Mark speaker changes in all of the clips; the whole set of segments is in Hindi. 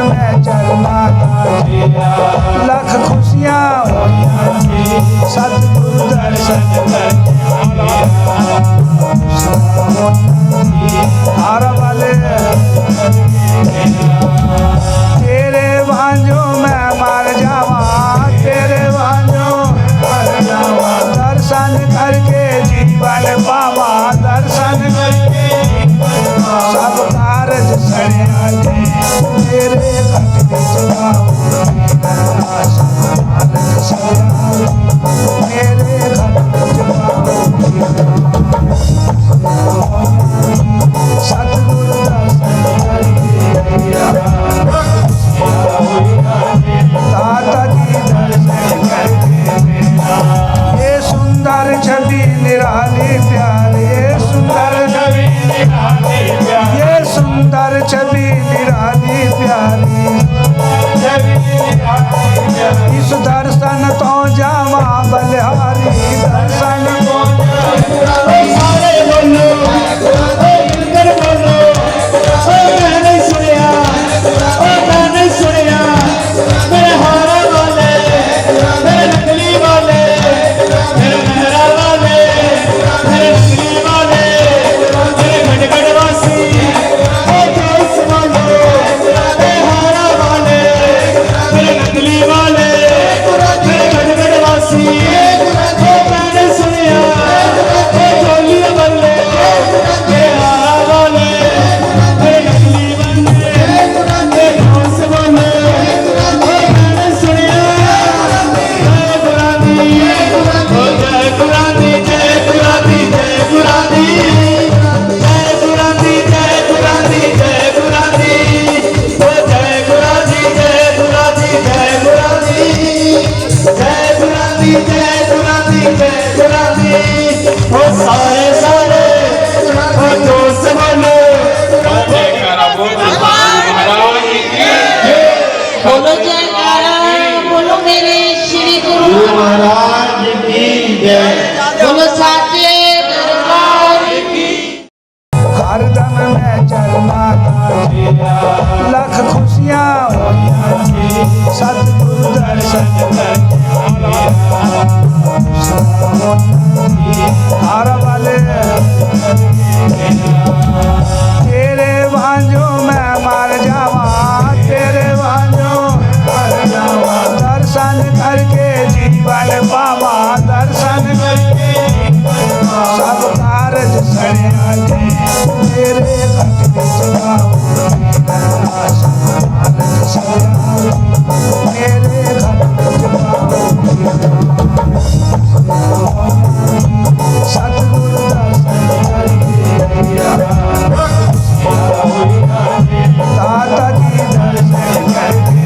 Speaker 1: में चलना लख खुशियाँ सतगुरु दर्शन हार वाले तेरे भांजों में मर जावा, तेरे भांजों मर जावा, दर्शन करके जीवन पावा, दर्शन करके सब कारज सड़िया तेरे घट बिच मेरे घट सतगुरु दर्शन दाता जी दर्शन करके ये सुंदर छवि निराली प्यारी, ये सुंदर छवि निराली प्यारी, ये सुंदर छवि निराली प्यारी, इस दर्शन तो जावा बलिहारी, दर्शन को सारे बोलो मिलकर बोलो, मैं नहीं सुनिया, मैं नहीं सुनिया, मेरे हारा वाले, मेरे नकली वाले, मेरे मेहरा वाले, मेरे नकली वाले, मेरे गढ़गढ़वासी, देश वाले, मेरे हारा वाले, मेरे नकली वाले, मेरे गढ़गढ़वासी, मैंने सुनिया चोली बल्ले, मेरे हारा वाले, मेरे नकली बल्ले, मेरे घोंस वाले, मैंने सुनिया जय गुरानी, जय गुरानी, जय गुरानी, जय गुरानी, जय गुरानी, जय गुरानी, जय गुरानी, जय गुरानी, जय गुरानी, जय गुरानी, जय गुरानी, जय गुरानी, जय गुरानी, वो सारे सारे वो दोस्त बनो,
Speaker 2: बोलो जयकारा, बोलो मेरे श्री गुरु
Speaker 3: महाराज की जय,
Speaker 2: बोलो साचे दरबार की।
Speaker 1: हरदम में चलना लख खुशियाँ सतगुरु दर्शन हार वाले तेरे भांजों में मर जावा, तेरे भांजों मर जावा, दर्शन करके जीवन पावा, दर्शन करके सब कारज सड़िया तेरे घट बिच मेरे घट सतगुरु दर्शन दाता जी दर्शन करके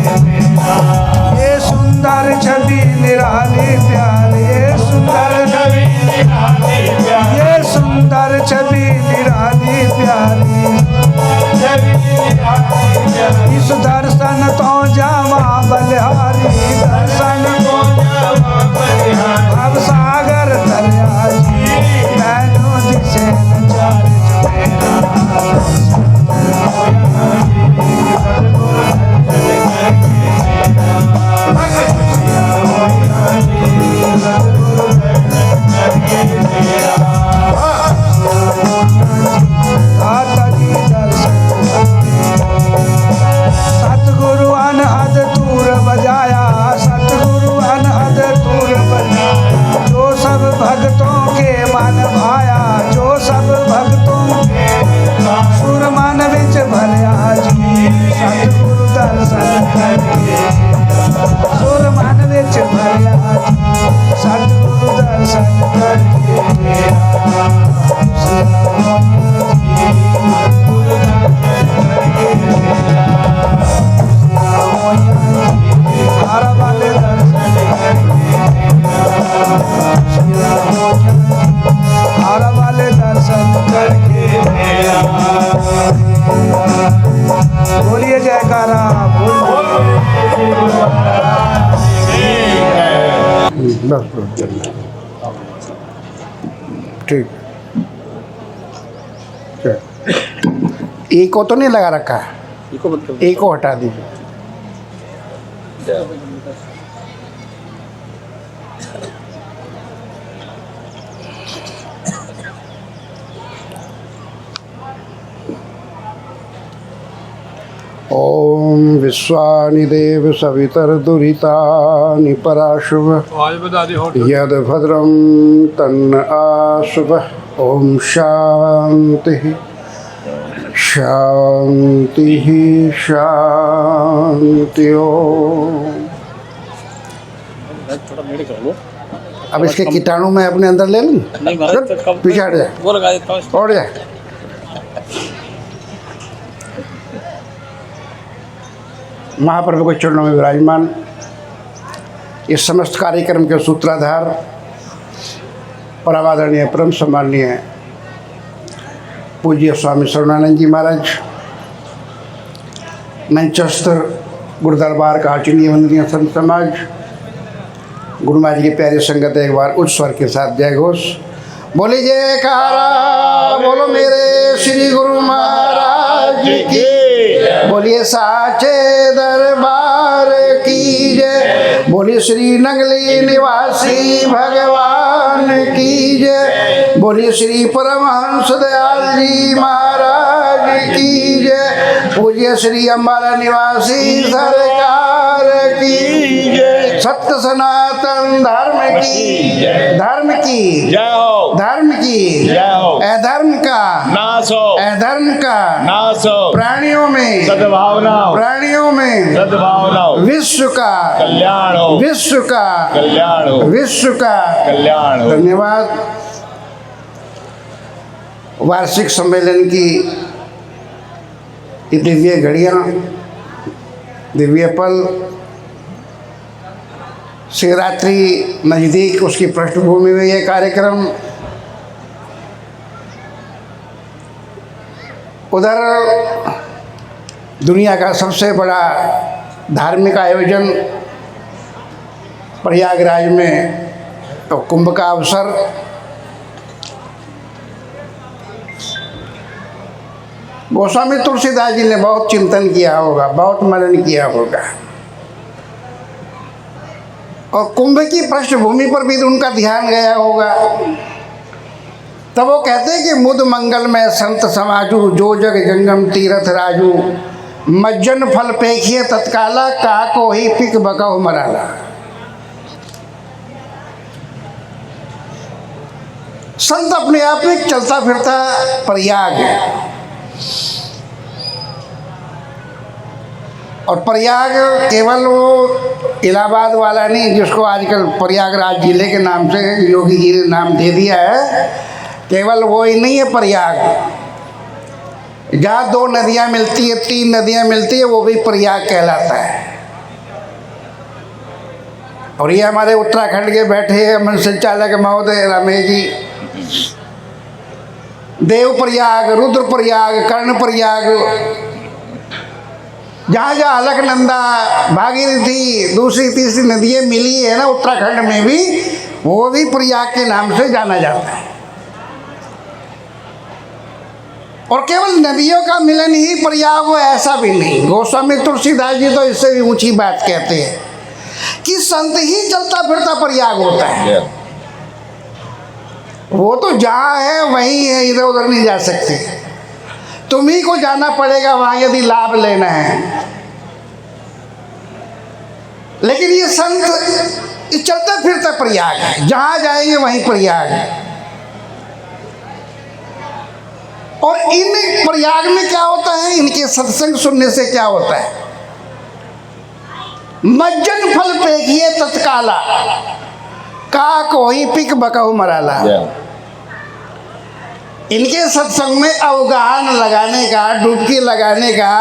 Speaker 1: ये सुंदर छवि निराली प्यारी, ये सुंदर छवि निराली प्यारी, ये सुंदर छवि निराली प्यारी, इस दर्शन तो जावा बलिहारी, दर्शन को जावा बलिहारी, अब सागर दरिया जी मैनों दिसे नचार दाता जी दर्शन सतगुरु अनहद तूर बजाया, सतगुरु अनहद तूर बजाया, जो सब भक्तों के मन भाया, जो सब भक्तों के सुर मन विच भलिया जी, सतगुरु दर्शन करके सुर मन विच भलिया जी, सतगुरु दर्शन करके हार वाले दर्शन हार वाले दर्शन करके बोलिए जयकारा,
Speaker 3: ठीक एक को तो नहीं लगा रखा है।
Speaker 4: एक को हटा दीजिए। ओम विश्वानि देव सवितर्दुरितानि पराशुभ यद भद्रं तन्न आशुभ। ओम शांति शांति शांति। ओम। अब इसके कीटाणु मैं अपने अंदर ले लूं? पीछे हट जाए, उड़ जाए। महाप्रभु के चरणों में विराजमान इस समस्त कार्यक्रम के सूत्राधार परमादरणीय परम सम्माननीय पूज्य स्वामी शरणानंद जी महाराज, मैनचेस्टर गुरु दरबार का आचरणीय वंदनीय संत समाज, गुरु महाराज की प्यारी संगत, एक बार उच्च स्वर के साथ जय घोष। बोली जयकारा बोलो मेरे श्री गुरु महाराज की, बोलिए साचे दरबार की जय, बोलिए श्री नगली निवासी भगवान की जय, बोलिए श्री परमहंस दयाल जी महाराज की जय, पूज्य श्री अम्बाला निवासी सरकार की जय। सत्य सनातन धर्म की धर्म की धर्म की अधर्म का
Speaker 3: नाश हो,
Speaker 4: अधर्म का
Speaker 3: नाश हो,
Speaker 4: प्राणियों में
Speaker 3: सद्भावना हो,
Speaker 4: प्राणियों में
Speaker 3: सद्भावना हो,
Speaker 4: विश्व का
Speaker 3: कल्याण हो,
Speaker 4: विश्व का
Speaker 3: कल्याण हो,
Speaker 4: विश्व का
Speaker 3: कल्याण हो।
Speaker 4: धन्यवाद। वार्षिक सम्मेलन की ये दिव्य घड़ियाँ, दिव्य पल, शिवरात्रि नज़दीक, उसकी पृष्ठभूमि में ये कार्यक्रम, उधर दुनिया का सबसे बड़ा धार्मिक आयोजन प्रयागराज में तो कुंभ का अवसर। गोस्वामी तुलसीदास जी ने बहुत चिंतन किया होगा, बहुत मनन किया होगा, और कुंभ की पृष्ठभूमि पर भी उनका ध्यान गया होगा। तब वो कहते हैं कि मुद मंगल में संत समाजू, जो जग जंगम तीरथ राजू, मज्जन फल पेखिए तत्काला, का को ही पिक बकाऊ मराला। संत अपने आप में चलता फिरता प्रयाग है, और प्रयाग केवल वो इलाहाबाद वाला नहीं जिसको आजकल प्रयागराज जिले के नाम से योगी जी ने नाम दे दिया है, केवल वो ही नहीं है प्रयाग। जहाँ 2 नदियाँ मिलती है, 3 नदियाँ मिलती है, वो भी प्रयाग कहलाता है। और ये हमारे उत्तराखंड के बैठे हैं मन संचालक महोदय रमेश जी, देव प्रयाग, रुद्र प्रयाग, कर्ण प्रयाग, जहाँ जहाँ अलकनंदा, भागीरथी, दूसरी तीसरी नदियाँ मिली है ना उत्तराखंड में भी, वो भी प्रयाग के नाम से जाना जाता है। और केवल नदियों का मिलन ही प्रयाग हो ऐसा भी नहीं। गोस्वामी तुलसीदास जी तो इससे भी ऊंची बात कहते हैं कि संत ही चलता फिरता प्रयाग होता है। वो तो जहाँ है वहीं है, इधर उधर नहीं जा सकते। तुम्ही को जाना पड़ेगा वहाँ यदि लाभ लेना है। लेकिन ये संत चलता फिरता प्रयाग है, जहाँ जाएंगे वहीं प्रयाग है। और इन प्रयाग में क्या होता है, इनके सत्संग सुनने से क्या होता है, मज्जन फल पेखिए तत्काला, का कोई पिक बकाऊ मराला। इनके सत्संग में अवगाहन लगाने का, डुबकी लगाने का,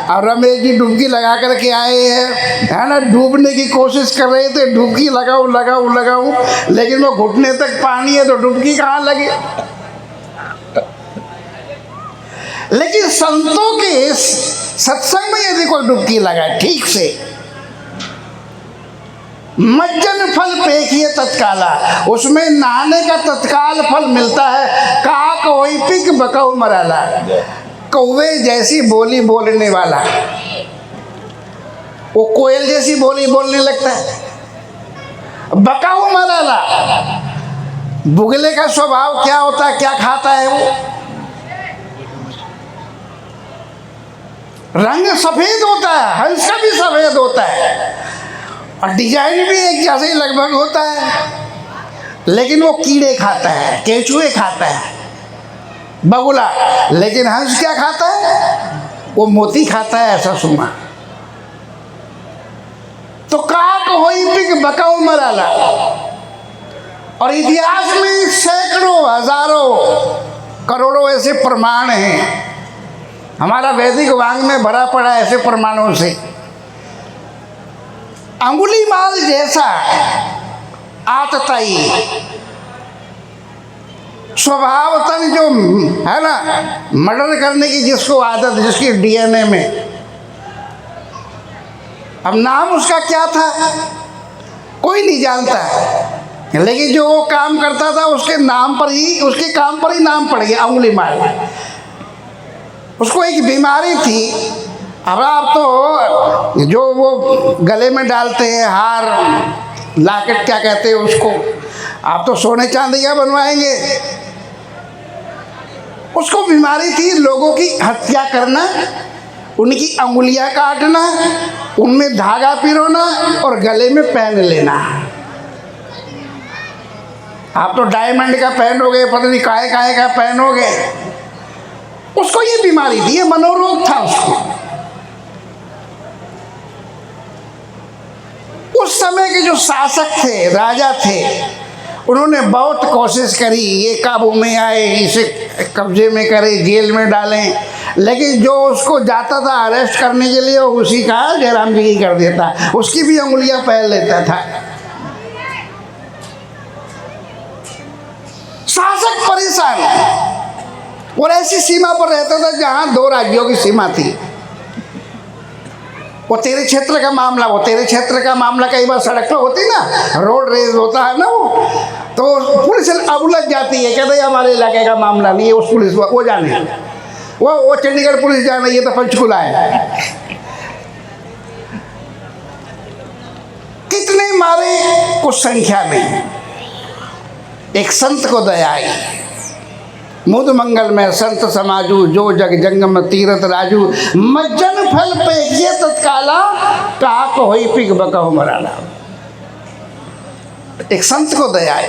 Speaker 4: और रमेश जी डुबकी लगा करके आए हैं, है ना, डूबने की कोशिश कर रहे थे, डुबकी लगाऊं लगाऊं लगाऊं, लेकिन वो घुटने तक पानी है तो डुबकी कहाँ लगे। लेकिन संतों के सत्संग में यदि कोई डुबकी लगाए ठीक से, मज्जन फल पेखिए तत्काला, उसमें नहाने का तत्काल फल मिलता है। का कोई पिक बकाऊ मराला, कौवे जैसी बोली बोलने वाला वो कोयल जैसी बोली बोलने लगता है। बकाऊ मलाला, बुगले का स्वभाव क्या होता है, क्या खाता है वो? रंग सफेद होता है, हंस का भी सफेद होता है और डिजाइन भी एक जैसे ही लगभग होता है, लेकिन वो कीड़े खाता है, केंचुए खाता है बगुला। लेकिन हंस क्या खाता है? वो मोती खाता है, ऐसा सुना। तो काक होई पिक बकाऊ मराला। और इतिहास में सैकड़ों हजारों करोड़ों ऐसे प्रमाण हैं, हमारा वैदिक वांग में भरा पड़ा है ऐसे प्रमाणों से। अंगुलीमाल जैसा आतताई स्वभावतन जो है ना, मर्डर करने की जिसको आदत, जिसकी डीएनए में, अब नाम उसका क्या था कोई नहीं जानता, लेकिन जो वो काम करता था उसके नाम पर ही, उसके काम पर ही नाम पड़ गया अंगुलीमाल। उसको एक बीमारी थी। अब आप तो जो वो गले में डालते हैं हार, लॉकेट क्या कहते हैं उसको, आप तो सोने चांदी का बनवाएंगे। उसको बीमारी थी लोगों की हत्या करना, उनकी अंगुलियां काटना, उनमें धागा पिरोना और गले में पहन लेना। आप तो डायमंड का पहनोगे, पता नहीं काहे काहे का पहनोगे। उसको ये बीमारी थी, ये मनोरोग था उसको। उस समय के जो शासक थे, राजा थे, उन्होंने बहुत कोशिश करी ये काबू में आए, इसे कब्जे में करे, जेल में डालें, लेकिन जो उसको जाता था अरेस्ट करने के लिए उसी का जयराम जी ही कर देता, उसकी भी अंगुलियां पहन लेता था। शासक परेशान और ऐसी सीमा पर रहता था जहां दो राज्यों की सीमा थी। वो तेरे क्षेत्र का मामला, वो तेरे क्षेत्र का मामला, कई बार सड़क पर होती ना, रोड रेस होता है ना, वो तो पुलिस अब उलझ जाती है, कहते हैं हमारे इलाके का मामला नहीं है, उस पुलिस वो जाने, वो चंडीगढ़ पुलिस जाने, ये तो पंचकुला है। कितने मारे कुछ संख्या में। एक संत को दया आई, मुद मंगल में संत समाजू, जो जग जंगम तीरथ राजू, मज्जन फल पे तत्काला, काक होई पिग बकहु मराला। एक संत को दया आई,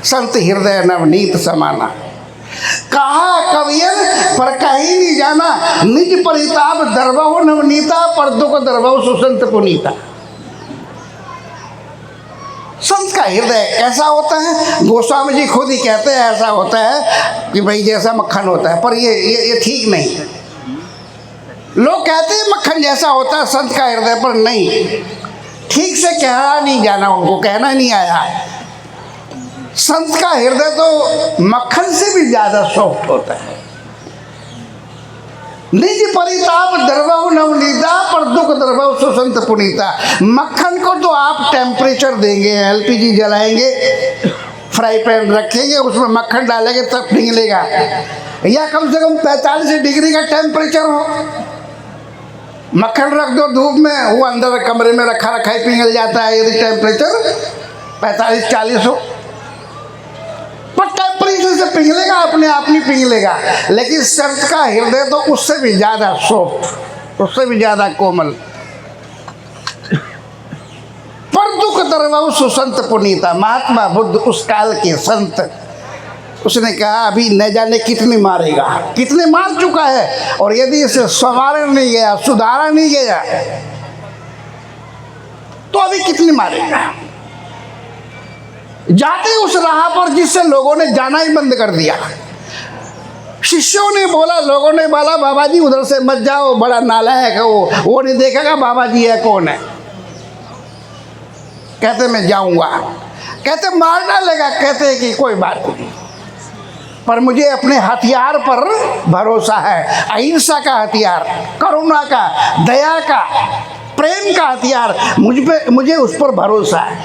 Speaker 4: संत हृदय नवनीत समाना, कहा कवियन पर कहीं नहीं जाना, निज परिताप दरबहु नवनीता, पर दुख दरबहु सुसंत पुनीता। संत का हृदय कैसा होता है, गोस्वामी जी खुद ही कहते हैं ऐसा होता है कि भाई जैसा मक्खन होता है, पर ये ठीक नहीं। लोग कहते हैं मक्खन जैसा होता है संत का हृदय, पर नहीं, ठीक से कहना नहीं जाना, उनको कहना नहीं आया। संत का हृदय तो मक्खन से भी ज्यादा सॉफ्ट होता है। निज परिताप दरबहु नवनीता, पर दुख दरबहु सुसंत पुनीता। मक्खन को तो आप टेम्परेचर देंगे, एलपीजी जलाएंगे, फ्राई पैन रखेंगे, उसमें मक्खन डालेंगे तब पिघलेगा, या कम से कम 45 डिग्री का टेम्परेचर हो। मक्खन रख दो धूप में, वो अंदर कमरे में रखा ही पिघल जाता है यदि टेम्परेचर 45-40 हो। पर टेम्परेचर से पिघलेगा, अपने आप नहीं पिघलेगा। लेकिन संत का हृदय तो उससे भी ज्यादा सॉफ्ट, उससे भी ज्यादा कोमल। पर दुख दरबहु सुसंत पुनीता। महात्मा बुद्ध उस काल के संत, उसने कहा अभी न जाने कितने मारेगा, कितने मार चुका है, और यदि इसे संवारा नहीं गया, सुधारा नहीं गया, तो अभी कितने मारेगा। जाते उस राह पर जिससे लोगों ने जाना ही बंद कर दिया। शिष्यों ने बोला, लोगों ने बोला बाबा जी उधर से मत जाओ, बड़ा नालायक है वो नहीं देखेगा बाबा जी है कौन है। कहते मैं जाऊंगा, कहते मार डालेगा, कहते कि कोई बात नहीं, पर मुझे अपने हथियार पर भरोसा है, अहिंसा का हथियार, करुणा का, दया का, प्रेम का हथियार, मुझे उस पर भरोसा है।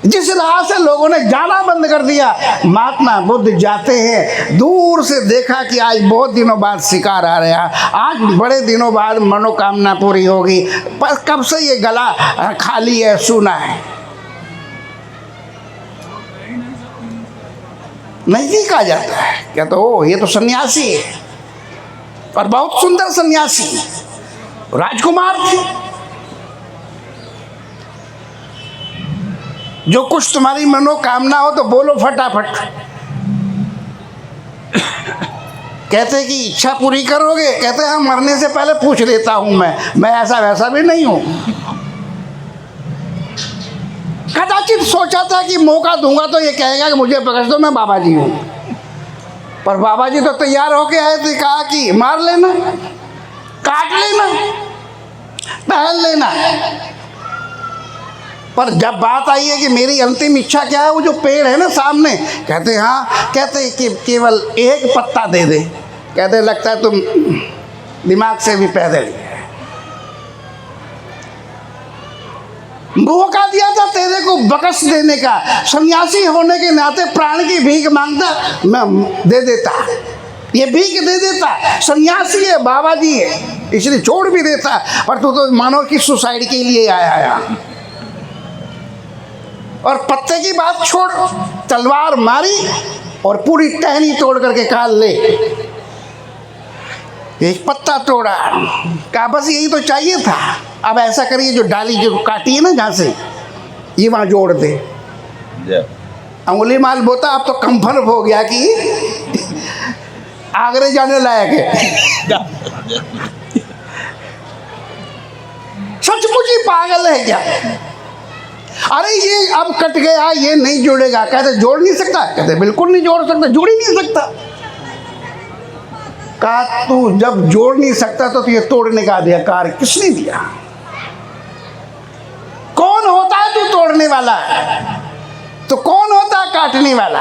Speaker 4: जिस राह से लोगों ने जाना बंद कर दिया, महात्मा बुद्ध जाते हैं, दूर से देखा कि आज बहुत दिनों बाद शिकार आ रहा, आज बड़े दिनों बाद मनोकामना पूरी होगी, पर कब से ये गला खाली है, सूना है। नजदीक आ जाता है, क्या तो ओ ये तो सन्यासी है, और बहुत सुंदर सन्यासी, राजकुमार थे। जो कुछ तुम्हारी मनोकामना हो तो बोलो फटाफट। कहते कि इच्छा पूरी करोगे? कहते हाँ, मरने से पहले पूछ लेता हूं मैं ऐसा वैसा भी नहीं हूं। कदाचित सोचा था कि मौका दूंगा तो ये कहेगा कि मुझे बख्श दो, मैं बाबा जी हूं। पर बाबा जी तो तैयार होके आए थे, कहा कि मार लेना, काट लेना, पहन लेना। पर जब बात आई है कि मेरी अंतिम इच्छा क्या है, वो जो पेड़ है ना सामने, कहते हाँ, कहते कि केवल एक पत्ता दे दे। कहते लगता है तुम दिमाग से भी पैदल ही। मौका दिया था तेरे को बख्श देने का, सन्यासी होने के नाते प्राण की भीख मांगता, मैं दे देता, ये भीख दे देता। सन्यासी है, बाबा जी है, इसलिए छोड़ भी देता। पर तू तो मानो कि सुसाइड के लिए आया। और पत्ते की बात छोड़, तलवार मारी और पूरी टहनी तोड़ करके काल ले। एक पत्ता तोड़ा, कहा बस यही तो चाहिए था। अब ऐसा करिए, जो डाली जो काटी है ना जहाँ से, ये वहाँ जोड़ दे। अंगुली माल बोता अब तो कंफर्म हो गया कि आगरे जाने लायक है। सचमुच ही पागल है क्या? अरे ये अब कट गया, ये नहीं जोड़ेगा। कहते जोड़ नहीं सकता? कहते बिल्कुल नहीं जोड़ सकता, जोड़ ही नहीं सकता। कहा तू जब जोड़ नहीं सकता तो ये तोड़ने का अधिकार किसने दिया? कौन होता है तू तोड़ने वाला? तो कौन होता है काटने वाला?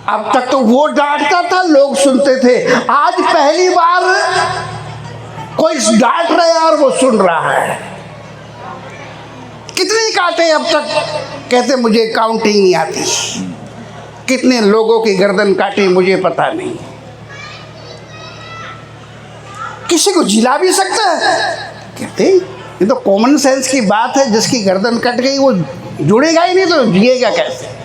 Speaker 4: अब तक तो वो डांटता था, लोग सुनते थे। आज पहली बार कोई डांट रहा है और वो सुन रहा है। कितने काटे अब तक? कहते मुझे काउंटिंग नहीं आती। कितने लोगों की गर्दन काटी मुझे पता नहीं। किसी को जिला भी सकता है? कहते ये तो कॉमन सेंस की बात है, जिसकी गर्दन कट गई वो जुड़ेगा ही नहीं तो जिएगा कैसे?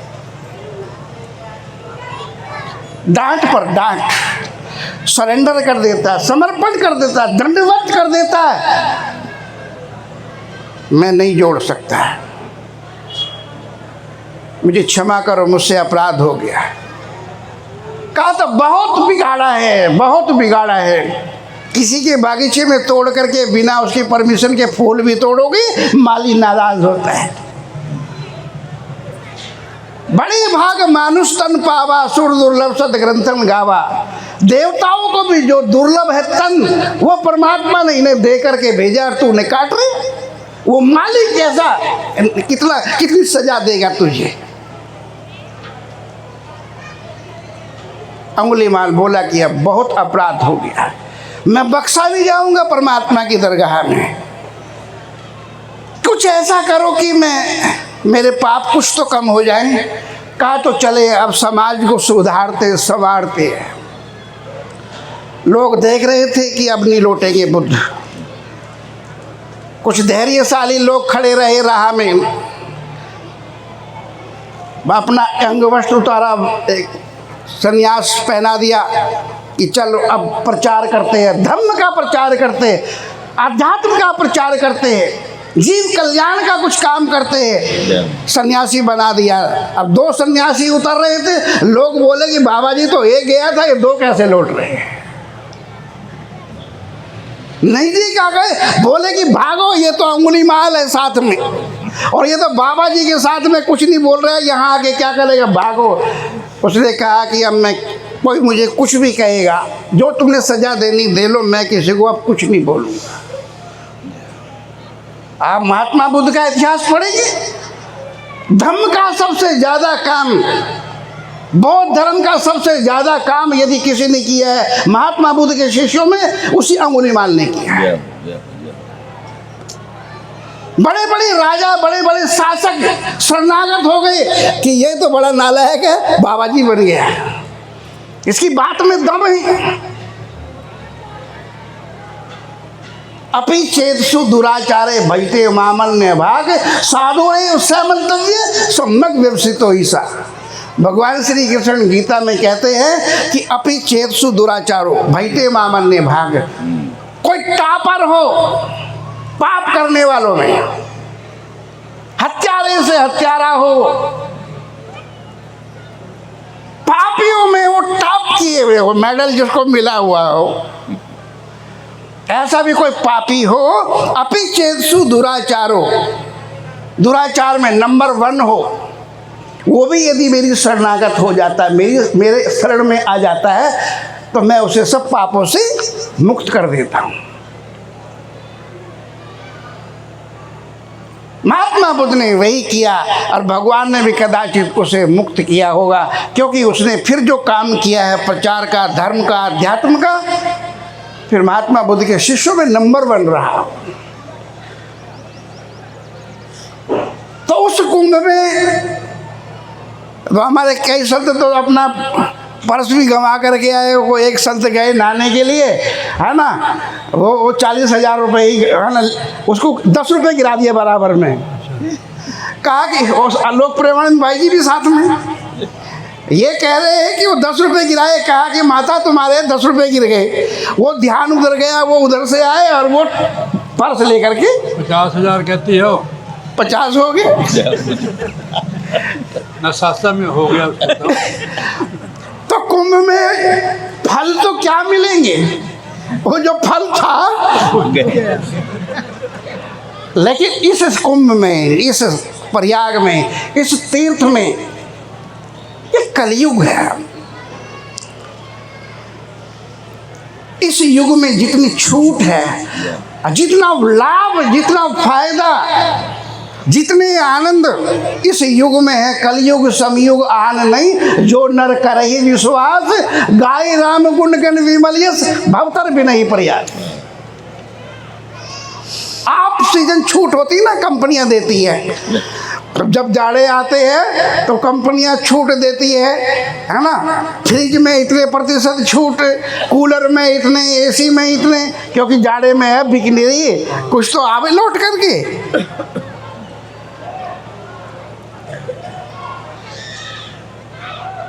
Speaker 4: डांट पर डांट, सरेंडर कर देता, समर्पण कर देता, दंडवत कर देता है। मैं नहीं जोड़ सकता, मुझे क्षमा करो, मुझसे अपराध हो गया। कहा तो बहुत बिगाड़ा है, बहुत बिगाड़ा है। किसी के बागीचे में तोड़ करके बिना उसकी परमिशन के फूल भी तोड़ोगे, माली नाराज होता है। बड़े भाग मानुष तन पावा, सुर दुर्लभ सद ग्रंथन गावा। देवताओं को भी जो दुर्लभ है तन, वो परमात्मा ने इन्हें दे करके भेजा और तूने काट रहे। वो मालिक कैसा, कितनी सजा देगा तुझे? अंगुलीमाल बोला कि अब बहुत अपराध हो गया, मैं बख्शा नहीं जाऊंगा परमात्मा की दरगाह में। कुछ ऐसा करो कि मेरे पाप कुछ तो कम हो जाए। कहा तो चले, अब समाज को सुधारते संवारते। लोग देख रहे थे कि अब नहीं लौटेंगे बुद्ध। कुछ धैर्यशाली लोग खड़े रहे राह में, अपना अंग वस्त्र उतारा, एक संन्यास पहना दिया कि चलो अब प्रचार करते हैं, धर्म का प्रचार करते हैं, अध्यात्म का प्रचार करते हैं, जीव कल्याण का कुछ काम करते हैं। सन्यासी बना दिया। अब 2 सन्यासी उतर रहे थे, लोग बोले कि बाबा जी तो एक गया था, ये 2 कैसे लौट रहे हैं? नहीं जी क्या गए, बोले कि भागो, ये तो अंगुलीमाल है साथ में, और ये तो बाबा जी के साथ में कुछ नहीं बोल रहा है, यहाँ आके क्या करेगा, भागो। उसने कहा कि अब मैं, कोई मुझे कुछ भी कहेगा, जो तुमने सजा देनी दे लो, मैं किसी को अब कुछ नहीं बोलूँगा। आप महात्मा बुद्ध का इतिहास पढ़ेंगे, धर्म का सबसे ज़्यादा काम, बौद्ध धर्म का सबसे ज़्यादा काम यदि किसी ने किया है महात्मा बुद्ध के शिष्यों में, उसी अंगुलीमाल ने किया है। बड़े बड़े राजा, बड़े बड़े शासक शरणागत हो गए कि ये तो बड़ा नालायक है, बाबा जी बन गया, इसकी बात में दम है। अपि चेतसु दुराचारे भजते मामन्य भाग साधु उससे मंतव्य सम्यक व्यवसितो ईसा। भगवान श्री कृष्ण गीता में कहते हैं कि अपि चेतसु दुराचारो भजते मामन्य भाग। कोई टापर हो पाप करने वालों में, हत्यारे से हत्यारा हो, पापियों में वो टॉप किए हुए हो, मेडल जिसको मिला हुआ हो, ऐसा भी कोई पापी हो, अपि चेतसु दुराचारो, दुराचार में नंबर 1 हो, वो भी यदि मेरी शरणागत हो जाता है, मेरे शरण में आ जाता है, तो मैं उसे सब पापों से मुक्त कर देता हूं। महात्मा बुद्ध ने वही किया और भगवान ने भी कदाचित उसे मुक्त किया होगा, क्योंकि उसने फिर जो काम किया है प्रचार का, धर्म का, अध्यात्म का, फिर महात्मा बुद्ध के शिष्यों में नंबर 1 रहा। तो उस कुंभ में तो हमारे कई संत तो अपना पर्स भी गंवा करके आए। वो एक संत गए नहाने के लिए, है ना, वो 40,000 रुपये ही, है ना, उसको 10 रुपये गिरा दिया बराबर में। कहा कि आलोक प्रेमानंद भाई जी भी साथ में ये कह रहे हैं कि वो 10 रुपये गिराए। कहा कि माता तुम्हारे 10 रुपये गिर गए। वो ध्यान उधर गया, वो उधर से आए और वो पर्स लेकर के
Speaker 5: 50,000 कहती हो,
Speaker 4: 50 हो गए।
Speaker 5: न सस्ता में हो गया उसको।
Speaker 4: तो कुंभ में फल तो क्या मिलेंगे, वो जो फल था, लेकिन इस कुंभ में, इस प्रयाग में, इस तीर्थ में, ये कलयुग है। इस युग में जितनी छूट है, जितना लाभ, जितना फायदा, जितने आनंद इस युग में है, कलयुग समयुग आन नहीं, जो नर करहि विश्वास, गाय राम गुण गण विमल यस, भवतर भी नहीं प्रयास। आप सीजन छूट होती ना, कंपनियां देती है। जब जाड़े आते हैं तो कंपनियां छूट देती है ना, फ्रिज में इतने % छूट, कूलर में इतने, एसी में इतने, क्योंकि जाड़े में है बिकनी, कुछ तो आवे लौट करके।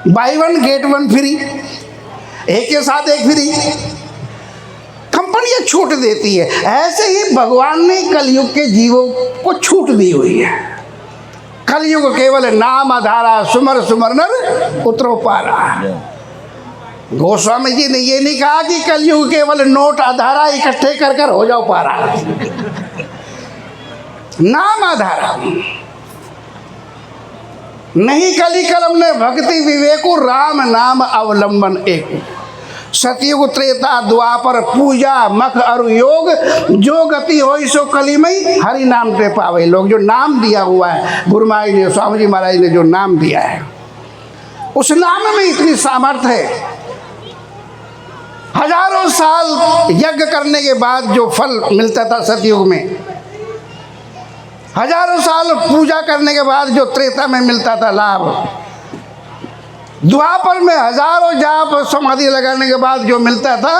Speaker 4: बाई 1 गेट 1 फ्री, एक के साथ एक फ्री, कंपनियां छूट देती है। ऐसे ही भगवान ने कलयुग के जीवों को छूट दी हुई है। कलयुग केवल नाम आधारा, सुमर सुमर नर उतरो पारा। गोस्वामी जी ने ये नहीं कहा कि कलयुग केवल नोट आधारा इकट्ठे कर कर हो जाओ पारा। नाम आधारा नहीं, कली कलम ने भक्ति विवेकु, राम नाम अवलंबन एक। सतयुग त्रेता द्वापर पूजा मख अरु योग, जो गति हो सो कलिमई, हरि नाम ते पावे। लोग जो नाम दिया हुआ है गुरु महाराज ने, स्वामी जी महाराज ने जो नाम दिया है, उस नाम में इतनी सामर्थ्य है। हजारों साल यज्ञ करने के बाद जो फल मिलता था सतयुग में, हजारों साल पूजा करने के बाद जो त्रेता में मिलता था लाभ, द्वापर में हजारों जाप समाधि लगाने के बाद जो मिलता था,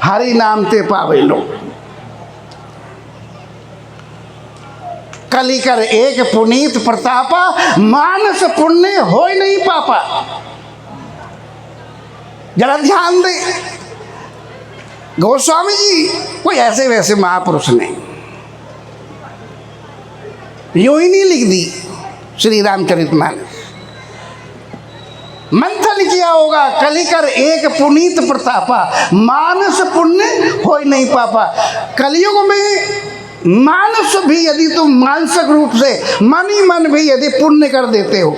Speaker 4: हरि नाम ते पावे लोग। कली कर एक पुनीत प्रतापा, मानस पुण्य हो ही नहीं पापा। जरा ध्यान दे, गोस्वामी जी कोई ऐसे वैसे महापुरुष नहीं, यूं ही नहीं लिख दी श्री रामचरितमानस। मंथन किया होगा, कलिकर एक पुनीत प्रतापा, मानस पुण्य हो ही नहीं पापा। कलयुग में मानस भी यदि तुम मानसिक रूप से मन ही मन भी यदि पुण्य कर देते हो,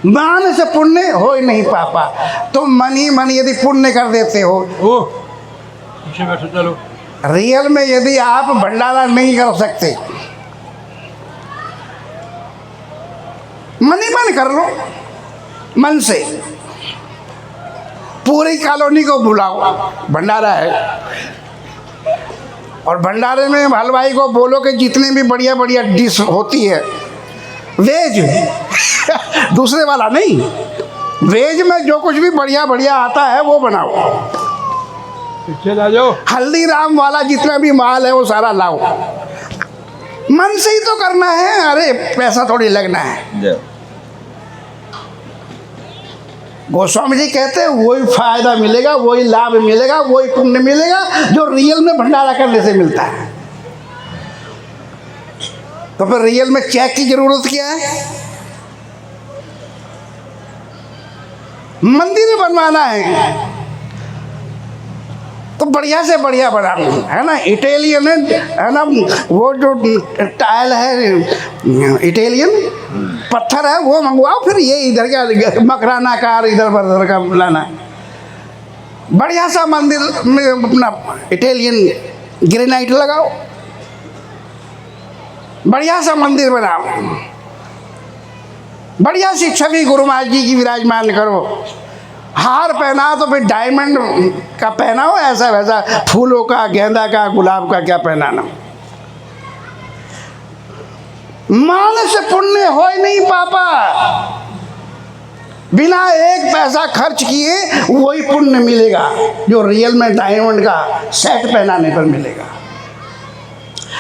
Speaker 4: मानस पुण्य हो ही नहीं पापा। तुम मन ही मन यदि पुण्य कर देते हो,
Speaker 5: ओ पीछे बैठो, चलो।
Speaker 4: रियल में यदि आप भंडारा नहीं कर सकते, मन ही मन कर लो, मन से पूरी कॉलोनी को बुलाओ, भंडारा है। और भंडारे में हलवाई को बोलो कि जितने भी बढ़िया बढ़िया डिश होती है वेज दूसरे वाला नहीं, वेज में जो कुछ भी बढ़िया बढ़िया आता है वो बनाओ।
Speaker 5: पीछे ला जाओ।
Speaker 4: हल्दीराम वाला जितना भी माल है वो सारा लाओ। मन से ही तो करना है, अरे पैसा थोड़ी लगना है। गोस्वामी जी कहते हैं वही फायदा मिलेगा, वही लाभ मिलेगा, वही पुण्य मिलेगा जो रियल में भंडारा करने से मिलता है। तो फिर रियल में चेक की जरूरत क्या है? मंदिर बनवाना है तो बढ़िया से बढ़िया बनाना है ना। इटालियन है ना, वो जो टाइल है इटालियन पत्थर है वो मंगवाओ, फिर ये इधर का मकराना कार इधर उधर का लाना। बढ़िया सा मंदिर में अपना इटालियन ग्रेनाइट लगाओ, बढ़िया सा मंदिर बनाओ, बढ़िया सी छवि गुरु महाराज जी की विराजमान करो। हार पहना तो फिर डायमंड का पहनाओ, ऐसा वैसा फूलों का, गेंदा का, गुलाब का क्या पहनाना। मान से पुण्य हो ही नहीं पापा, बिना एक पैसा खर्च किए वही पुण्य मिलेगा जो रियल में डायमंड का सेट पहनाने पर मिलेगा।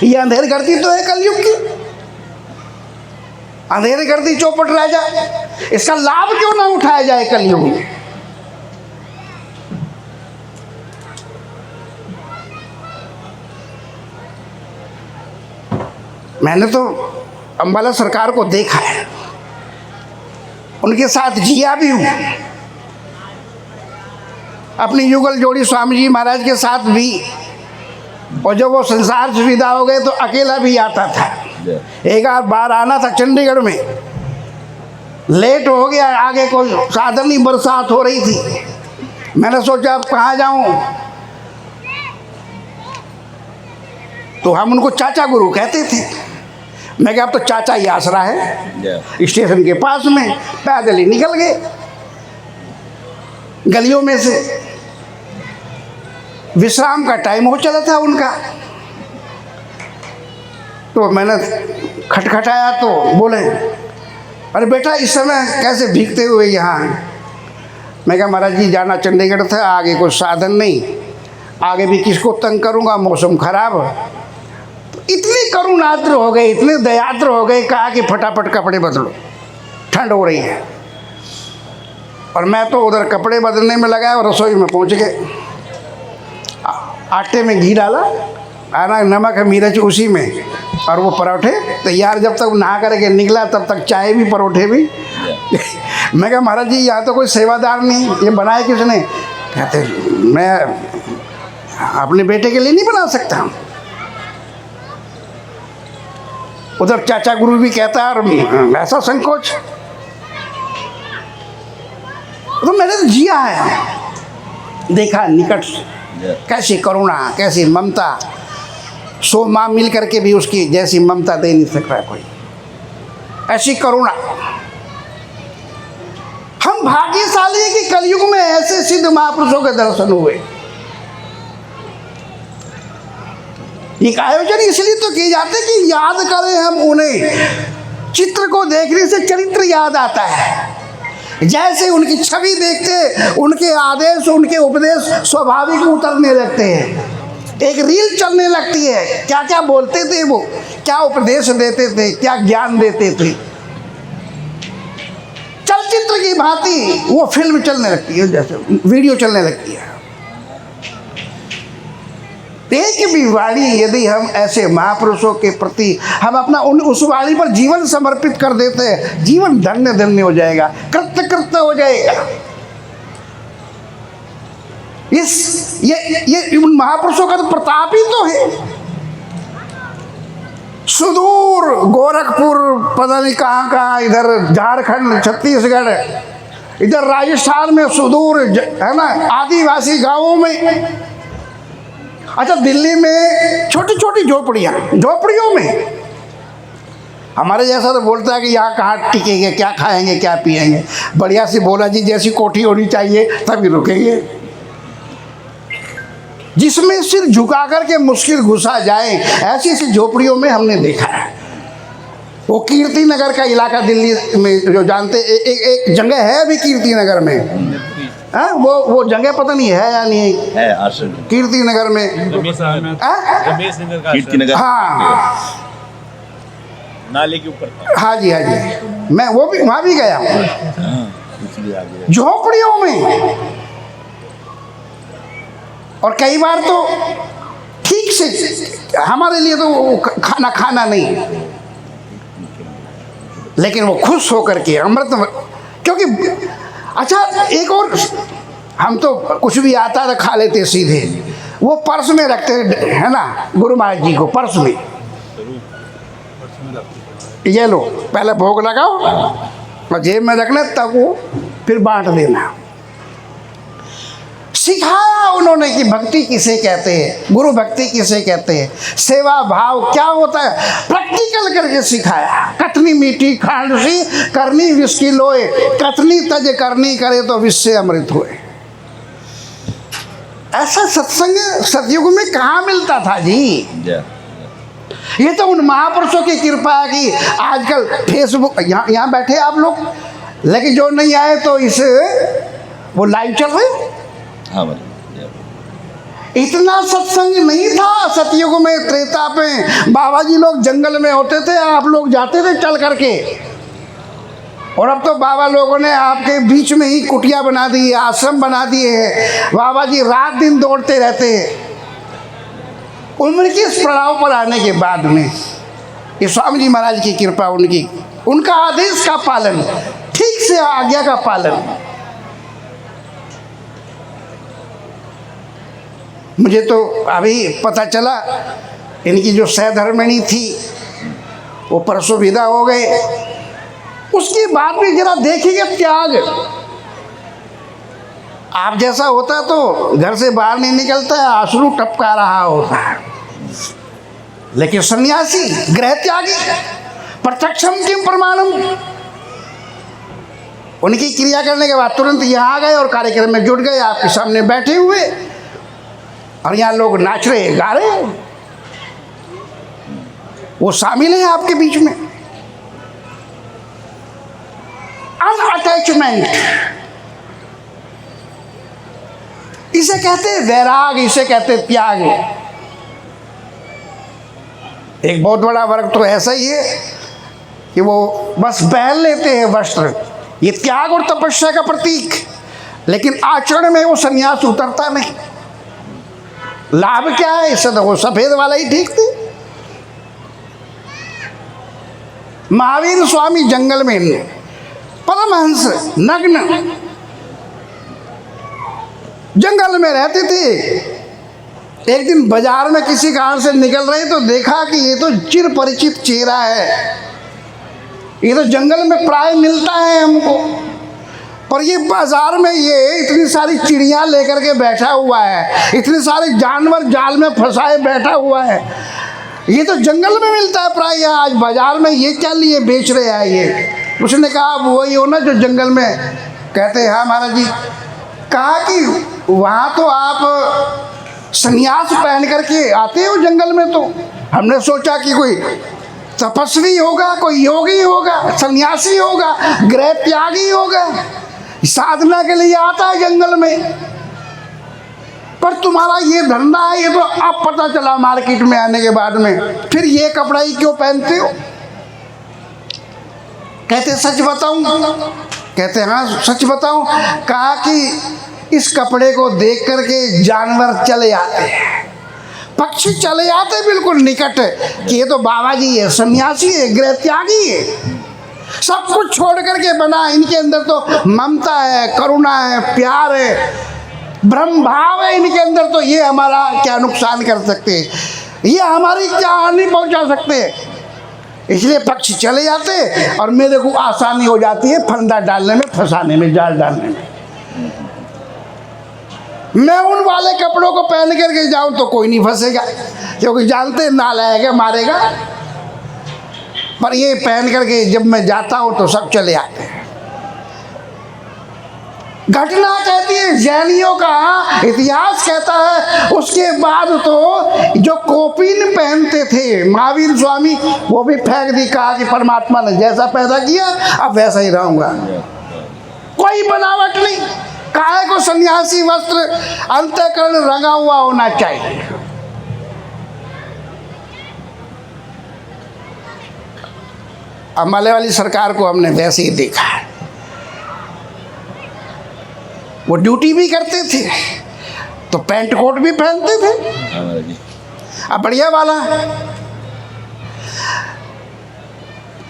Speaker 4: ये अंधेर करती तो है कलयुग की, अंधेरे करती चौपट राजा। इसका लाभ क्यों ना उठाया जाए कलयुग में? मैंने तो अंबाला सरकार को देखा है, उनके साथ जिया भी हूँ, अपनी युगल जोड़ी स्वामी जी महाराज के साथ भी। और जब वो संसार से विदा हो गए तो अकेला भी आता था। एक आध बार आना था चंडीगढ़ में, लेट हो गया, आगे कोई साधन नहीं, बरसात हो रही थी। मैंने सोचा अब कहाँ जाऊँ, तो हम उनको चाचा गुरु कहते थे। मैं क्या, अब तो चाचा ही आसरा है। स्टेशन के पास में पैदल ही निकल गए गलियों में से। विश्राम का टाइम हो चला था उनका, तो मैंने खटखटाया तो बोले, अरे बेटा इस समय कैसे भीगते हुए यहाँ? मैं कहा महाराज जी जाना चंडीगढ़ था, आगे कोई साधन नहीं, आगे भी किसको तंग करूँगा, मौसम खराब। तो इतने करुणाद्र हो गए, इतने दयाद्र हो गए, कहा कि फटाफट कपड़े बदलो, ठंड हो रही है। और मैं तो उधर कपड़े बदलने में लगा और रसोई में पहुँच गए। आटे में घी डाला, आना नमक मिर्च उसी में, और वो परोठे तैयार। जब तक नहा करके निकला तब तक चाय भी परोठे भी। मैं कहा महाराज जी यहाँ तो कोई सेवादार नहीं, ये बनाए किसने? कहते मैं अपने बेटे के लिए नहीं बना सकता। उधर चाचा गुरु भी कहता है और ऐसा संकोच। तो मैंने तो जिया है, देखा निकट से कैसी करुणा, कैसी ममता। 100 माँ मिल करके भी उसकी जैसी ममता दे नहीं सकता कोई, ऐसी करुणा। हम भाग्यशाली हैं कि कलयुग में ऐसे सिद्ध महापुरुषों के दर्शन हुए। ये आयोजन इसलिए तो किए जाते कि याद करें हम उन्हें। चित्र को देखने से चरित्र याद आता है। जैसे उनकी छवि देखते, उनके आदेश, उनके उपदेश स्वाभाविक उतरने लगते हैं। एक रील चलने लगती है, क्या क्या बोलते थे वो, क्या उपदेश देते थे, क्या ज्ञान देते थे। चलचित्र की भांति वो फिल्म चलने लगती है, जैसे वीडियो चलने लगती है। एक भी वाणी यदि हम ऐसे महापुरुषों के प्रति हम अपना उस वाणी पर जीवन समर्पित कर देते हैं, जीवन धन्य धन्य हो जाएगा, कृत्य कृत्य हो जाएगा। ये उन महापुरुषों का तो प्रताप ही तो है। सुदूर गोरखपुर, पता नहीं कहाँ कहाँ, इधर झारखंड, छत्तीसगढ़, इधर राजस्थान में सुदूर है ना, आदिवासी गांवों में। अच्छा दिल्ली में छोटी छोटी झोपड़ियों में हमारे जैसा तो बोलता है कि यहाँ कहाँ टिकेंगे, क्या खाएंगे, क्या पिएंगे। बढ़िया सी बोला जी जैसी कोठी होनी चाहिए तभी रुकेंगे। जिसमें सिर झुका करके मुश्किल घुसा जाए, ऐसी ऐसी झोपड़ियों में हमने देखा है। वो कीर्ति नगर का इलाका दिल्ली में जो जानते, एक जगह है अभी कीर्ति नगर में, हाँ वो जगह पता नहीं है या नहीं
Speaker 3: है आश्रम
Speaker 4: कीर्ति नगर में,
Speaker 3: कीर्ति नगर,
Speaker 4: हाँ
Speaker 3: नाले के ऊपर।
Speaker 4: हाँ जी, हाँ जी, मैं वो भी वहाँ भी गया हूँ।
Speaker 3: इसलिए आगे
Speaker 4: झोपड़ियों में, और कई बार तो ठीक से हमारे लिए तो वो खाना नहीं, लेकिन वो खुश होकर के अमृत, क्योंकि अच्छा एक और, हम तो कुछ भी आता था खा लेते सीधे, वो पर्स में रखते है ना गुरु महाराज जी को, पर्स में ये लो पहले भोग लगाओ और जेब में रखना, तब वो फिर बांट देना। सिखाया उन्होंने कि भक्ति किसे कहते हैं, गुरु भक्ति किसे कहते हैं, सेवा भाव क्या होता है, प्रैक्टिकल करके सिखाया। कथनी मीठी खांड सी करनी विस्की लोए, कथनी तज करनी करे तो विष से अमृत होए। ऐसा सत्संग सतयुग में कहाँ मिलता था जी। ये तो उन महापुरुषों की कृपा है कि आजकल फेसबुक, यहाँ बैठे आप लोग, लेकिन जो नहीं आए तो इस वो लाइव चल रहे।
Speaker 3: हाँ
Speaker 4: इतना सत्संग नहीं था सतयुग में, त्रेता पे बाबा जी लोग जंगल में होते थे, आप लोग जाते थे चल करके, और अब तो बाबा लोगों ने आपके बीच में ही कुटिया बना दी है, आश्रम बना दिए हैं। बाबा जी रात दिन दौड़ते रहते हैं। उम्र के इस पड़ाव पर आने के बाद में ये स्वामी जी महाराज की कृपा, उनका आदेश का पालन, ठीक से आज्ञा का पालन। मुझे तो अभी पता चला इनकी जो सहधर्मिणी थी वो परसों विदा हो गए, उसके बाद भी जरा देखिए त्याग। आप जैसा होता तो घर से बाहर नहीं निकलता है, आंसू टपका रहा होता है, लेकिन सन्यासी गृह त्यागी प्रत्यक्षम किम प्रमाणम, उनकी क्रिया करने के बाद तुरंत यहाँ आ गए और कार्यक्रम में जुट गए, आपके सामने बैठे हुए, और यहाँ लोग नाच रहे गा रहे, वो शामिल है आपके बीच में। अनअटैचमेंट, इसे कहते हैं वैराग, इसे कहते हैं त्याग। एक बहुत बड़ा वर्ग तो ऐसा ही है कि वो बस पहन लेते हैं वस्त्र, ये त्याग और तपस्या का प्रतीक, लेकिन आचरण में वो सन्यास उतरता नहीं। लाभ क्या है इससे, तो वो सफेद वाला ही ठीक थे। महावीर स्वामी जंगल में परमहंस नग्न जंगल में रहते थे। एक दिन बाजार में किसी कारण से निकल रहे तो देखा कि ये तो चिर परिचित चेहरा है, ये तो जंगल में प्राय मिलता है हमको, पर ये बाजार में ये इतनी सारी चिड़िया लेकर के बैठा हुआ है, इतने सारे जानवर जाल में फंसाए बैठा हुआ है, ये तो जंगल में मिलता है प्राय, आज बाजार में ये क्या लिए बेच रहे हैं ये। उसने कहा आप वही हो ना जो जंगल में, कहते हैं हाँ महाराज जी। कहा कि वहाँ तो आप संन्यास पहन करके आते हो जंगल में, तो हमने सोचा कि कोई तपस्वी होगा, कोई योगी होगा, सन्यासी होगा, गृह त्यागी होगा, साधना के लिए आता है जंगल में, पर तुम्हारा ये धंधा है, ये तो अब पता चला मार्केट में आने के बाद में, फिर ये कपड़ा ही क्यों पहनते हो। कहते सच बताऊं, कहते हाँ सच बताऊं। कहा कि इस कपड़े को देख करके जानवर चले आते हैं, पक्षी चले आते बिल्कुल निकट, कि ये तो बाबा जी है, सन्यासी है, गृह त्यागी है, सब कुछ छोड़ करके बना, इनके अंदर तो ममता है, करुणा है, प्यार है, ब्रह्म भाव है इनके अंदर, तो ये हमारा क्या नुकसान कर सकते हैं, ये हमारी क्या हानि पहुंचा सकते हैं। इसलिए पक्षी चले जाते और मेरे को आसानी हो जाती है फंदा डालने में, फंसाने में, जाल डालने में। मैं उन वाले कपड़ों को पहन करके जाऊं तो कोई नहीं फंसेगा, क्योंकि जानते नालायक है, मारेगा। पर ये पहन करके जब मैं जाता हूं तो सब चले आते हैं। घटना कहती है, जैनियों का इतिहास कहता है। उसके बाद तो जो कोपीन पहनते थे महावीर स्वामी, वो भी फेंक दी, कहा कि परमात्मा ने जैसा पैदा किया अब वैसा ही रहूंगा, कोई बनावट नहीं। काहे को सन्यासी वस्त्र अंतःकरण रंगा हुआ होना चाहिए। अब माले वाली सरकार को हमने वैसे ही देखा है, वो ड्यूटी भी करते थे तो पैंट कोट भी पहनते थे।
Speaker 3: हाँ महाराज जी।
Speaker 4: अब बढ़िया वाला,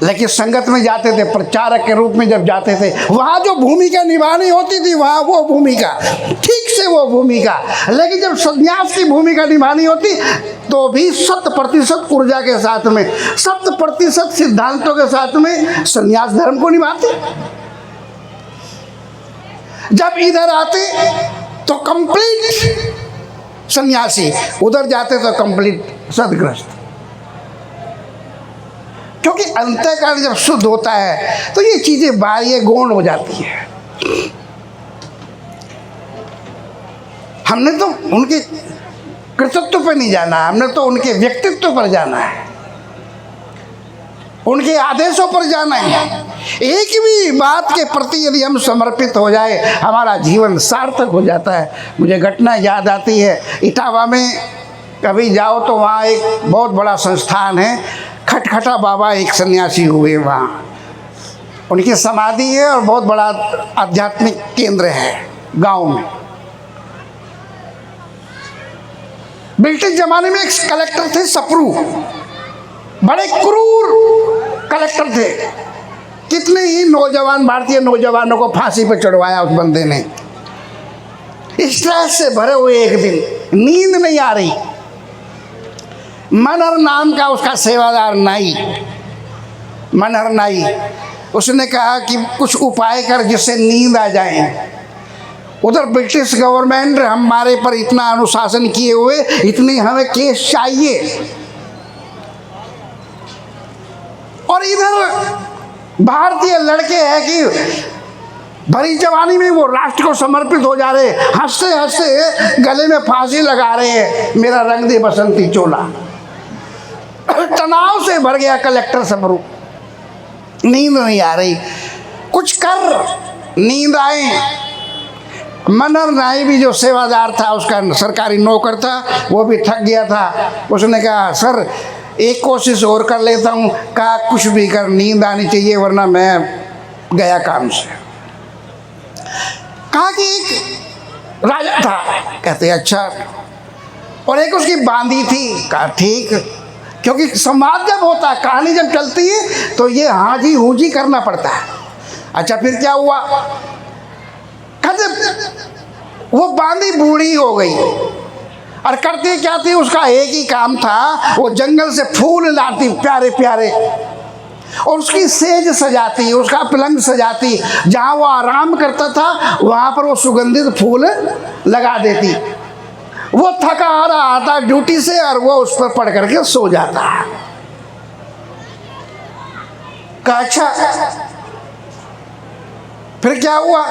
Speaker 4: लेकिन संगत में जाते थे, प्रचारक के रूप में जब जाते थे, वहाँ जो भूमिका निभानी होती थी वहाँ वो भूमिका, ठीक से वो भूमिका। लेकिन जब संन्यास की भूमिका निभानी होती तो भी 100% ऊर्जा के साथ में, 100% सिद्धांतों के साथ में संन्यास धर्म को निभाते। जब इधर आते तो कंप्लीट सन्यासी, उधर जाते तो कंप्लीट सदग्रस्त। क्योंकि अंतःकरण जब शुद्ध होता है तो ये चीजें बाह्य गौण हो जाती है। हमने तो उनके कृतित्व पर नहीं जाना है, हमने तो उनके व्यक्तित्व पर जाना है, उनके आदेशों पर जाना है। एक भी बात के प्रति यदि हम समर्पित हो जाए, हमारा जीवन सार्थक हो जाता है। मुझे घटना याद आती है, इटावा में कभी जाओ तो वहाँ एक बहुत बड़ा संस्थान है, खटखटा बाबा एक सन्यासी हुए वहाँ, उनकी समाधि है और बहुत बड़ा आध्यात्मिक केंद्र है गांव में। ब्रिटिश जमाने में एक कलेक्टर थे सप्रू, बड़े क्रूर कलेक्टर थे। कितने ही नौजवान, भारतीय नौजवानों को फांसी पर चढ़वाया उस बंदे ने। स्ट्रेस से भरे हुए एक दिन, नींद नहीं आ रही। मनहर नाम का उसका सेवादार नाई, मनहर नाई, उसने कहा कि कुछ उपाय कर जिससे नींद आ जाए। उधर ब्रिटिश गवर्नमेंट हमारे पर इतना अनुशासन किए हुए, इतनी हमें केस चाहिए, और इधर भारतीय लड़के हैं कि भरी जवानी में वो राष्ट्र को समर्पित हो जा रहे, हंसते हंसते गले में फांसी लगा रहे हैं, मेरा रंग दे बसंती चोला। तनाव से भर गया कलेक्टर सप्रू, नींद नहीं आ रही, कुछ कर, नींद आए। मनहर नाई भी जो सेवादार था, उसका सरकारी नौकर था, वो भी थक गया था। उसने कहा सर एक कोशिश और कर लेता हूँ। कहा कुछ भी कर, नींद आनी चाहिए वरना मैं गया काम से। कहा कि एक राजा था, कहते अच्छा, और एक उसकी बांदी थी। कहा ठीक, क्योंकि संवाद जब होता है, कहानी जब चलती है तो ये हाजी हूजी करना पड़ता है। अच्छा फिर क्या हुआ? कहते वो बांदी बूढ़ी हो गई और करती क्या थी, उसका एक ही काम था, वो जंगल से फूल लाती प्यारे प्यारे, और उसकी सेज सजाती, उसका पलंग सजाती, जहाँ वो आराम करता था वहाँ पर वो सुगंधित फूल लगा देती। वो थका आ रहा था ड्यूटी से और वो उस पर पड़ करके सो जाता। कहा अच्छा फिर क्या हुआ?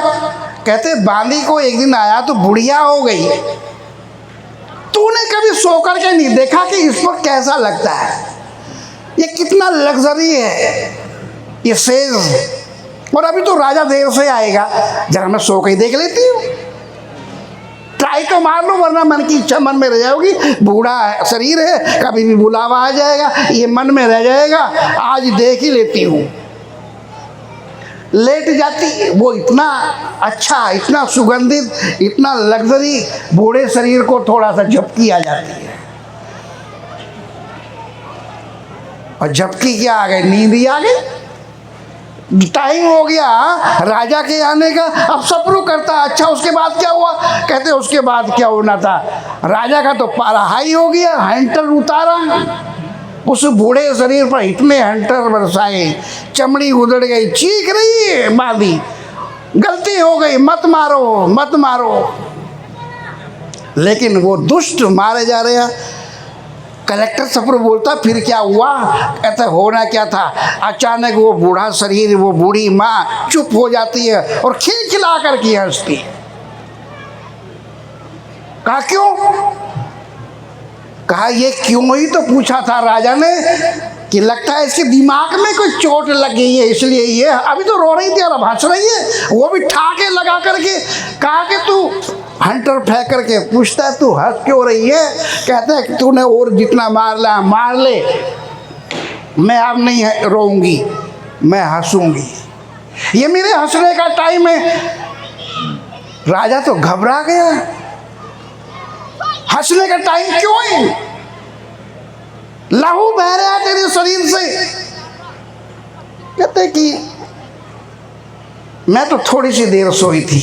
Speaker 4: कहते बांदी को एक दिन आया तो बुढ़िया हो गई। तूने कभी सो करके नहीं देखा कि इस पर कैसा लगता है, ये कितना लग्जरी है ये सेज, और अभी तो राजा देर से आएगा, जरा मैं सो के देख लेती हूँ, ट्राई तो मार लो, वरना मन की इच्छा मन में रह जाओगी। बूढ़ा शरीर है, कभी भी बुलावा आ जाएगा, ये मन में रह जाएगा, आज देख ही लेती हूँ। लेट जाती, वो इतना अच्छा, इतना सुगंधित, इतना लग्जरी, बूढ़े शरीर को थोड़ा सा झपकी आ जाती है, और झपकी क्या आ गई, नींद ही आ गई। टाइम हो गया राजा के आने का, अब सप्रू करता। अच्छा उसके बाद क्या हुआ? कहते उसके बाद क्या होना था, राजा का तो पारा हाई हो गया, हंटर उतारा, उस बूढ़े शरीर पर इतने हंटर बरसाए, चमड़ी उधड़ गई, चीख रही है बांदी, गलती हो गई, मत मारो मत मारो। लेकिन वो दुष्ट मारे जा रहे हैं। कलेक्टर सफर बोलता फिर क्या हुआ? कहता होना क्या था, अचानक वो बूढ़ा शरीर, वो बूढ़ी माँ चुप हो जाती है और खिलखिला करके हंसती है। कहा क्यों? कहा ये क्यों ही तो पूछा था राजा ने कि लगता है इसके दिमाग में कोई चोट लग गई है, इसलिए ये अभी तो रो रही थी और अब हंस रही है। वो भी ठाके लगा करके। कहा कि तू हंटर फेंक करके पूछता है तू हंस क्यों रही है? कहता है कि तूने और जितना मार ले, मैं अब नहीं रोऊंगी, मैं हंसूंगी। ये मेरे हंसने का टाइम है। राजा तो घबरा गया, हंसने का टाइम क्यों है? लहू बह रहा है तेरे शरीर से। कहते कि मैं तो थोड़ी सी देर सोई थी,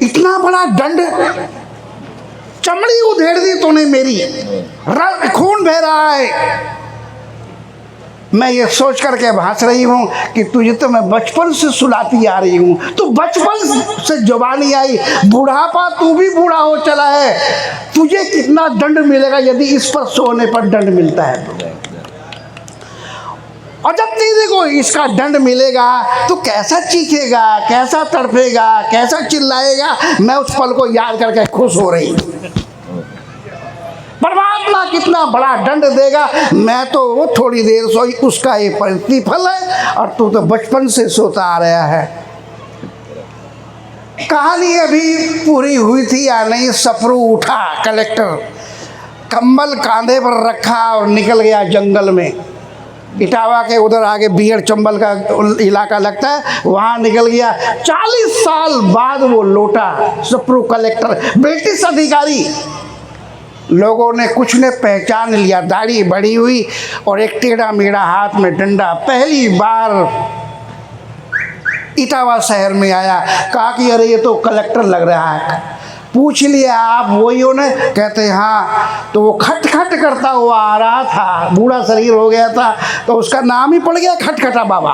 Speaker 4: इतना बड़ा दंड, चमड़ी उधेड़ दी तूने मेरी, खून बह रहा है। मैं ये सोच करके हंस रही हूँ कि तुझे तो मैं बचपन से सुलाती आ रही हूँ, तू बचपन से जवानी आई, बुढ़ापा तू भी बूढ़ा हो चला है, तुझे कितना दंड मिलेगा यदि इस पर सोने पर दंड मिलता है तो। और जब तेरे को इसका दंड मिलेगा तो कैसा चीखेगा, कैसा तड़पेगा, कैसा चिल्लाएगा। मैं उस पल को याद करके खुश हो रही हूँ। परमात्मा कितना बड़ा दंड देगा। मैं तो थोड़ी देर सोई, उसका ये प्रतिफल है, और तू तो बचपन से सोता आ रहा है। कहानी अभी पूरी हुई थी या नहीं, सफरू उठा, कलेक्टर कंबल कांधे पर रखा और निकल गया जंगल में। इटावा के उधर आगे बीहड़ चंबल का इलाका लगता है, वहाँ निकल गया। 40 साल बाद वो लौटा, सफरू कलेक्टर, ब्रिटिश अधिकारी। लोगों ने कुछ ने पहचान लिया, दाढ़ी बड़ी हुई और एक टेढ़ा मेढ़ा हाथ में डंडा। पहली बार इटावा शहर में आया। कहा कि अरे ये तो कलेक्टर लग रहा है। पूछ लिया आप वही हो ने? कहते हाँ। तो वो खटखट करता हुआ आ रहा था, बूढ़ा शरीर हो गया था, तो उसका नाम ही पड़ गया खटखटा बाबा।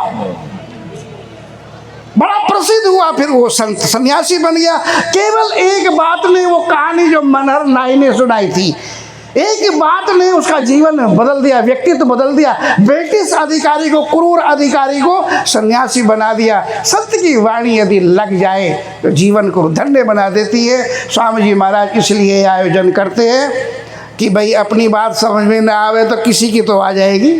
Speaker 4: बड़ा प्रसिद्ध हुआ, फिर वो संत सन्यासी बन गया। केवल एक बात ने, वो कहानी जो मनहर नाई ने सुनाई थी, एक बात ने उसका जीवन बदल दिया, व्यक्तित्व बदल दिया। ब्रिटिश अधिकारी को, क्रूर अधिकारी को सन्यासी बना दिया। सत्य की वाणी यदि लग जाए तो जीवन को धन्य बना देती है। स्वामी जी महाराज इसलिए आयोजन करते हैं कि भाई अपनी बात समझ में ना आवे तो किसी की तो आ जाएगी।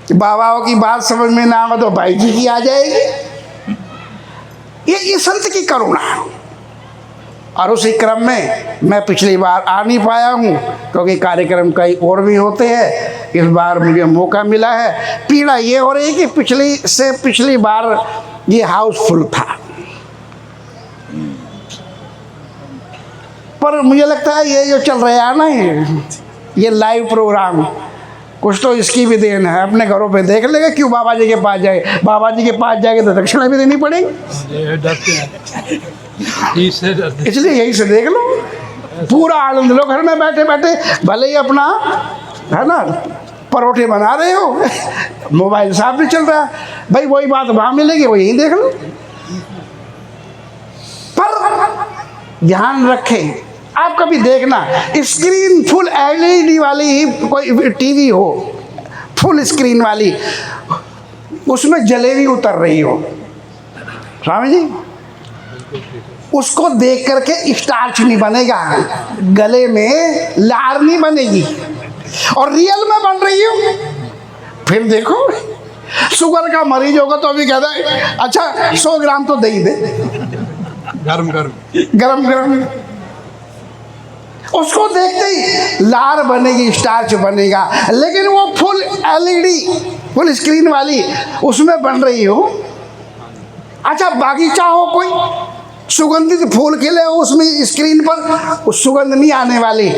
Speaker 4: बाबाओं की बात समझ में ना आवे तो भाई जी की आ जाएगी। ये संत की करुणा। और उसी क्रम में मैं पिछली बार आ नहीं पाया हूँ क्योंकि कार्यक्रम कई और भी होते हैं। इस बार मुझे मौका मिला है। पीड़ा ये हो रही कि पिछली बार ये हाउसफुल था, पर मुझे लगता है ये जो चल रहा है ना, ये लाइव प्रोग्राम, कुछ तो इसकी भी देन है। अपने घरों पे देख लेगा, क्यों बाबा जी के पास जाए। बाबा जी के पास जाएंगे तो दक्षिणा भी देनी पड़ेगी, इसलिए यही से देख लो, पूरा आनंद लो। घर में बैठे बैठे भले ही अपना है ना परोठे बना रहे हो, मोबाइल साफ भी चल रहा है, भाई वही बात वहाँ मिलेगी, वो यही देख लो। पर ध्यान रखें, आप कभी देखना स्क्रीन फुल LED वाली ही कोई टीवी हो, फुल स्क्रीन वाली, उसमें जलेबी उतर रही हो, स्वामी जी, उसको देख करके स्टार्च नहीं बनेगा, गले में लार नहीं बनेगी, और रियल में बन रही हो। फिर देखो शुगर का मरीज होगा तो अभी कहता है अच्छा 100 ग्राम तो दही दे, गरम उसको देखते ही लार बनेगी, स्टार्च बनेगा। लेकिन वो फुल LED, फुल स्क्रीन वाली, उसमें बन रही हो। अच्छा बागीचा हो, कोई सुगंधित फूल खिले हो उसमें स्क्रीन पर, उस सुगंध नहीं आने वाली।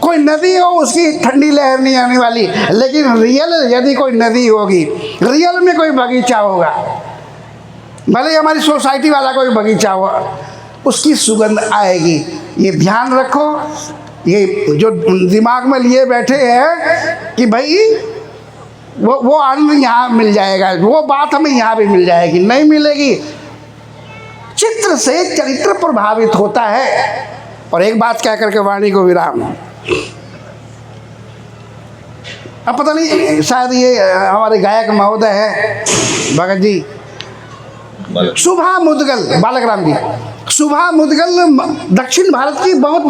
Speaker 4: कोई नदी हो, उसकी ठंडी लहर नहीं आने वाली। लेकिन रियल यदि कोई नदी होगी, रियल में कोई बगीचा होगा, भले हमारी सोसाइटी वाला कोई बगीचा हुआ, उसकी सुगंध आएगी। ये ध्यान रखो। ये जो दिमाग में लिए बैठे हैं कि भाई वो आनंद यहाँ मिल जाएगा, वो बात हमें यहाँ भी मिल जाएगी, नहीं मिलेगी। चित्र से चरित्र प्रभावित होता है। और एक बात कह करके वाणी को विराम, अब पता नहीं शायद ये हमारे गायक महोदय है भगत जी, सुभा मुदगल, बालक राम जी। सुभा मुदगल दक्षिण भारत की बहुत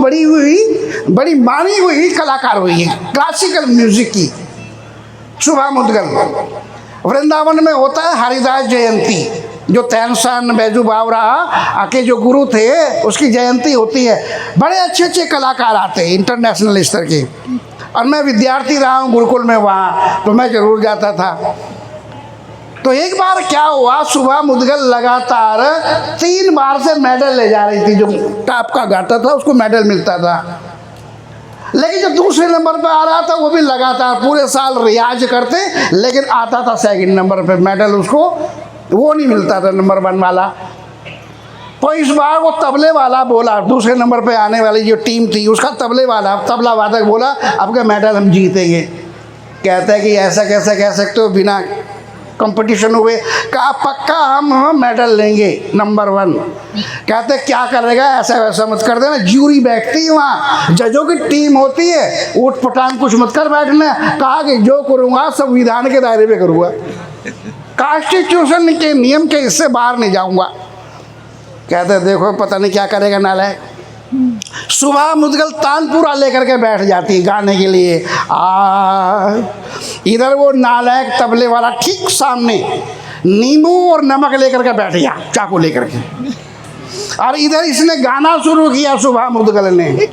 Speaker 4: बड़ी मानी हुई कलाकार हुई है क्लासिकल म्यूजिक की। सुभा मुदगल वृंदावन में होता है हरिदास जयंती, जो तैनसान बैजू बावरा आके जो गुरु थे उसकी जयंती होती है। बड़े अच्छे अच्छे कलाकार आते हैं इंटरनेशनल स्तर के। और मैं विद्यार्थी रहा हूँ गुरुकुल में वहाँ, तो मैं जरूर जाता था। तो एक बार क्या हुआ, सुबह मुदगल लगातार 3 बार से मेडल ले जा रही थी। जो टॉप का गाता था उसको मेडल मिलता था, लेकिन जो दूसरे नंबर पे आ रहा था वो भी लगातार पूरे साल रियाज करते, लेकिन आता था 2nd नंबर पे। मेडल उसको वो नहीं मिलता था नंबर 1 वाला। तो इस बार वो तबले वाला बोला, दूसरे नंबर पे आने वाली जो टीम थी उसका तबला वादक बोला, आपका मेडल हम जीतेंगे। कहता है कि ऐसा कैसे कह सकते हो, बिना कंपटीशन हुए? कहा पक्का हम मेडल लेंगे नंबर 1। कहते क्या करेगा, ऐसा वैसा मत कर देना, ज्यूरी बैठती है वहाँ, जजों की टीम होती है, ऊट पटांग कुछ मत कर बैठना। कहा कि जो करूँगा संविधान के दायरे में करूँगा, कॉन्स्टिट्यूशन के नियम के इससे बाहर नहीं जाऊँगा। कहते देखो पता नहीं क्या करेगा नालायक। सुबह मुदगल तानपुरा लेकर के बैठ जाती है गाने के लिए। इधर वो नालायक तबले वाला ठीक सामने नींबू और नमक लेकर के बैठ गया, चाकू लेकर के। और इधर इसने गाना शुरू किया सुबह मुदगल ने,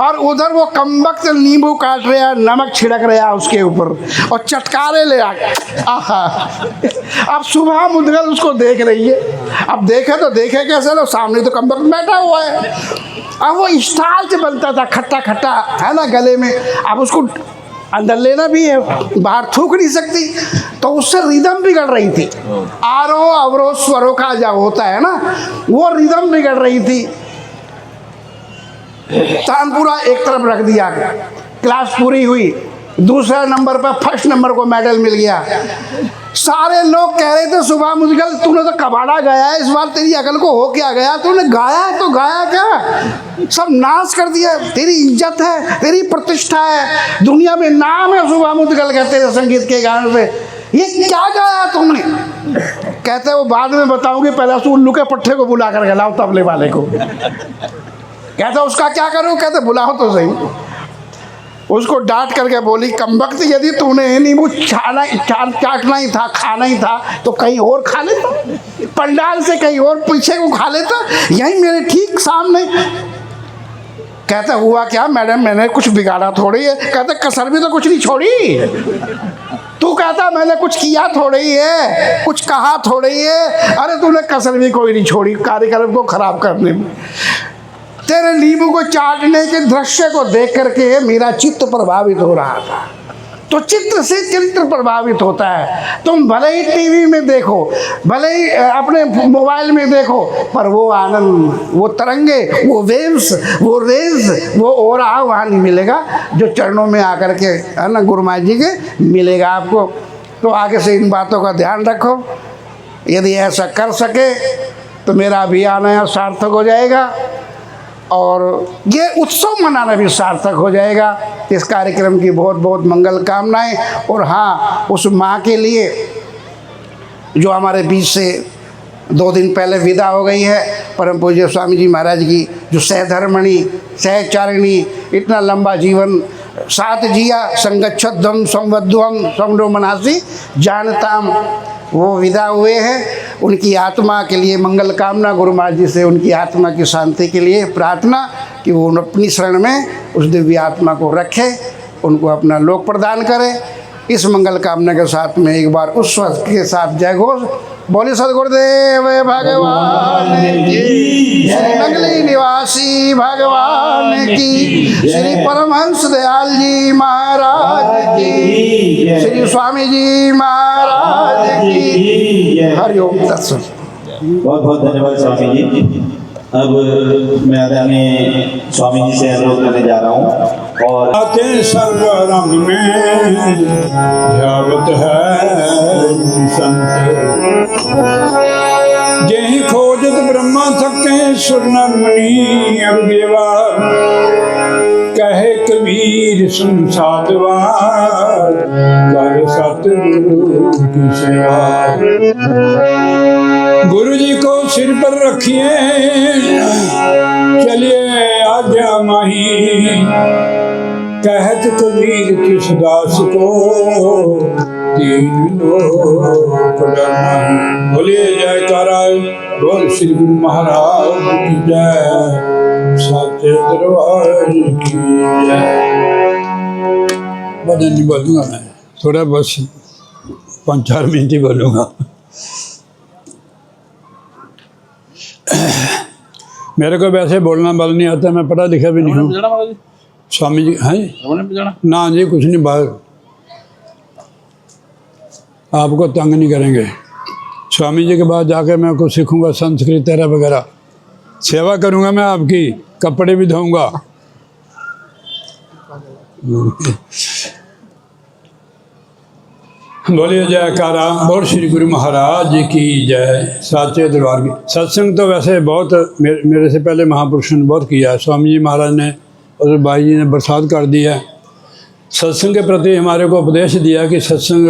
Speaker 4: और उधर वो कमबख्त नींबू काट रहा, नमक छिड़क रहा उसके ऊपर और चटकारे ले आहा। अब सुबह मुदगल उसको देख रही है। अब देखे तो देखे कैसे, लो सामने तो कमबख्त बैठा हुआ है। अब वो स्टार्च बनता था खट्टा खट्टा है ना गले में, अब उसको अंदर लेना भी है, बाहर थूक नहीं सकती, तो उससे रिदम बिगड़ रही थी। आरोह अवरोह स्वरों का जो होता है ना, वो रिदम बिगड़ रही थी। तानपुरा एक तरफ रख दिया, क्लास पूरी हुई, दूसरा नंबर पर 1st नंबर को मेडल मिल गया। सारे लोग कह रहे थे सुबह मुदगल तूने तो कबाड़ा गाया है, इस बार तेरी अकल को हो क्या गया, तूने गाया है तो गाया क्या, सब नाश कर दिया। तेरी इज्जत है, तेरी प्रतिष्ठा है, दुनिया में नाम है सुबह मुदगल का तेरे संगीत के गाने पे, ये क्या गाया तुमने? कहते वो बाद में बताऊंगी, पहले उल्लू के पट्टे को बुला कर लाओ तबले वाले को। कहता उसका क्या करूं? कहते बुलाओ तो सही। उसको डांट करके बोली, कमबख्त यदि तूने नींबू चाटना ही था, खाना ही था, तो कहीं और खा लेता, पंडाल से कहीं और पीछे को खा लेता, यहीं मेरे ठीक सामने। कहता हुआ क्या मैडम, मैंने कुछ बिगाड़ा थोड़ी है। कहते कसर भी तो कुछ नहीं छोड़ी, तू कहता मैंने कुछ किया थोड़ी है, कुछ कहा थोड़ी है। अरे तूने कसर भी कोई नहीं छोड़ी कार्यक्रम को खराब करने में। तेरे नींबू को चाटने के दृश्य को देख करके मेरा चित्त प्रभावित हो रहा था। तो चित्र से चरित्र प्रभावित होता है। तुम भले ही टीवी में देखो, भले ही अपने मोबाइल में देखो, पर वो आनंद, वो तरंगे, वो वेव्स, वो रेज, वो ओरा वहाँ नहीं मिलेगा जो चरणों में आकर के है ना गुरु महाराज जी के मिलेगा आपको। तो आगे से इन बातों का ध्यान रखो। यदि ऐसा कर सके तो मेरा अभियान यहाँ सार्थक हो जाएगा और ये उत्सव मनाना भी सार्थक हो जाएगा। इस कार्यक्रम की बहुत बहुत मंगल कामनाएं। और हाँ, उस माँ के लिए जो हमारे बीच से 2 दिन पहले विदा हो गई है, परम पूज्य स्वामी जी महाराज की, जो सहधर्मणि सहचारिणी, इतना लंबा जीवन साथ जिया, संगच्छध्वम संवध्वम समरो मनासी जानताम, वो विदा हुए हैं। उनकी आत्मा के लिए मंगल कामना, गुरु महाराज जी से उनकी आत्मा की शांति के लिए प्रार्थना कि वो अपनी शरण में उस दिव्य आत्मा को रखे, उनको अपना लोक प्रदान करे। इस मंगल कामना के साथ में एक बार उस स्वस्थ के साथ जय घोष बोले सदगुरुदेव भगवान की, श्री नगली निवासी भगवान की, श्री परमहंस दयाल जी महाराज की, श्री स्वामी जी महाराज की। हरिओम तत्सत।
Speaker 6: बहुत बहुत धन्यवाद स्वामी जी। अब मैं आदरणीय स्वामी जी से अनुरोध करने जा रहा हूँ। और
Speaker 5: आते सर्व रंग में ध्यावत है संत, जेहि खोजत ब्रह्मा थके सुर नर मुनि अब देवा, कहे कबीर संसारवार कर सतगुरु की सेवा। गुरु जी को सिर पर रखिए चलिए आज्ञा माही, कहत कबीर किस दास को तीन लोक डर नहीं। बोलिए जयकारा बोल श्री गुरु महाराज की जय, सच्चे दरबार की जय। भजन नहीं बोलूंगा मैं, थोड़ा बस 5-4 मिनट ही बोलूंगा। मेरे को वैसे बोलना बल नहीं आता, मैं पढ़ा लिखा भी नहीं हूँ। स्वामी जी हैं ना जी, कुछ नहीं, बाहर आपको तंग नहीं करेंगे। स्वामी जी के बाद जाकर मैं कुछ सीखूंगा, संस्कृत तेरा वगैरह, सेवा करूंगा मैं आपकी, कपड़े भी धोऊंगा। बोलिए जयकारा बोल श्री गुरु महाराज जी की जय, साचे दरबार की। सत्संग तो वैसे बहुत मेरे से पहले महापुरुषों ने बहुत किया है। स्वामी जी महाराज ने और भाई जी ने बरसात कर दी है। सत्संग के प्रति हमारे को उपदेश दिया कि सत्संग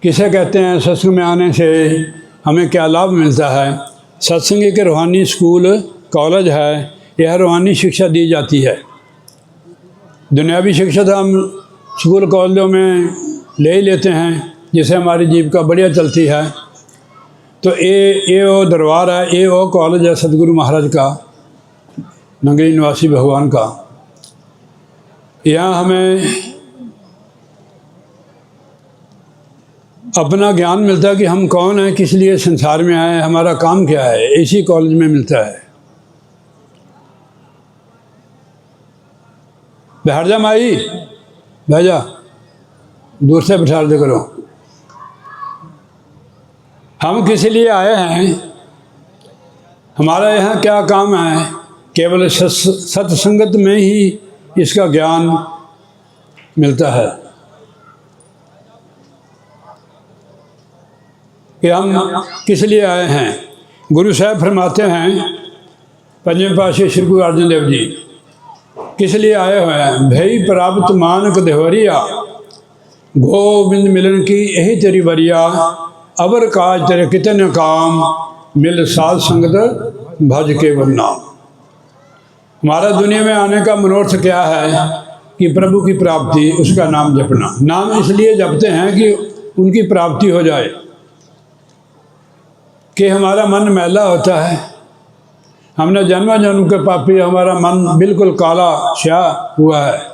Speaker 5: किसे कहते हैं, सत्संग में आने से हमें क्या लाभ मिलता है। सत्संग एक रूहानी स्कूल कॉलेज है, यह रूहानी शिक्षा दी जाती है। दुनियावी शिक्षा तो हम स्कूल कॉलेजों में ले ही लेते हैं, जिससे हमारी जीविका बढ़िया चलती है। तो ये वो दरबार है, ये वो कॉलेज है सतगुरु महाराज का, नगरी निवासी भगवान का। यहाँ हमें अपना ज्ञान मिलता है कि हम कौन हैं, किस लिए संसार में आए, हमारा काम क्या है, इसी कॉलेज में मिलता है। बैठ जा माई, बैठ जा, दूर से बिठा दे करो। हम किस लिए आए हैं, हमारा यहाँ क्या काम है, केवल सत्संगत में ही इसका ज्ञान मिलता है कि हम किस लिए आए हैं। गुरु साहब फरमाते हैं, पंजवें पातशाही श्री गुरु अर्जन देव जी किस लिए आए हुए हैं। भई प्राप्त मानक देवरिया, गोविंद मिलन की यही तेरी बरिया, अबर काज तेरे कितने काम, मिल साध संगत भज के नाम। हमारा दुनिया में आने का मनोर्थ क्या है कि प्रभु की प्राप्ति, उसका नाम जपना। नाम इसलिए जपते हैं कि उनकी प्राप्ति हो जाए, कि हमारा मन मैला होता है, हमने जन्म जन्म के पापी, हमारा मन बिल्कुल काला स्याह हुआ है।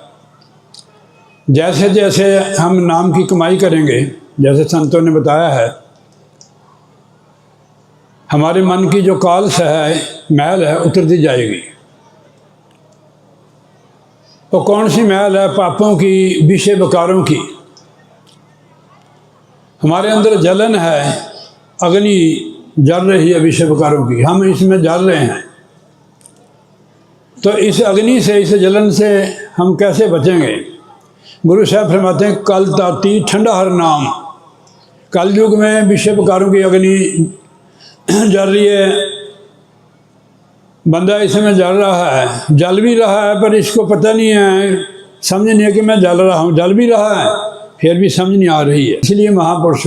Speaker 5: जैसे जैसे हम नाम की कमाई करेंगे, जैसे संतों ने बताया है, हमारे मन की जो कालस है, मैल है, उतरती जाएगी। तो कौन सी मैल है? पापों की, विषय विकारों की। हमारे अंदर जलन है, अग्नि जल रही है विषय विकारों की, हम इसमें जल रहे हैं। तो इस अग्नि से, इस जलन से हम कैसे बचेंगे? गुरु साहब फरमाते हैं, कल ताती ठंडा हर नाम। कल युग में विषय विकारों की अग्नि जल रही है, बंदा इसमें जल रहा है, जल भी रहा है, पर इसको पता नहीं है, समझ नहीं है कि मैं जल रहा हूँ, जल भी रहा है, फिर भी समझ नहीं आ रही है। इसलिए महापुरुष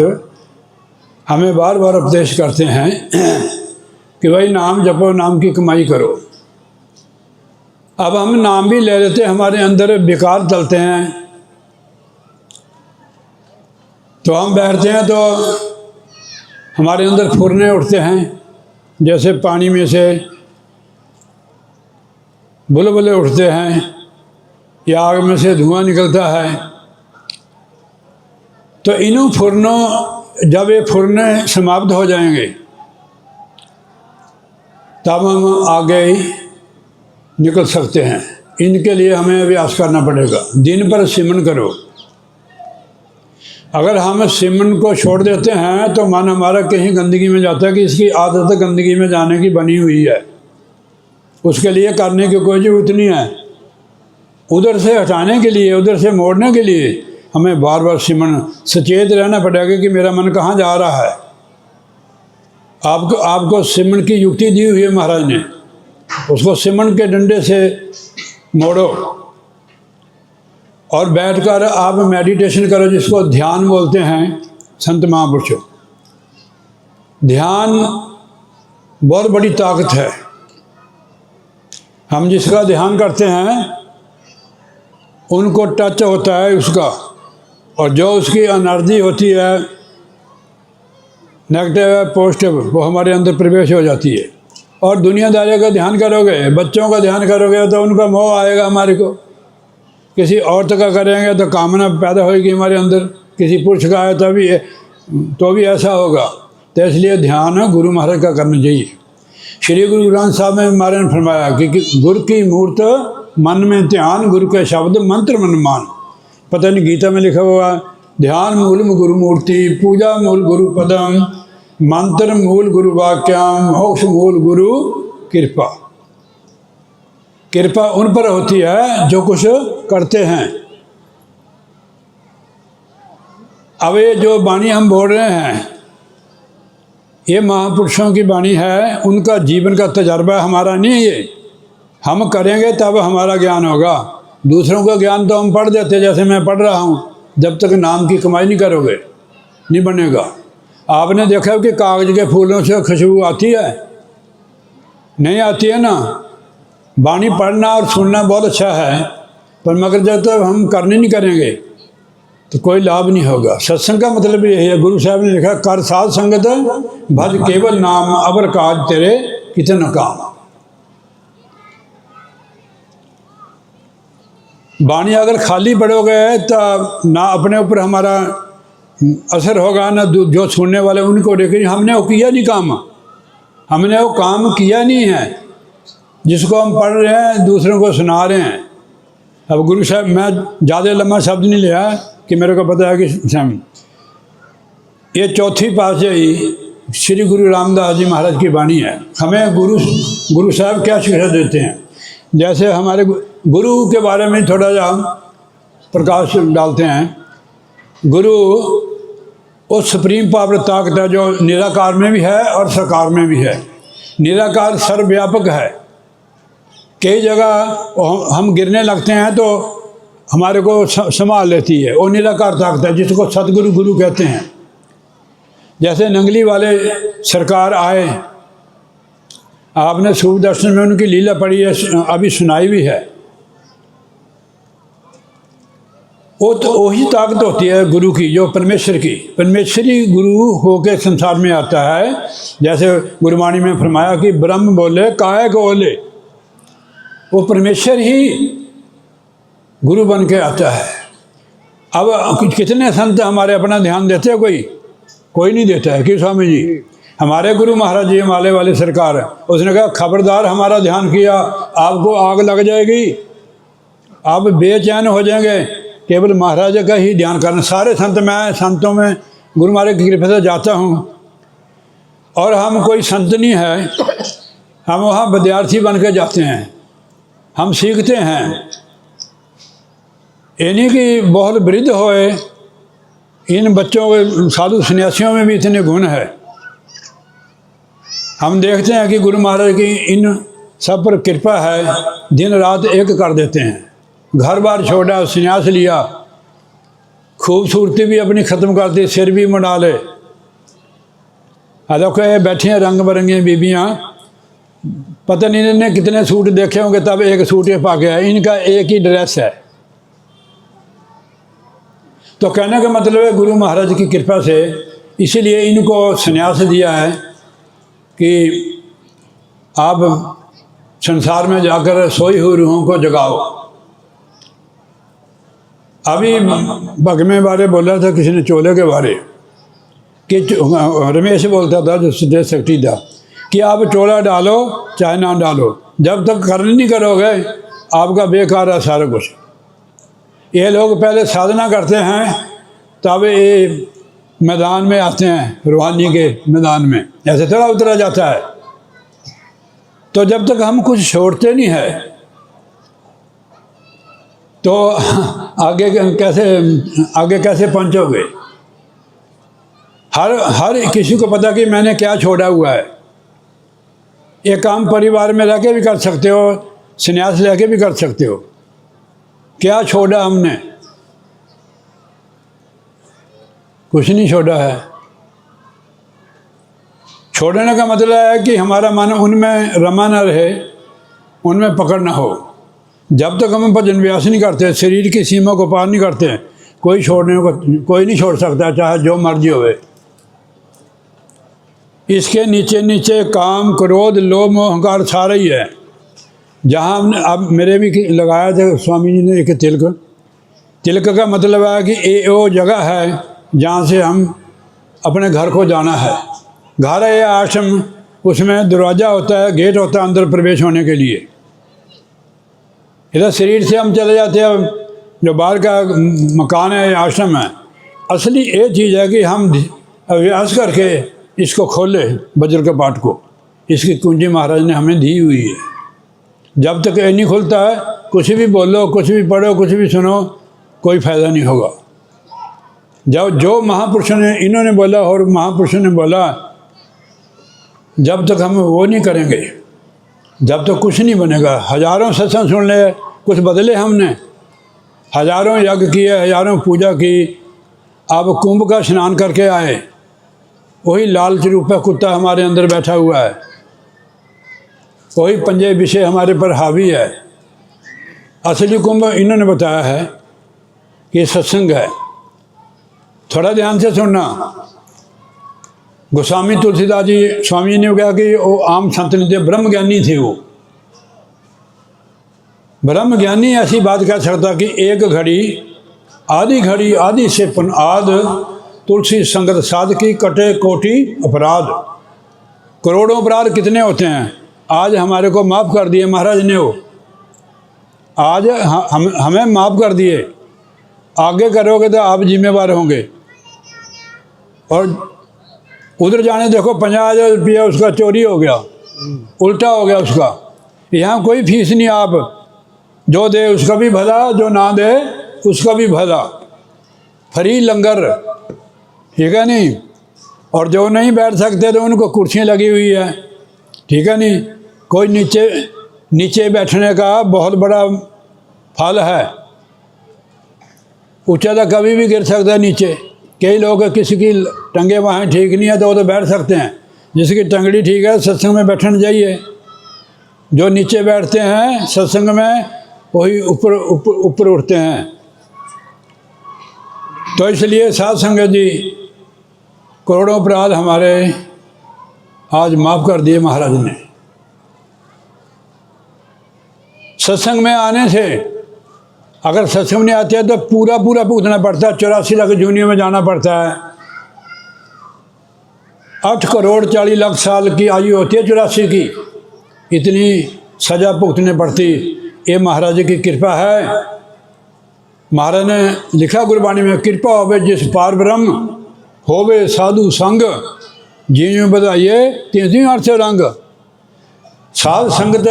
Speaker 5: हमें बार बार उपदेश करते हैं कि भाई नाम जपो, नाम की कमाई करो। अब हम नाम भी ले लेते, हमारे अंदर विकार चलते हैं, तो हम बैठते हैं तो हमारे अंदर फुरने उठते हैं, जैसे पानी में से बुलबुले उठते हैं या आग में से धुआं निकलता है। तो इन्हों फुरनों, जब ये फुरने समाप्त हो जाएंगे तब हम आगे निकल सकते हैं। इनके लिए हमें अभ्यास करना पड़ेगा। दिन भर सिमरन करो। अगर हम सिमरन को छोड़ देते हैं तो मन हमारा कहीं गंदगी में जाता है कि इसकी आदत गंदगी में जाने की बनी हुई है, उसके लिए करने की कोई ज़रूरत नहीं है। उधर से हटाने के लिए, उधर से मोड़ने के लिए हमें बार बार सिमरन, सचेत रहना पड़ेगा कि मेरा मन कहाँ जा रहा है। आपको सिमरन की युक्ति दी हुई है महाराज ने, उसको सिमरन के डंडे से मोड़ो। और बैठकर आप मेडिटेशन करो, जिसको ध्यान बोलते हैं संत महापुरुषों। ध्यान बहुत बड़ी ताकत है। हम जिसका ध्यान करते हैं उनको टच होता है उसका, और जो उसकी एनर्जी होती है नेगेटिव है पॉजिटिव, वो हमारे अंदर प्रवेश हो जाती है। और दुनियादारी का ध्यान करोगे, बच्चों का ध्यान करोगे तो उनका मोह आएगा हमारे को। किसी औरत का करेंगे तो कामना पैदा होगी हमारे अंदर, किसी पुरुष का है तो भी ऐसा होगा। तो इसलिए ध्यान गुरु महाराज का करना चाहिए। श्री गुरु ग्रंथ साहब में महाराज ने फरमाया कि गुरु की मूर्त मन में ध्यान, गुरु के शब्द मंत्र मन मान। पता नहीं गीता में लिखा हुआ, ध्यान मूल गुरु मूर्ति, पूजा मूल गुरु पदम, मंत्र मूल गुरु वाक्यम, मोक्ष मूल गुरु कृपा। कृपा उन पर होती है जो कुछ करते हैं। अब ये जो वाणी हम बोल रहे हैं, ये महापुरुषों की वाणी है, उनका जीवन का तजर्बा हमारा नहीं है। ये हम करेंगे तब हमारा ज्ञान होगा। दूसरों का ज्ञान तो हम पढ़ देते, जैसे मैं पढ़ रहा हूँ। जब तक नाम की कमाई नहीं करोगे नहीं बनेगा। आपने देखा कि कागज के फूलों से खुशबू आती है? नहीं आती है ना। वाणी पढ़ना और सुनना बहुत अच्छा है, पर मगर जब तक हम करने नहीं करेंगे तो कोई लाभ नहीं होगा। सत्संग का मतलब यही है। गुरु साहब ने लिखा, कर साध संगत भज केवल नाम, अबर काज तेरे कितन काम। वाणी अगर खाली पढ़ोगे तो ना अपने ऊपर हमारा असर होगा, ना जो सुनने वाले उनको। लेकिन हमने वो किया नहीं काम, हमने वो काम किया नहीं है जिसको हम पढ़ रहे हैं, दूसरों को सुना रहे हैं। अब गुरु साहब, मैं ज़्यादा लंबा शब्द नहीं लिया कि मेरे को पता है कि ये चौथी पातशाही श्री गुरु रामदास जी महाराज की वाणी है। हमें गुरु साहब क्या शिक्षा देते हैं। जैसे हमारे गुरु के बारे में थोड़ा सा प्रकाश डालते हैं। गुरु वो सुप्रीम पावर ताकत है जो निराकार में भी है और साकार में भी है। निराकार सर्वव्यापक है। कई जगह हम गिरने लगते हैं तो हमारे को संभाल लेती है, वो निराकार ताकत है जिसको सतगुरु गुरु कहते हैं। जैसे नंगली वाले सरकार आए, आपने सूर्य दर्शन में उनकी लीला पढ़ी है, अभी सुनाई भी है। वो तो वही ताकत होती है गुरु की, जो परमेश्वर की। परमेश्वरी गुरु होके संसार में आता है। जैसे गुरुवाणी में फरमाया कि ब्रह्म बोले काय को बोले, वो परमेश्वर ही गुरु बन के आता है। अब कितने संत हमारे अपना ध्यान देते हैं? कोई नहीं देता है। कि स्वामी जी, हमारे गुरु महाराज जी हिमालय वाले सरकार है, उसने कहा खबरदार हमारा ध्यान किया आपको आग लग जाएगी, आप बेचैन हो जाएंगे, केवल महाराज का ही ध्यान करना। सारे संत, मैं संतों में गुरु महाराज की कृपा से जाता हूँ, और हम कोई संत नहीं है, हम वहाँ विद्यार्थी बन के जाते हैं, हम सीखते हैं। यानी कि बहुत वृद्ध होए, इन बच्चों के साधु सन्यासियों में भी इतने गुण है। हम देखते हैं कि गुरु महाराज की इन सब पर कृपा है, दिन रात एक कर देते हैं। घर बार छोड़ा, संन्यास लिया, खूबसूरती भी अपनी ख़त्म कर दी, सिर भी मुड़ा ले। देखो ये बैठी हैं रंग बिरंगी बीबियाँ, पता नहीं इन्होंने कितने सूट देखे होंगे, तब एक सूट ये पा के आए। इनका एक ही ड्रेस है। तो कहने का मतलब है गुरु महाराज की कृपा से, इसीलिए इनको संन्यास दिया है कि आप संसार में जाकर सोई हुई रूहों को जगाओ। अभी भगमे बारे बोला था किसी ने, चोले के बारे, कि रमेश बोलता था जो सुदेश सेक्रेटरी था, कि आप चोला डालो चाहे ना डालो, जब तक करने नहीं करोगे आपका बेकार है सारा कुछ। ये लोग पहले साधना करते हैं, तब ये मैदान में आते हैं, रूहानी के मैदान में, ऐसे थोड़ा उतरा जाता है। तो जब तक हम कुछ छोड़ते नहीं है तो आगे कैसे पहुंचोगे। हर किसी को पता कि मैंने क्या छोड़ा हुआ है। ये काम परिवार में रह के भी कर सकते हो, संन्यास लेके भी कर सकते हो। क्या छोड़ा हमने, कुछ नहीं छोड़ा है। छोड़ने का मतलब है कि हमारा मन उनमें रमा न रहे, उनमें पकड़ ना हो। जब तक हम भजन अभ्यास नहीं करते, शरीर की सीमा को पार नहीं करते, कोई नहीं छोड़ सकता, चाहे जो मर्जी होवे। इसके नीचे नीचे काम, क्रोध, लोभ, मोह, अहंकार सारा ही है। जहाँ हमने अब मेरे भी लगाया था स्वामी जी ने एक तिलक का मतलब है कि ये वो जगह है जहाँ से हम अपने घर को जाना है। घर है या आश्रम, उसमें दरवाज़ा होता है, गेट होता है अंदर प्रवेश होने के लिए। इधर शरीर से हम चले जाते हैं, जो बाहर का मकान है या आश्रम है। असली ये चीज़ है कि हम अभ्यास करके इसको खोले, वज्र के पाठ को। इसकी कुंजी महाराज ने हमें दी हुई है। जब तक ये नहीं खुलता है, कुछ भी बोलो, कुछ भी पढ़ो, कुछ भी सुनो, कोई फ़ायदा नहीं होगा। जब जो महापुरुषों ने इन्होंने बोला और महापुरुषों ने बोला, जब तक हम वो नहीं करेंगे, जब तक कुछ नहीं बनेगा। हज़ारों सत्संग सुन ले, कुछ बदले हमने, हज़ारों यज्ञ किए, हज़ारों पूजा की। अब कुंभ का स्नान करके आए, वही लालच रूपा कुत्ता हमारे अंदर बैठा हुआ है, वही पंजे विषय हमारे पर हावी है। असली कुंभ इन्होंने बताया है कि सत्संग है। थोड़ा ध्यान से सुनना। गोस्वामी तुलसीदास जी स्वामी जी ने कहा कि वो आम संत नहीं थे, ब्रह्म ज्ञानी थे। वो ब्रह्म ज्ञानी ऐसी बात कह सकता कि एक घड़ी आदि से पुनाद, तुलसी संगत साध की कटे कोटि अपराध। करोड़ों अपराध कितने होते हैं, आज हमारे को माफ़ कर दिए महाराज ने। वो आज हमें माफ़ कर दिए, आगे करोगे तो आप जिम्मेवार होंगे। और उधर जाने देखो 50,000 रुपया उसका चोरी हो गया, उल्टा हो गया उसका। यहाँ कोई फीस नहीं, आप जो दे उसका भी भला, जो ना दे उसका भी भला। फ्री लंगर, ठीक है नहीं। और जो नहीं बैठ सकते तो उनको कुर्सियाँ लगी हुई है, ठीक है नहीं। कोई नीचे बैठने का बहुत बड़ा फल है। ऊंचा तो कभी भी गिर सकता है नीचे। कई लोग, किसी की टंगे वहाँ ठीक नहीं है तो वो तो बैठ सकते हैं, जिसकी टंगड़ी ठीक है सत्संग में बैठने जाइए। जो नीचे बैठते हैं सत्संग में, वही ऊपर उठते हैं। तो इसलिए साध संगत जी, करोड़ों अपराध हमारे आज माफ़ कर दिए महाराज ने। सत्संग में आने से, अगर सत्संग नहीं आते हैं तो पूरा भुगतना पड़ता है। 84 लाख जूनियों में जाना पड़ता है। 8 करोड़ 40 लाख साल की आयु होती है 84 की, इतनी सज़ा भुगतनी पड़ती। ये महाराज की कृपा है। महाराज ने लिखा गुरबाणी में, कृपा होवे जिस पार ब्रह्म, होवे साधु संग, जियो बधाइए तीसरी अर्थ रंग। साध संगत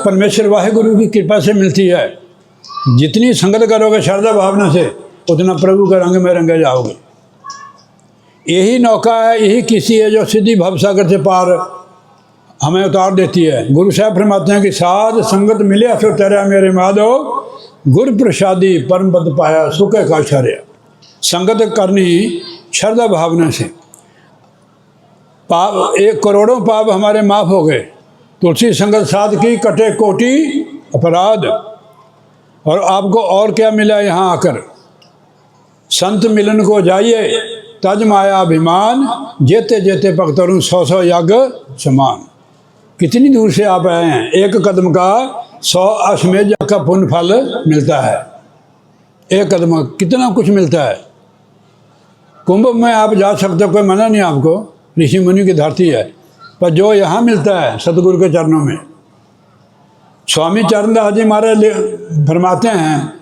Speaker 5: परमेश्वर वाहेगुरु की कृपा से मिलती है। जितनी संगत करोगे श्रद्धा भावना से, उतना प्रभु के रंग में रंगे जाओगे। यही नौका है, यही किसी है जो सीधी भवसागर से पार हमें उतार देती है। गुरु साहब फरमाते हैं कि साध संगत मिले सो तरह मेरे माधव, गुर प्रसादी परम पद पाया सुखे का शर्य। संगत करनी श्रद्धा भावना से। पाप, 1 करोड़ों पाप हमारे माफ़ हो गए। तुलसी संगत साध की कटे कोटि अपराध। और आपको और क्या मिला यहाँ आकर? संत मिलन को जाइए, तज माया अभिमान, जेते जेते भक्तरुण 100 यज्ञ समान। कितनी दूर से आप आए हैं, एक कदम का 100 अश्वमेध का पुण्य फल मिलता है। एक कदम का कितना कुछ मिलता है। कुंभ में आप जा सकते हो, कोई मना नहीं आपको, ऋषि मुनि की धरती है। पर जो यहाँ मिलता है सतगुरु के चरणों में, स्वामी चरणदास जी महाराज फरमाते हैं,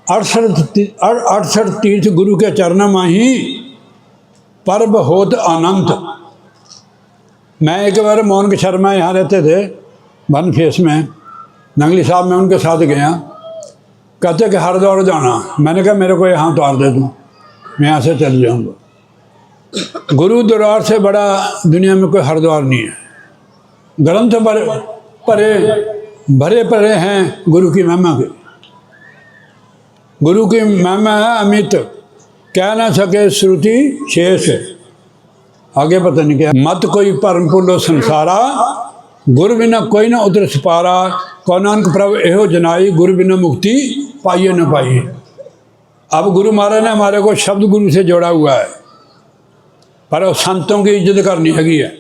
Speaker 5: 68 तीर्थ गुरु के चरण माही, पर्व होत अनंत। मैं एक बार मोहन के शर्मा यहाँ रहते थे वन फेस में, नंगली साहब में उनके साथ गया। कहते कि हरिद्वार जाना। मैंने कहा मेरे को यहाँ उतार दे दूँ, मैं यहाँ से चल जाऊँगा। गुरु दरबार से बड़ा दुनिया में कोई हरिद्वार नहीं है। ग्रंथ भरे पड़े हैं गुरु की महिमा के। गुरु की महिमा है अमित। कह ना सके श्रुति शेष। आगे पता नहीं क्या, मत कोई परम पुलो संसारा, गुरु बिना कोई ना उतर सपारा, कौ नानक प्रभु एहो जनाई, गुरु बिना मुक्ति पाइए न पाइए। अब गुरु महाराज ने हमारे को शब्द गुरु से जोड़ा हुआ है, पर संतों की इज्जत करनी है।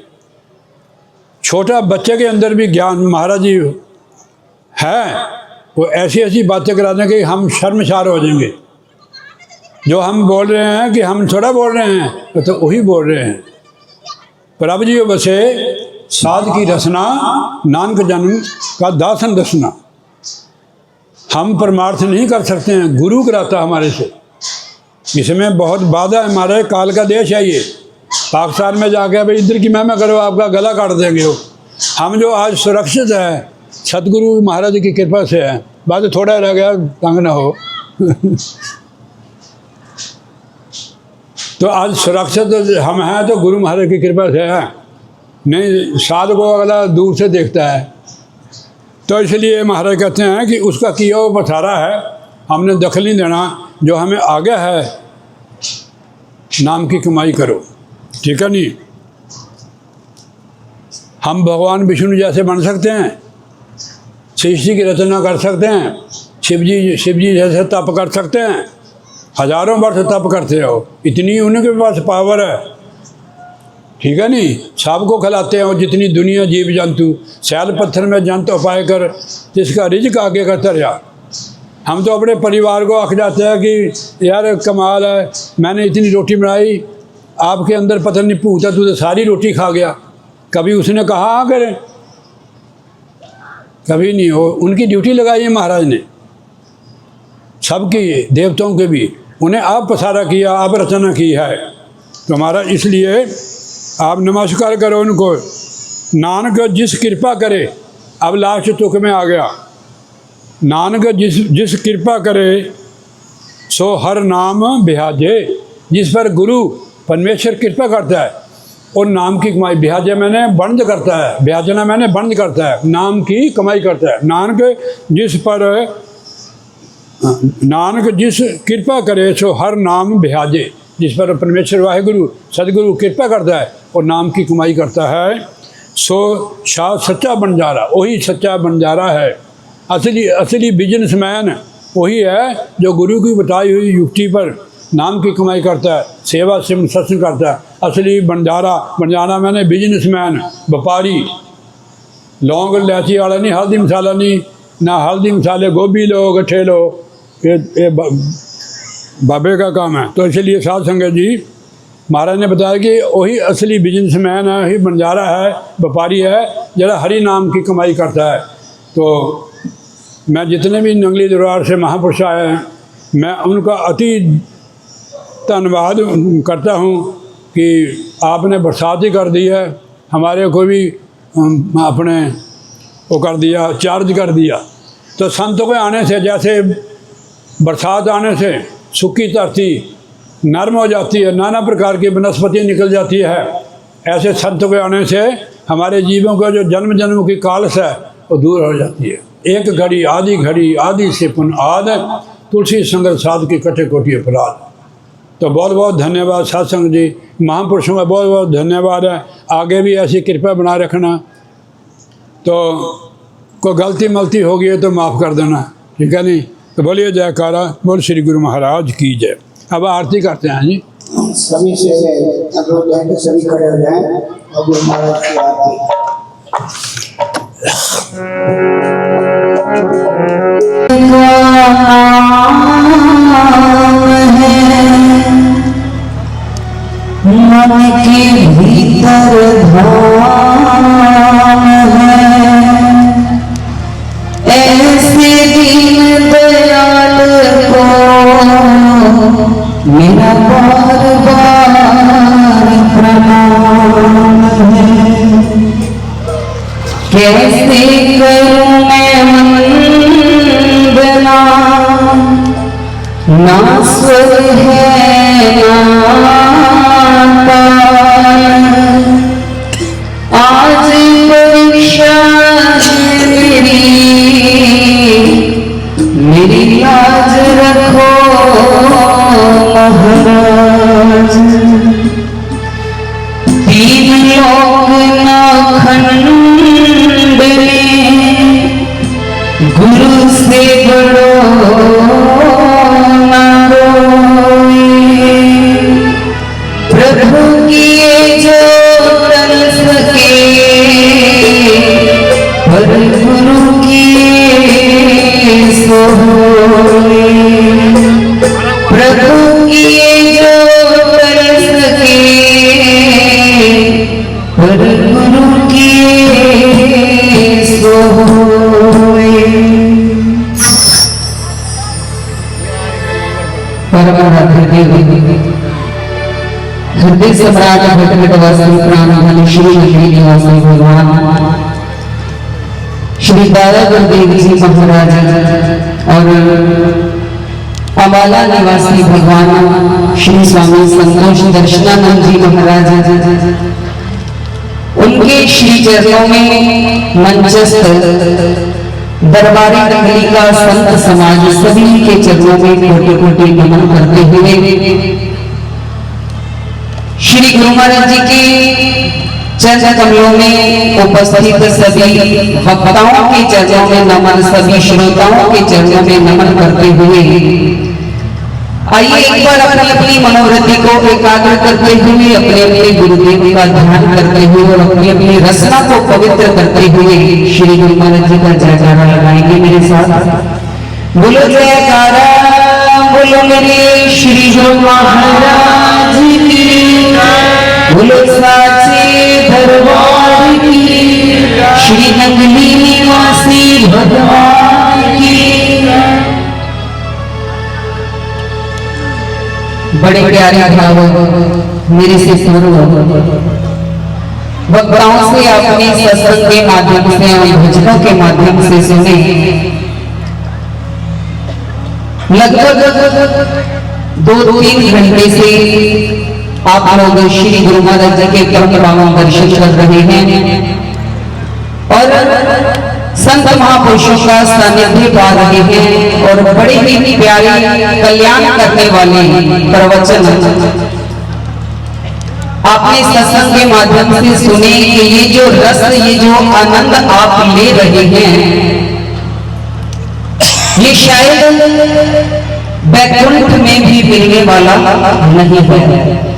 Speaker 5: छोटा बच्चे के अंदर भी ज्ञान महाराज जी है, वो ऐसी ऐसी बातें करा दें कि हम शर्मसार हो जाएंगे। जो हम बोल रहे हैं कि हम थोड़ा बोल रहे हैं, तो वही बोल रहे हैं। प्रभु जी बसे साध की रसना, नानक जन्म का दासन दसना। हम परमार्थ नहीं कर सकते हैं, गुरु कराता हमारे से। इसमें बहुत बाधा है। हमारे काल का देश है ये। पाकिस्तान में जाके भाई इधर की महिमा करो, आपका गला काट देंगे वो। हम जो आज सुरक्षित है सतगुरु महाराज की कृपा से है। बात थोड़ा रह गया, तंग ना हो। तो आज सुरक्षित हम हैं तो गुरु महाराज की कृपा से है, नहीं साध को अगला दूर से देखता है। तो इसलिए महाराज कहते हैं कि उसका किया वो बसारा है, हमने दखल नहीं देना। जो हमें आगे है नाम की कमाई करो, ठीक है नहीं। हम भगवान विष्णु जैसे बन सकते हैं, सृष्टि की रचना कर सकते हैं, शिव जी जैसे तप कर सकते हैं, हजारों वर्ष तप करते हो, इतनी उनके पास पावर है, ठीक है नहीं। सबको खिलाते हो, जितनी दुनिया जीव जंतु, सैल पत्थर में जंत उपाय कर, जिसका रिज्क आगे करता रहा। हम तो अपने परिवार को आख जाते हैं कि यार कमाल है, मैंने इतनी रोटी बनाई, आपके अंदर पता नहीं भूत है, तू तो सारी रोटी खा गया। कभी उसने कहा हाँ करें? कभी नहीं हो। उनकी ड्यूटी लगाई है महाराज ने, सबकी, देवताओं के भी। उन्हें आप पसारा किया, आप रचना की है। तो महाराज इसलिए आप नमस्कार करो उनको। नानक जिस कृपा करे, अब लास्ट तुक में आ गया, नानक जिस कृपा करे सो हर नाम बिहाजे। जिस पर गुरु परमेश्वर कृपा करता है और नाम की कमाई, बिहाजे मैंने बंद करता है, बिहाजना मैंने बंद करता है, नाम की कमाई करता है। नानक जिस कृपा करे सो हर नाम बिहाजे। जिस पर परमेश्वर वाहिगुरु सदगुरु कृपा करता है और नाम की कमाई करता है, सो शाह सच्चा बंजारा, वही सच्चा बंजारा है। असली बिजनेसमैन वही है जो गुरु की बताई हुई युक्ति पर नाम की कमाई करता है, सेवा सिमरन सत्संग करता है। असली बंजारा मैंने बिजनेसमैन, व्यापारी। लौंग इलायची वाला नहीं, हल्दी मसाला नहीं, ना हल्दी मसाले गोभी लो गट्ठे लो, ये बाबे का काम है। तो इसलिए साध संगत जी महाराज ने बताया कि वही असली बिजनेसमैन है, वही बंजारा है, व्यापारी है, जरा हरि नाम की कमाई करता है। तो मैं जितने भी नंगली दरबार से महापुरुष आए हैं, मैं उनका अति धन्यवाद करता हूँ कि आपने बरसात ही कर दी है, हमारे को भी अपने वो कर दिया, चार्ज कर दिया। तो संतों के आने से, जैसे बरसात आने से सूखी धरती नरम हो जाती है, नाना प्रकार की वनस्पति निकल जाती है, ऐसे संतों के आने से हमारे जीवों का जो जन्म जन्म की कालस है वो दूर हो जाती है। एक घड़ी आदि से पुन आद, तुलसी संगत साध की कटे कोटि अपराध। तो बहुत बहुत धन्यवाद सत्संग जी, महापुरुषों का बहुत बहुत धन्यवाद है। आगे भी ऐसी कृपा बना रखना। तो कोई गलती मलती होगी है तो माफ़ कर देना, ठीक है नहीं। तो बोलिए जयकारा, बोल श्री गुरु महाराज की जय। अब आरती करते हैं जी।
Speaker 4: सभी से अनुरोध है कि सभी खड़े हो जाएं और गुरु महाराज की आरती।
Speaker 2: मन के भीतर धाम है, ऐसे दीन दयाल को मेरा बार बार प्रणाम है। कैसे करूं मैं वंदना, ना स्वर है ना आज परीक्षा मेरी लाज रखो महाराज तीन लोक ना खंड में गुरु से बड़ो ना रोए प्रभु किए जो कर सके पर गुरु किए सो होए प्रभु किए जो कर सके पर गुरु किए सो होए। हृदय सम्राट भटभटवासी प्राणधन श्री निवासी भगवान श्री दादा गुरुदेव जी महाराज और अम्बाला निवासी भगवान श्री स्वामी संतोष दर्शनानंद जी महाराज उनके श्री चरणों में मंचस्थ दरबारी मंडली का संत समाज सभी के चरणों में कोटि कोटि नमन करते हुए श्री गुरु महाराज जी के चरण कमलों में उपस्थित सभी वक्ताओं के चरणों में नमन, सभी श्रोताओं के चरणों में नमन करते हुए आइए एक बार अपनी अपनी मनोवृत्ति को एकाग्र करते हुए अपने अपने गुरुदेव का ध्यान करते हुए और अपनी अपनी रचना को पवित्र करते हुए श्री गुरु महाराज जी का जयकारा लगाएंगे मेरे साथ। बोलो जयकारा, बोलो मेरे श्री गुरु महाराज की, बोलो साचे दरबार की, श्री नंगली निवासी भगवान की। बड़े प्यारे भाव मेरे से सुनो, वक्ताओं से अपने सत्संग के माध्यम से और भजनों के माध्यम से सुने। लगभग 2-3 घंटे से आप लोग श्री गुरु महाराज जी के परम पावन दर्शन कर रहे हैं और संत महापुरुषों का सानिध्य पा रहे हैं और बड़े ही प्यारे कल्याण करने वाले प्रवचन आपने सत्संग के माध्यम से सुने कि ये जो रस, ये जो आनंद आप ले रहे हैं, ये शायद वैकुंठ में भी मिलने वाला नहीं है।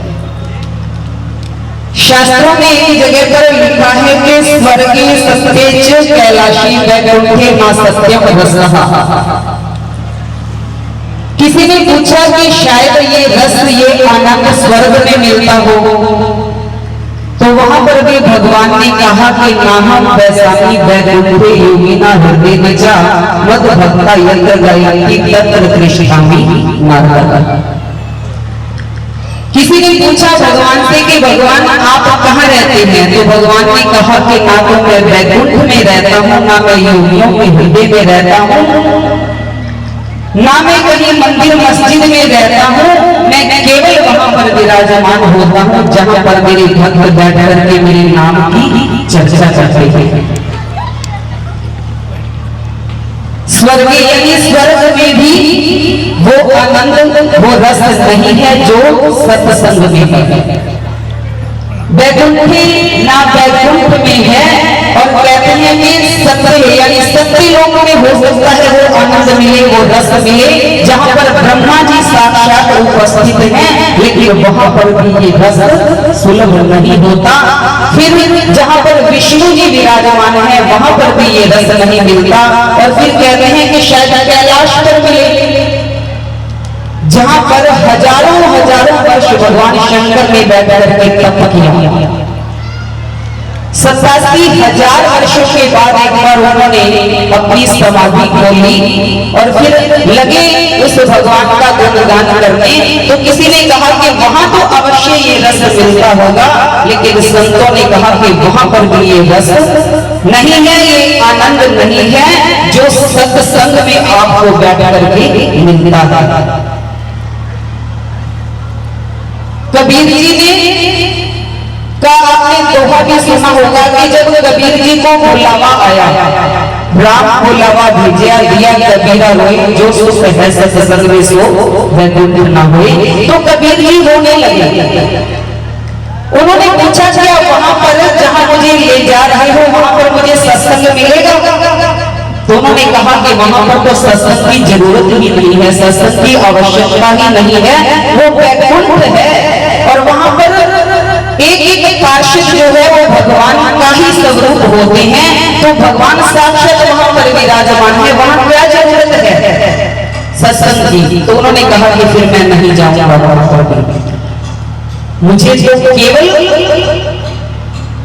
Speaker 2: शास्त्रों में एक जगह पर लिखा है कि स्वर्गीय सत्येच कैलाशी वैकुंठे मां सत्यम रसः। किसी ने पूछा कि शायद ये रस, ये आनंद स्वर्ग में मिलता हो, तो वहां पर भी भगवान ने कहा कि नाहम वैसामी वैकुंठे योगिना हृदय जा मद भक्ता यत्र गायन्ति तत्र कृष्णामि नारद। किसी ने पूछा भगवान से कि भगवान आप कहाँ रहते हैं, तो भगवान ने कहा कि ना तो मैं वैकुंठ में रहता हूँ, ना मैं योगियों के हृदय में रहता हूँ, ना मैं कहीं मंदिर मस्जिद में रहता हूँ, मैं केवल वहां पर विराजमान होता हूँ जहां पर मेरे भक्त बैठ करके मेरे नाम की चर्चा करते हैं। स्वर्ग यानी स्वर्ग में भी वो आनंद, वो रस नहीं है जो सत्संग में है। वैकुंठी ना वैकुंठ में है और कहते हैं कि सत्य यानी सत्य लोक में हो सकता है वो आनंद मिले, वो रस मिले जहां पर ब्रह्मा जी साक्षात उपस्थित हैं, लेकिन वहां पर भी ये रस सुलभ नहीं होता। फिर जहां पर विष्णु जी विराजमान है वहां पर भी ये रस नहीं मिलता। और फिर कहते हैं कि शायद कैलाश पर मिले, जहां पर हजारों वर्ष भगवान शंकर ने बैठ करके तप किया। 87,000 वर्षों के बाद एक बार उन्होंने अपनी समाधि खोली और फिर लगे उस भगवान का गुणगान करने। तो किसी ने कहा कि वहां तो अवश्य ये रस मिलता होगा, लेकिन संतों ने कहा कि वहां पर भी ये रस नहीं है, ये आनंद नहीं है जो सत्संग में आपको बैठ करके मिलता है। कबीर जी ने का आपने दोहा भी सुना होगा कि जब कबीर जी को बुलावा आया, राम को लावा भेजिया दिया कबीरा रोए, जो सुख है सत्संग में सो वह दुख न होए। तो कबीर जी रोने लगे। उन्होंने पूछा क्या वहां पर जहां मुझे ले जा रहे हो वहां पर मुझे सत्संग मिलेगा? तो उन्होंने कहा कि वहां पर तो सत्संग की जरूरत ही नहीं है, सत्संग की आवश्यकता ही नहीं है, वो वैकुंठ है। और वहां पर एक एक पार्षद जो है वो भगवान का ही स्वरूप होते हैं। तो भगवान साक्षात वहां पर विराजमान है, वहां क्या जरूरत है सत्संग की? तो उन्होंने कहा कि फिर मैं नहीं जाऊंगा वहां पर, मुझे तो केवल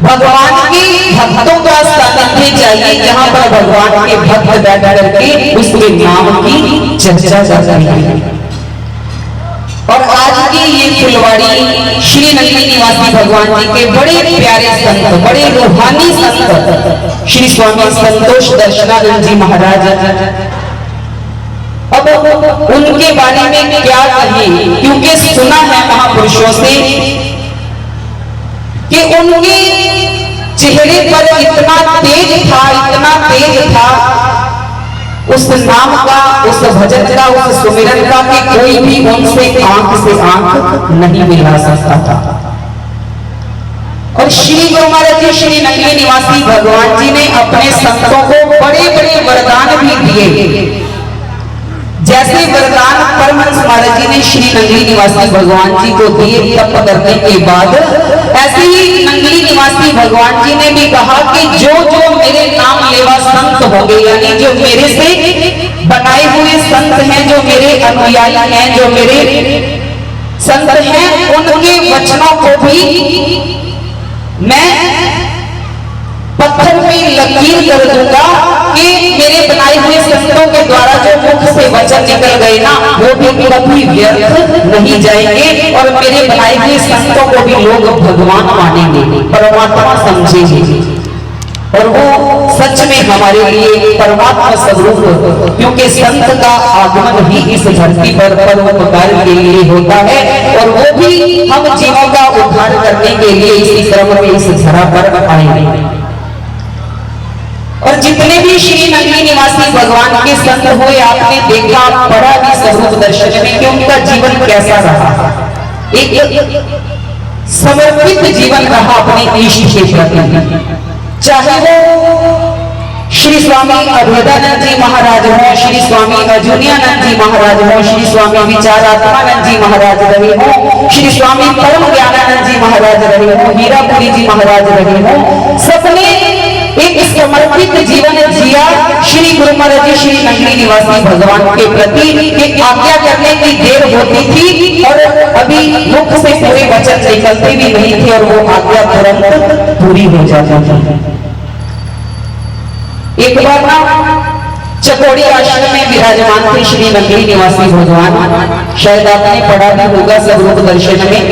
Speaker 2: भगवान के भक्तों का सानिध्य चाहिए, जहां पर भगवान के भक्त बैठ करके उसके नाम की चर्चा कर रहे हैं। और आज की ये फुलवाड़ी श्री नगरी निवासी भगवान जी के बड़े प्यारे संत, बड़े रूहानी संत श्री स्वामी संतोष दर्शनानंद जी महाराज। अब उनके बारे में क्या कहें, क्योंकि सुना है महापुरुषों से कि उनके चेहरे पर इतना तेज था, इतना तेज था उस नाम का, उस भजन का, उस सुमिरन का कि कोई भी उनसे आंख से आंख नहीं मिला सकता था। और श्री गुरु महाराज जी श्री नगरी निवासी भगवान जी ने अपने संतों को बड़े बड़े वरदान भी दिए। जैसे वरदान परमहंस महाराज जी ने श्री नगरी निवासी भगवान जी को दिए तप करने के बाद, ऐसे ही नगरी निवासी भगवान जी ने भी कहा कि जो जो मेरे नाम लेवा संत होंगे, यानी जो मेरे से बनाए हुए संत हैं, जो मेरे अनुयायी हैं, जो मेरे संत हैं, उनके वचनों को भी मैं पत्थर में लकीर कर दूंगा कि मेरे बनाए हुए संतों के द्वारा जो मुख से वचन निकल गए ना, वो भी कभी व्यर्थ नहीं जाएंगे। और मेरे बनाए हुए संतों को भी लोग भगवान मानेंगे, परमात्मा समझेंगे। और वो सच में हमारे लिए परमात्मा स्वरूप, क्योंकि संत का आगमन ही इस धरती पर परोपकार के लिए होता है, और वो भी हम जीवों का उद्धार करने के लिए इसी क्रम में इस धरा पर आए। और जितने भी श्री नगरी निवासी भगवान के संत हुए, आपने देखा, पढ़ा भी स्वरूप दर्शन में कि उनका जीवन कैसा रहा। एक समर्पित जीवन रहा अपने इष्ट के प्रति, चाहे वो श्री स्वामी अभेदानंद जी महाराज हो, श्री स्वामी अजूनियानंद जी महाराज हो, श्री स्वामी विचारात्मानंद जी महाराज रहे हो, श्री स्वामी परम ज्ञानानंद जी महाराज रहे हो, हीरापुरी जी महाराज रहे हो, सबने एक समर्पित जीवन जिया श्री गुरु महाराज जी श्री नगरी निवासी भगवान के प्रति। एक आज्ञा करने की देर होती थी और अभी मुख से पूरे वचन निकलते भी नहीं थे, और वो आज्ञा तुरंत पूरी हो जाती थी। एक बार ना चकोड़ी आश्रम में विराजमान थे श्री नगरी निवासी भगवान, शायद आपने पढ़ा भी होगा स्वरूप दर्शन में।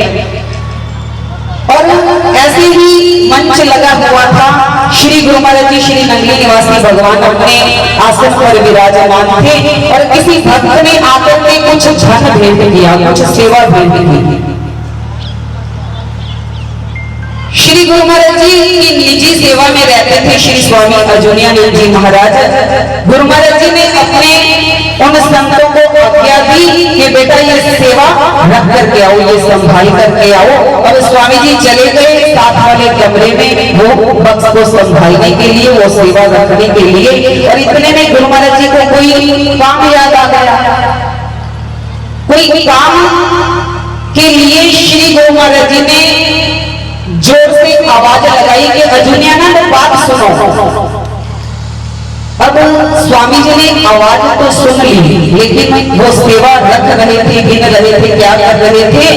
Speaker 2: और ऐसे ही मंच लगा हुआ था, श्री गुरु महाराज जी श्री नगरी निवासी भगवान अपने आसन पर विराजमान थे, और किसी भक्त ने आकर के कुछ धन भेंट किया, कुछ सेवा भेंट की। श्री गुरु महाराज जी की निजी सेवा में रहते थे श्री स्वामी अजूनियानंद जी महाराज। गुरु महाराज जी ने अपने उन संतों को आज्ञा दी कि बेटा ये सेवा रख करके आओ, ये संभाल करके आओ। अब स्वामी जी चले गए साथ वाले कमरे में वो बक्स को संभालने के लिए, वो सेवा रखने के लिए। और इतने में गुरु महाराज जी को कोई काम याद आ गया। कोई काम के लिए श्री गुरु महाराज जी ने जोर से आवाज लगाई कि अजूनियानंद बात सुनो। अब स्वामी जी ने आवाज तो सुन ली, लेकिन वो सेवा रख रहे थे, गिन रहे थे, क्या कर रहे थे।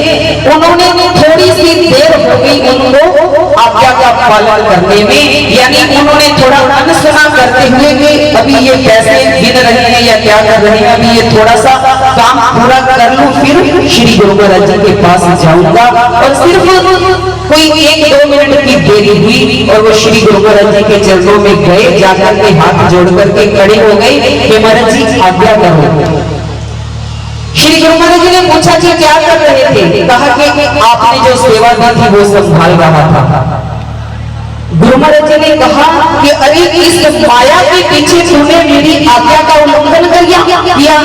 Speaker 2: उन्होंने थोड़ी सी देर हो गई उनको आज्ञा का पालन करने में, यानी उन्होंने थोड़ा अनसुना करते हुए कि अभी ये पैसे गिन रहे हैं या क्या कर रहे हैं, अभी ये थोड़ा सा काम पूरा कर लूं फिर श्री गुरु महाराज जी के पास जाऊंगा। और सिर्फ कोई 1-2 मिनट की देरी हुई और वो श्री गुरु महाराज जी के चरणों में गए, जाकर के हाथ जोड़ करके खड़े हो गए कि महाराज जी आज्ञा करो। श्री गुरु महाराज जी ने पूछा कि क्या कर रहे थे? कहा कि आपने जो सेवा दी थी वो संभाल रहा था। गुरु महाराज जी ने कहा कि अरे इस माया के पीछे तूने मेरी आज्ञा का उल्लंघन किया,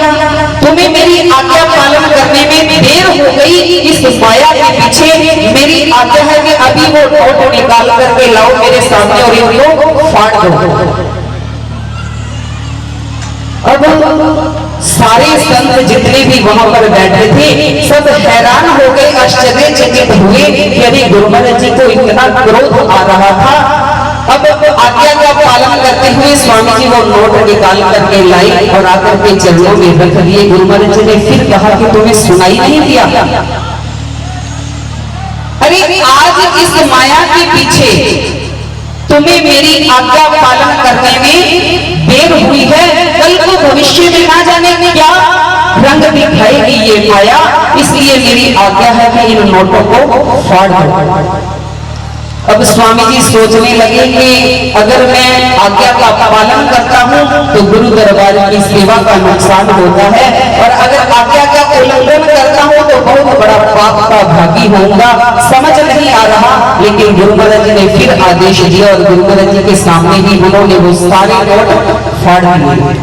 Speaker 2: तुम्हें मेरी आज्ञा पालन करने में देर हो गई। इस माया के पीछे मेरी आज्ञा है कि अभी वो नोट निकाल करके लाओ मेरे सामने और इनको फाड़ दो। अब सारे संत जितने भी वहां पर बैठे थे सब हैरान हो गए, आश्चर्यचकित हुए कि अरे गुरु महाराज जी को इतना क्रोध आ रहा था। अब आज्ञा का पालन करते हुए स्वामी जी वो नोट निकाल करके लाई और आकर के चरणों में रख दिए। गुरु महाराज जी ने फिर कहा कि तुम्हें सुनाई नहीं दिया? अरे आज इस माया के पीछे तुम्हें मेरी आज्ञा पालन करने में देर हुई है, कल को भविष्य में ना जाने क्या रंग दिखाएगी ये माया, इसलिए मेरी आज्ञा है कि इन नोटों को फाड़ दो। अब स्वामी जी सोचने लगे कि अगर मैं आज्ञा का पालन करता हूँ तो गुरु दरबार की सेवा का नुकसान होता है, और अगर आज्ञा का उल्लंघन करता हूँ तो बहुत बड़ा पाप का भागी होऊंगा। समझ नहीं आ रहा, लेकिन गुरु महाराज जी ने फिर आदेश दिया और गुरु महाराज जी के सामने ही उन्होंने वो सारे नोट फाड़ दिए।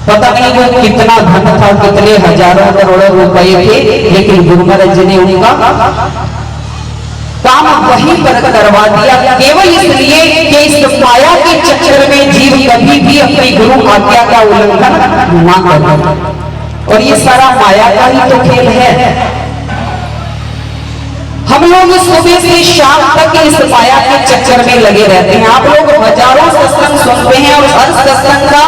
Speaker 2: पता नहीं वो कितना धन था, कितने हजारों करोड़ों रुपए थे, लेकिन गुरु महाराज जी ने उनका काम वहीं पर करवा दिया, केवल इसलिए कि इस माया के चक्कर में जीव कभी भी अपनी गुरु आज्ञा का उल्लंघन ना करे। और ये सारा माया का ही तो खेल है। हम लोग सुबह से शाम तक इस माया के चक्कर में लगे रहते हैं। आप लोग हजारों सत्संग सुनते हैं और हर सत्संग का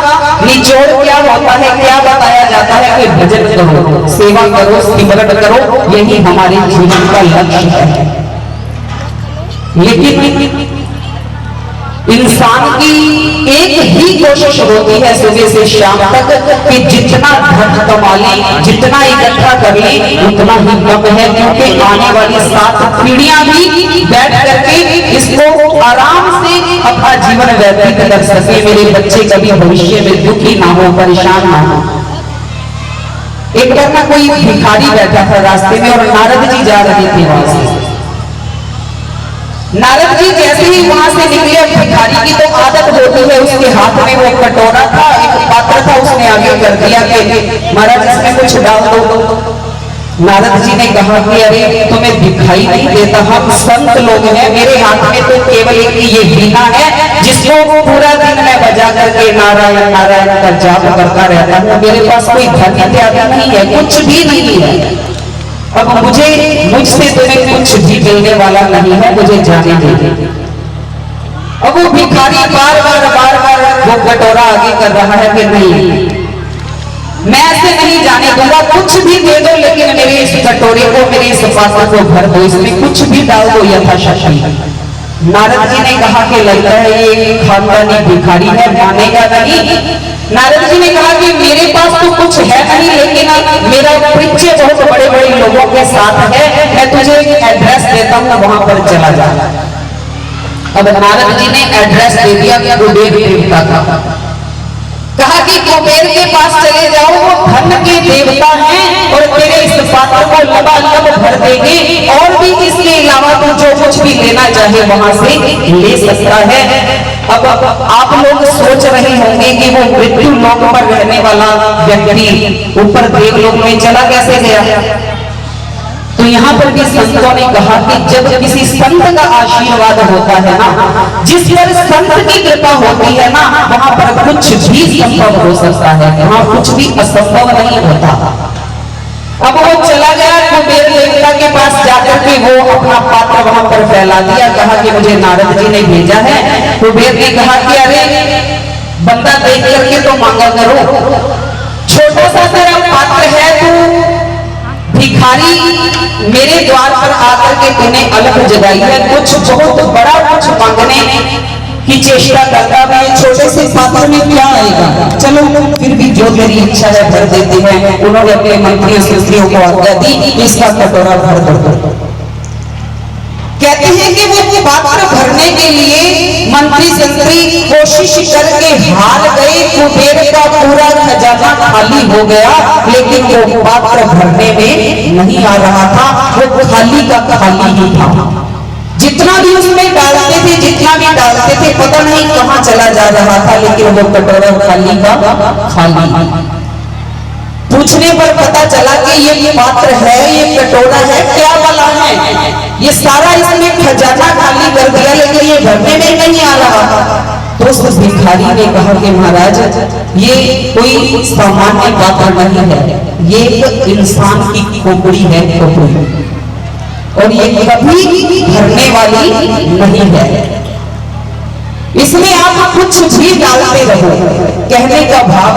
Speaker 2: निचोड़ क्या होता है, क्या बताया जाता है कि भजन करो, सेवा करो, सिमरन करो, यही हमारे जीवन का लक्ष्य है। लेकिन इंसान की एक ही कोशिश होती है सुबह से शाम तक कि जितना धन कमा ले, जितना इकट्ठा कर ले, उतना ही कम है, क्योंकि आने वाली 7 पीढ़ियां भी बैठ करके इसको आराम से अपना जीवन व्यतीत कर सके, मेरे बच्चे कभी भविष्य में दुखी ना हो, परेशान ना हो। एक बार ना कोई भिखारी बैठा था रास्ते में और नारद जी जा रहे थे वहां से। नारद जी जैसे ही वहां से निकले, भिखारी की तो आदत होती है, उसके हाथ में वो कटोरा था, एक पात्र था, उसने आगे कर दिया कि महाराज इसमें कुछ डाल दो। नारद जी ने कहा कि अरे तुम्हें दिखाई नहीं देता, हम संत लोग हैं, मेरे हाथ में तो केवल एक ये वीणा है जिसको पूरा दिन मैं बजा करके नारायण नारायण का जाप करता रहता हूँ, मेरे पास कोई धन इत्यादि नहीं है, कुछ भी नहीं है। अब मुझसे तुम्हें कुछ भी मिलने वाला नहीं है, मुझे जाने दीजिए। अब वो भिखारी बार बार वो कटोरा आगे कर रहा है कि नहीं, मैं ऐसे नहीं जाने दूंगा, कुछ भी दे दो, लेकिन मेरे इस कटोरे को, मेरे इस पात्र को भर दो, इसमें कुछ भी डाल दो यथाशक्ति। नारद जी ने कहा कि लगता है ये खानदानी भिखारी है, मानेगा नहीं। नारद जी ने कहा कि मेरे पास तो कुछ है नहीं, लेकिन मेरा परिचय बहुत बड़े बड़े लोगों के साथ है, मैं तुझे एक एड्रेस देता हूँ, वहां पर चला जा। अब नारद जी ने एड्रेस दे दिया कुबेर देवता का। कहा कि कुबेर के पास चले जाओ, वो धन के देवता हैं और तेरे इस पात्र को लबालब भर देंगे, और भी इसके अलावा तू जो कुछ भी लेना चाहे वहां से ले सकता है। अब आप लोग सोच रहे होंगे कि वो मृत्यु लोक पर रहने वाला व्यक्ति ऊपर देवलोक में चला कैसे गया? तो यहाँ पर भी संतों ने कहा कि जब किसी संत का आशीर्वाद होता है ना, जिस पर संत की कृपा होती है ना, वहां पर कुछ भी संभव हो सकता है, वहां कुछ भी असंभव नहीं होता। अब वो चला गया कुबेर देवता के पास, जाकर के वो अपना पात्र वहां पर फैला दिया। कहा कि मुझे नारद जी ने भेजा है। कुबेर ने कहा कि अरे बंदा देख करके तो मांगा करो, छोटा सा तेरा पात्र है, तू भिखारी मेरे द्वार पर आकर के तूने अलग जगाई है, कुछ बहुत बड़ा कुछ मांगने की चेष्टा करता है, छोटे से पात्र में क्या आएगा, चलो फिर भी जो मेरी इच्छा है भर देते हैं। उन्होंने अपने मंत्रियों मंत्रियों को आज्ञा दी, इसका कटोरा भर दो। कहते हैं कि वो पात्र भरने के लिए मंत्री संतरी कोशिश करके हार गए, कुबेर का पूरा खजाना खाली हो गया, लेकिन वो पात्र भरने में नहीं आ रहा था, वो खाली का खाली ही था। जितना भी उसमें डालते थे, जितना भी डालते थे, पता नहीं कहाँ चला जा रहा था, लेकिन वो कटोरा खाली का खाली। पूछने पर पता चला कि ये पात्र है, ये कटोरा है, क्या वाला है, ये सारा इसमें खजाना खाली कर दिया, लेकिन ये भरने में नहीं आ रहा। तो उस भिखारी ने कहा कि महाराज, ये कोई सामान्य पात्र नहीं है, ये एक इंसान की खोपड़ी है, खोपड़ी, और ये कभी भरने वाली नहीं है। इसमें आप कुछ भी डालते रहो। कहने का भाव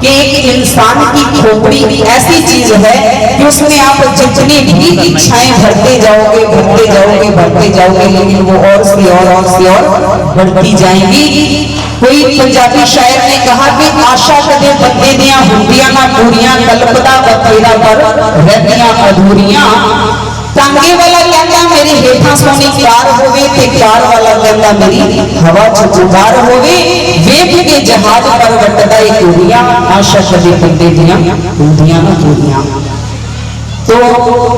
Speaker 2: कि एक इंसान की खोपड़ी ऐसी चीज है कि उसमें आप जितनी भी इच्छाएं भरते जाओगे, भरते जाओगे, भरते जाओगे, लेकिन वो और से और बढ़ती जाएंगी। कोई पंजाबी शायर ने कहा कि आशा कदे बंदे दियां हुंदियां ना पूरियां, कल्पदा बतेरा पर रहतियां अधूरियां। टांगे वाला कहता मेरी हेठा सोनी कार होवे, ते कार वाला कहता मेरी हवा चुचुदार होवे। वेख के जहाज पर वटदा टूरियां, आशा कदे बंदे दियां हुंदियां ना पूरियां। तो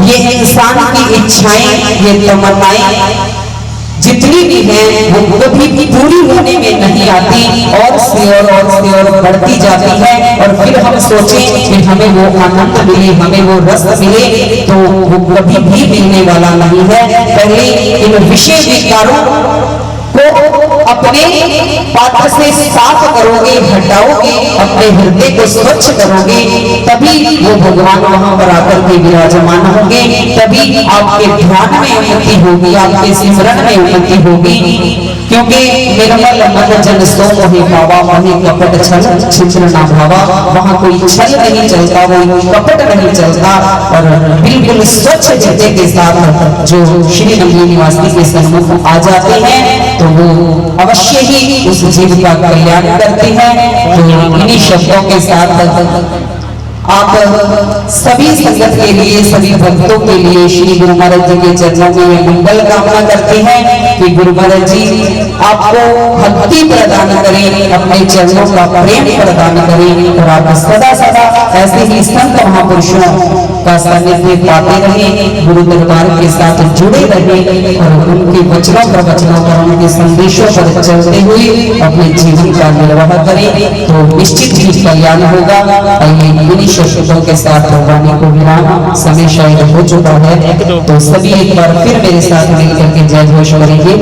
Speaker 2: ये इंसान की इच्छाएं, ये तमन्नाएं जितनी भी है वो कभी पूरी होने में नहीं आती, और से और बढ़ती जाती है। और फिर हम सोचें कि हमें वो आनंद मिले, हमें वो रस मिले, तो वो कभी भी मिलने वाला नहीं है। पहले इन विषय विकारों को अपने पात्र से साफ करोगे, हटाओगे, अपने हृदय को स्वच्छ करोगे, तभी वो भगवान वहां पर आकर के विराजमान होंगे, तभी आपके ध्यान में उन्नति होगी, आपके सिमरन में उन्नति होगी। क्योंकि निर्मल मन जन सो मोहि पावा, मोहि कपट छल छिछल ना भावा। वहां कोई छल नहीं चलता, कोई कपट नहीं चलता, और बिल्कुल स्वच्छ हृदय के साथ जो श्री नंदी निवासी के सन्मुख आ जाते हैं, तो वो अवश्य ही उस जीव का कल्याण करते हैं। तो इन्हीं शब्दों के साथ आप सभी संगत के लिए, सभी भक्तों के लिए श्री गुरु महाराज जी के चरणों में ये मंगल कामना करते हैं कि गुरु महाराज जी आपको भक्ति प्रदान करें, अपने चरणों का प्रेम प्रदान करें, और आप सदा सदा ऐसे ही संत महापुरुषों का सानिध्य पाते रहें, गुरु दरबार के साथ जुड़े रहें, और उनके वचनों प्रवचनों पर, उनके संदेशों पर चलते हुए अपने जीवन का निर्वाह करें, तो निश्चित ही कल्याण होगा। आइए शब्दों के साथ वाणी को विराम, समय शायद हो चुका है, तो सभी एक बार फिर मेरे साथ मिलकर के जय घोष करेंगे।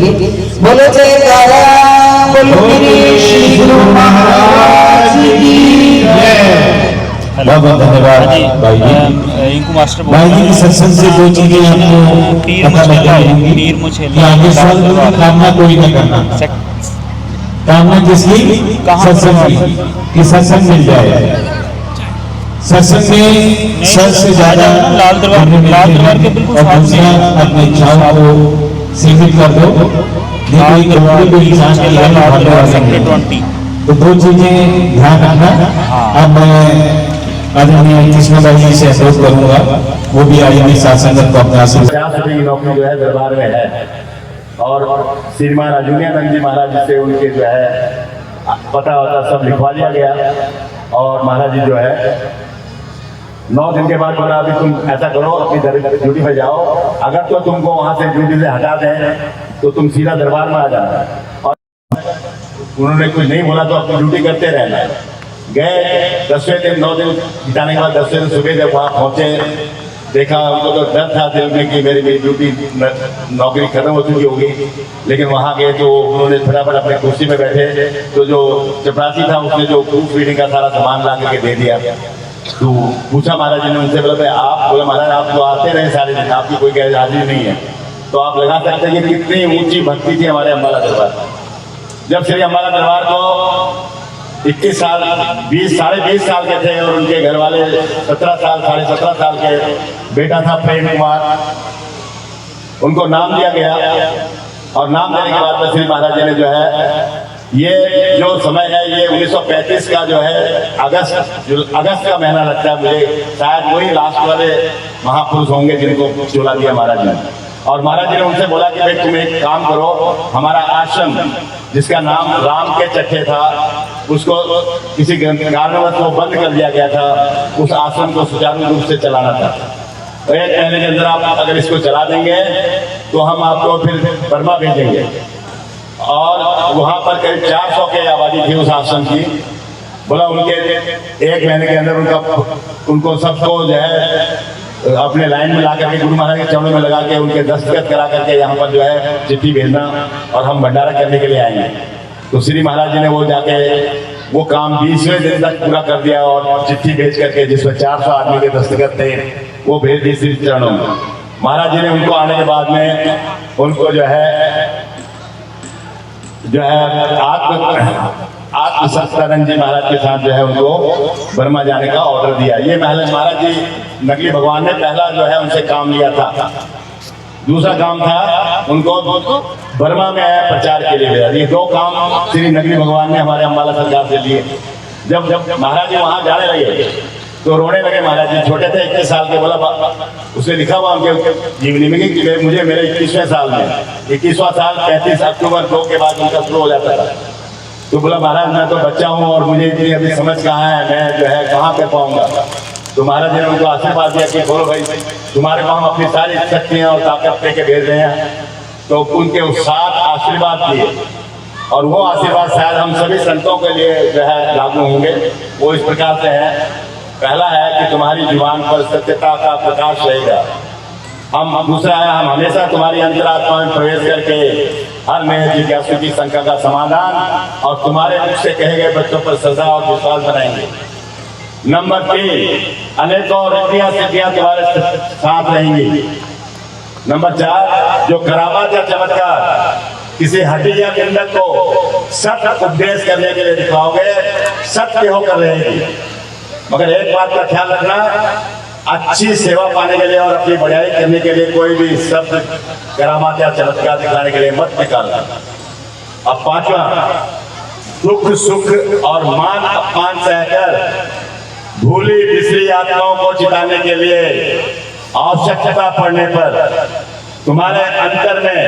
Speaker 2: बोलो जयकारा, बोलो श्री गुरु महाराज की जय।
Speaker 6: बहुत बहुत धन्यवाद भाई जी।
Speaker 3: इनको मास्टर
Speaker 6: भाई जी की सत्संग से दो चीजें आपको पता लग जाएंगी कि आगे साल कामना कोई नहीं करना, कामना किसकी? सत्संग की, कि सत्संग मिल जाए। सत्संग में सर से ज्यादा
Speaker 3: लाल दरबार के बिल्कुल
Speaker 6: और दूसरा अपने इच्छाओं को सीमित कर दो। तो दो चीजें ध्यान रखना। अब मैं आदरणीय कृष्ण भाई जी से अनुरोध करूंगा, वो भी आज अपनी साथ संगत को अपना आशीर्वाद।
Speaker 7: की नौकरी जो है दरबार में है, और श्रीमान अजूनियानंद जी महाराज जी से उनके जो है पता सब लिखवा दिया गया, और महाराज जी जो है 9 दिन के बाद बोला अभी तुम ऐसा करो, अपनी ड्यूटी पे जाओ, अगर तो तुमको वहां से ड्यूटी से हटा दें तो तुम सीधा दरबार में आ जाना। और उन्होंने कुछ नहीं बोला तो अपनी ड्यूटी करते रहना। गए 10वें दिन, 9 दिन बिताने के बाद 10वें दिन सुबह जब वहाँ पहुंचे, देखा उनको तो डर था दिल में कि मेरी ड्यूटी नौकरी खत्म हो चुकी होगी, लेकिन वहाँ गए तो उन्होंने फटाफट अपने कुर्सी में बैठे, तो जो चपरासी था उसने जो प्रूफ रीडिंग का सारा सामान ला करके दे दिया। तो पूछा महाराज जी ने उनसे, बोला भाई आप, बोला महाराज आप तो आते रहे सारे दिन, आपकी कोई गैर हाजिरी नहीं है, तो आप लगा सकते हैं कि कितनी ऊंची भक्ति थी हमारे अम्बाला दरबार। जब श्री अम्बाला दरबार को 21 साल साढ़े 20 साल के थे, और उनके घर वाले 17 साल साढ़े 17 साल के, बेटा था प्रेम कुमार, उनको नाम दिया गया, और नाम देने के बाद में श्री महाराज जी ने जो है, ये जो समय है ये 1935 का जो है अगस्त का महीना लगता है मुझे, शायद वही लास्ट वाले महापुरुष होंगे जिनको चुला दिया महाराज ने। और महाराज जी ने उनसे बोला कि भाई तुम एक काम करो, हमारा आश्रम जिसका नाम राम के चट्टे था, उसको किसी कारणवश वो बंद कर दिया गया था, उस आश्रम को सुचारू रूप से चलाना था। तो एक महीने के अंदर आप अगर इसको चला देंगे तो हम आपको फिर बर्मा भेजेंगे। और वहाँ पर करीब 400 के आबादी थी उस आश्रम की। बोला उनके 1 महीने के अंदर उनको सबको जो है अपने लाइन में ला करके गुरु महाराज के चरणों में लगा के उनके दस्तखत करा करके यहाँ पर जो है चिट्ठी भेजना और हम भंडारा करने के लिए आएंगे। तो श्री महाराज जी ने वो जाके वो काम 20वें दिन तक पूरा कर दिया और चिट्ठी भेज करके जिसमें 400 आदमी के दस्तखत थे वो भेज दी श्री चरणों में। महाराज जी ने उनको आने के बाद में उनको जो है आत्म सत्यानंद जी महाराज के साथ जो है उनको बर्मा जाने का ऑर्डर दिया। ये महाराज जी नकली भगवान ने पहला जो है उनसे काम लिया था। दूसरा काम था उनको बर्मा में प्रचार के लिए भेजा। ये 2 काम श्री नकली भगवान ने हमारे अम्बाला सरकार से लिए। जब महाराज जी वहाँ जाने लगे तो रोने लगे। महाराज जी छोटे थे 21 साल के। बोला उसने लिखा हुआ उनके जीवनी में कि मुझे मेरे 21वें साल में 21वां साल 35 अक्टूबर 2 के बाद उनका शुरू हो जाता था। तो बोला महाराज मैं तो बच्चा हूँ और मुझे इतनी अभी समझ कहाँ है, मैं जो है कहाँ कर पाऊंगा। तो महाराज जी ने उनको आशीर्वाद दिया कि बोलो भाई तुम्हारे को हम अपनी सारी शक्तियाँ और ताकत दे के भेज रहे हैं। तो उनके 7 आशीर्वाद दिए और वो आशीर्वाद शायद हम सभी संतों के लिए जो है लागू होंगे। वो इस प्रकार से है। पहला है कि तुम्हारी जुबान पर सत्यता का प्रकाश रहेगा। दूसरा है हम हमेशा तुम्हारी अंतरात्मा में प्रवेश करके हर नए जिज्ञासु की शंका का समाधान और तुम्हारे मुख से कहे गए बच्चों पर श्रद्धा और विश्वास बनाएंगे। नंबर 3 अनेकों रिद्धियां सिद्धियां तुम्हारे साथ रहेंगी। नंबर 4 जो करामात या चमत्कार किसी हड्डी या निंदक को सत्य उपदेश करने के लिए दिखाओगे सत्य होकर रहेगी। मगर एक बात का ख्याल रखना, अच्छी सेवा पाने के लिए और अपनी बढ़ाई करने के लिए कोई भी शब्द करामात या चमत्कार दिखाने के लिए मत निकालना। अब 5वां दुख सुख और मान अपमान सहकर भूली बिसरी आत्माओं को चिताने के लिए आवश्यकता पड़ने पर तुम्हारे अंतर में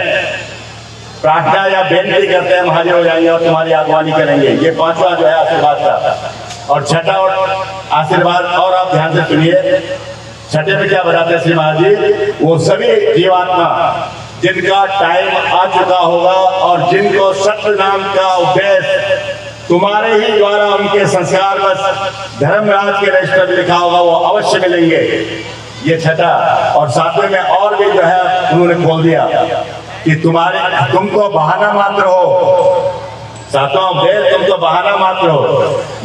Speaker 7: प्रार्थना या बेनती करते हैं हाजिर हो जाएंगे और तुम्हारी अगवानी करेंगे। ये 5वां जो है आशीर्वाद का। और 6ठा आशीर्वाद और आप ध्यान से सुनिए। 6ठे में क्या बताते हैं श्री महाराज जी, वो सभी जीवात्मा जिनका टाइम आ चुका होगा और जिनको सत्य नाम का उपदेश तुम्हारे ही द्वारा उनके संस्कार बस धर्मराज के रजिस्टर में लिखा होगा वो अवश्य मिलेंगे। ये 6ठा। और 7वें में और भी जो है उन्होंने खोल दिया कि तुम तो बहाना मात्र हो। 7वां उपदेश तुम तो बहाना मात्र हो।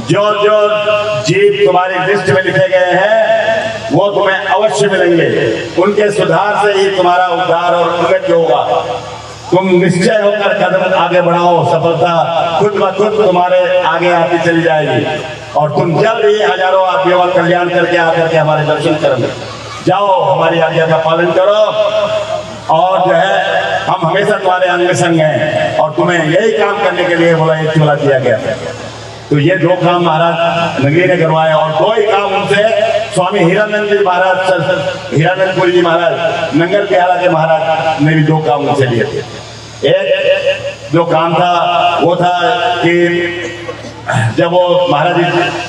Speaker 7: जो जो जीव तुम्हारी लिस्ट में लिखे गए हैं वो तुम्हें अवश्य मिलेंगे। उनके सुधार से ही तुम्हारा उद्धार और उन्नति होगा। तुम निश्चय होकर कदम आगे बढ़ाओ, सफलता खुद ब खुद तुम्हारे आगे आती चली जाएगी और तुम जल्द ही हजारों आदमियों का कल्याण करके आकर के हमारे दर्शन करोगे। जाओ हमारी आज्ञा का पालन करो और जो है हम हमेशा तुम्हारे अंग संग हैं और तुम्हें यही काम करने के लिए बोला एक चोला दिया गया। तो ये 2 काम महाराज नगरी ने करवाए और 2 ही काम उनसे स्वामी हीरानंद जी महाराज, हीरानंदपुरी जी महाराज, नंगल बिहारा के महाराज ने भी 2 काम उनसे लिए थे। एक जो काम था वो था कि जब वो महाराज जी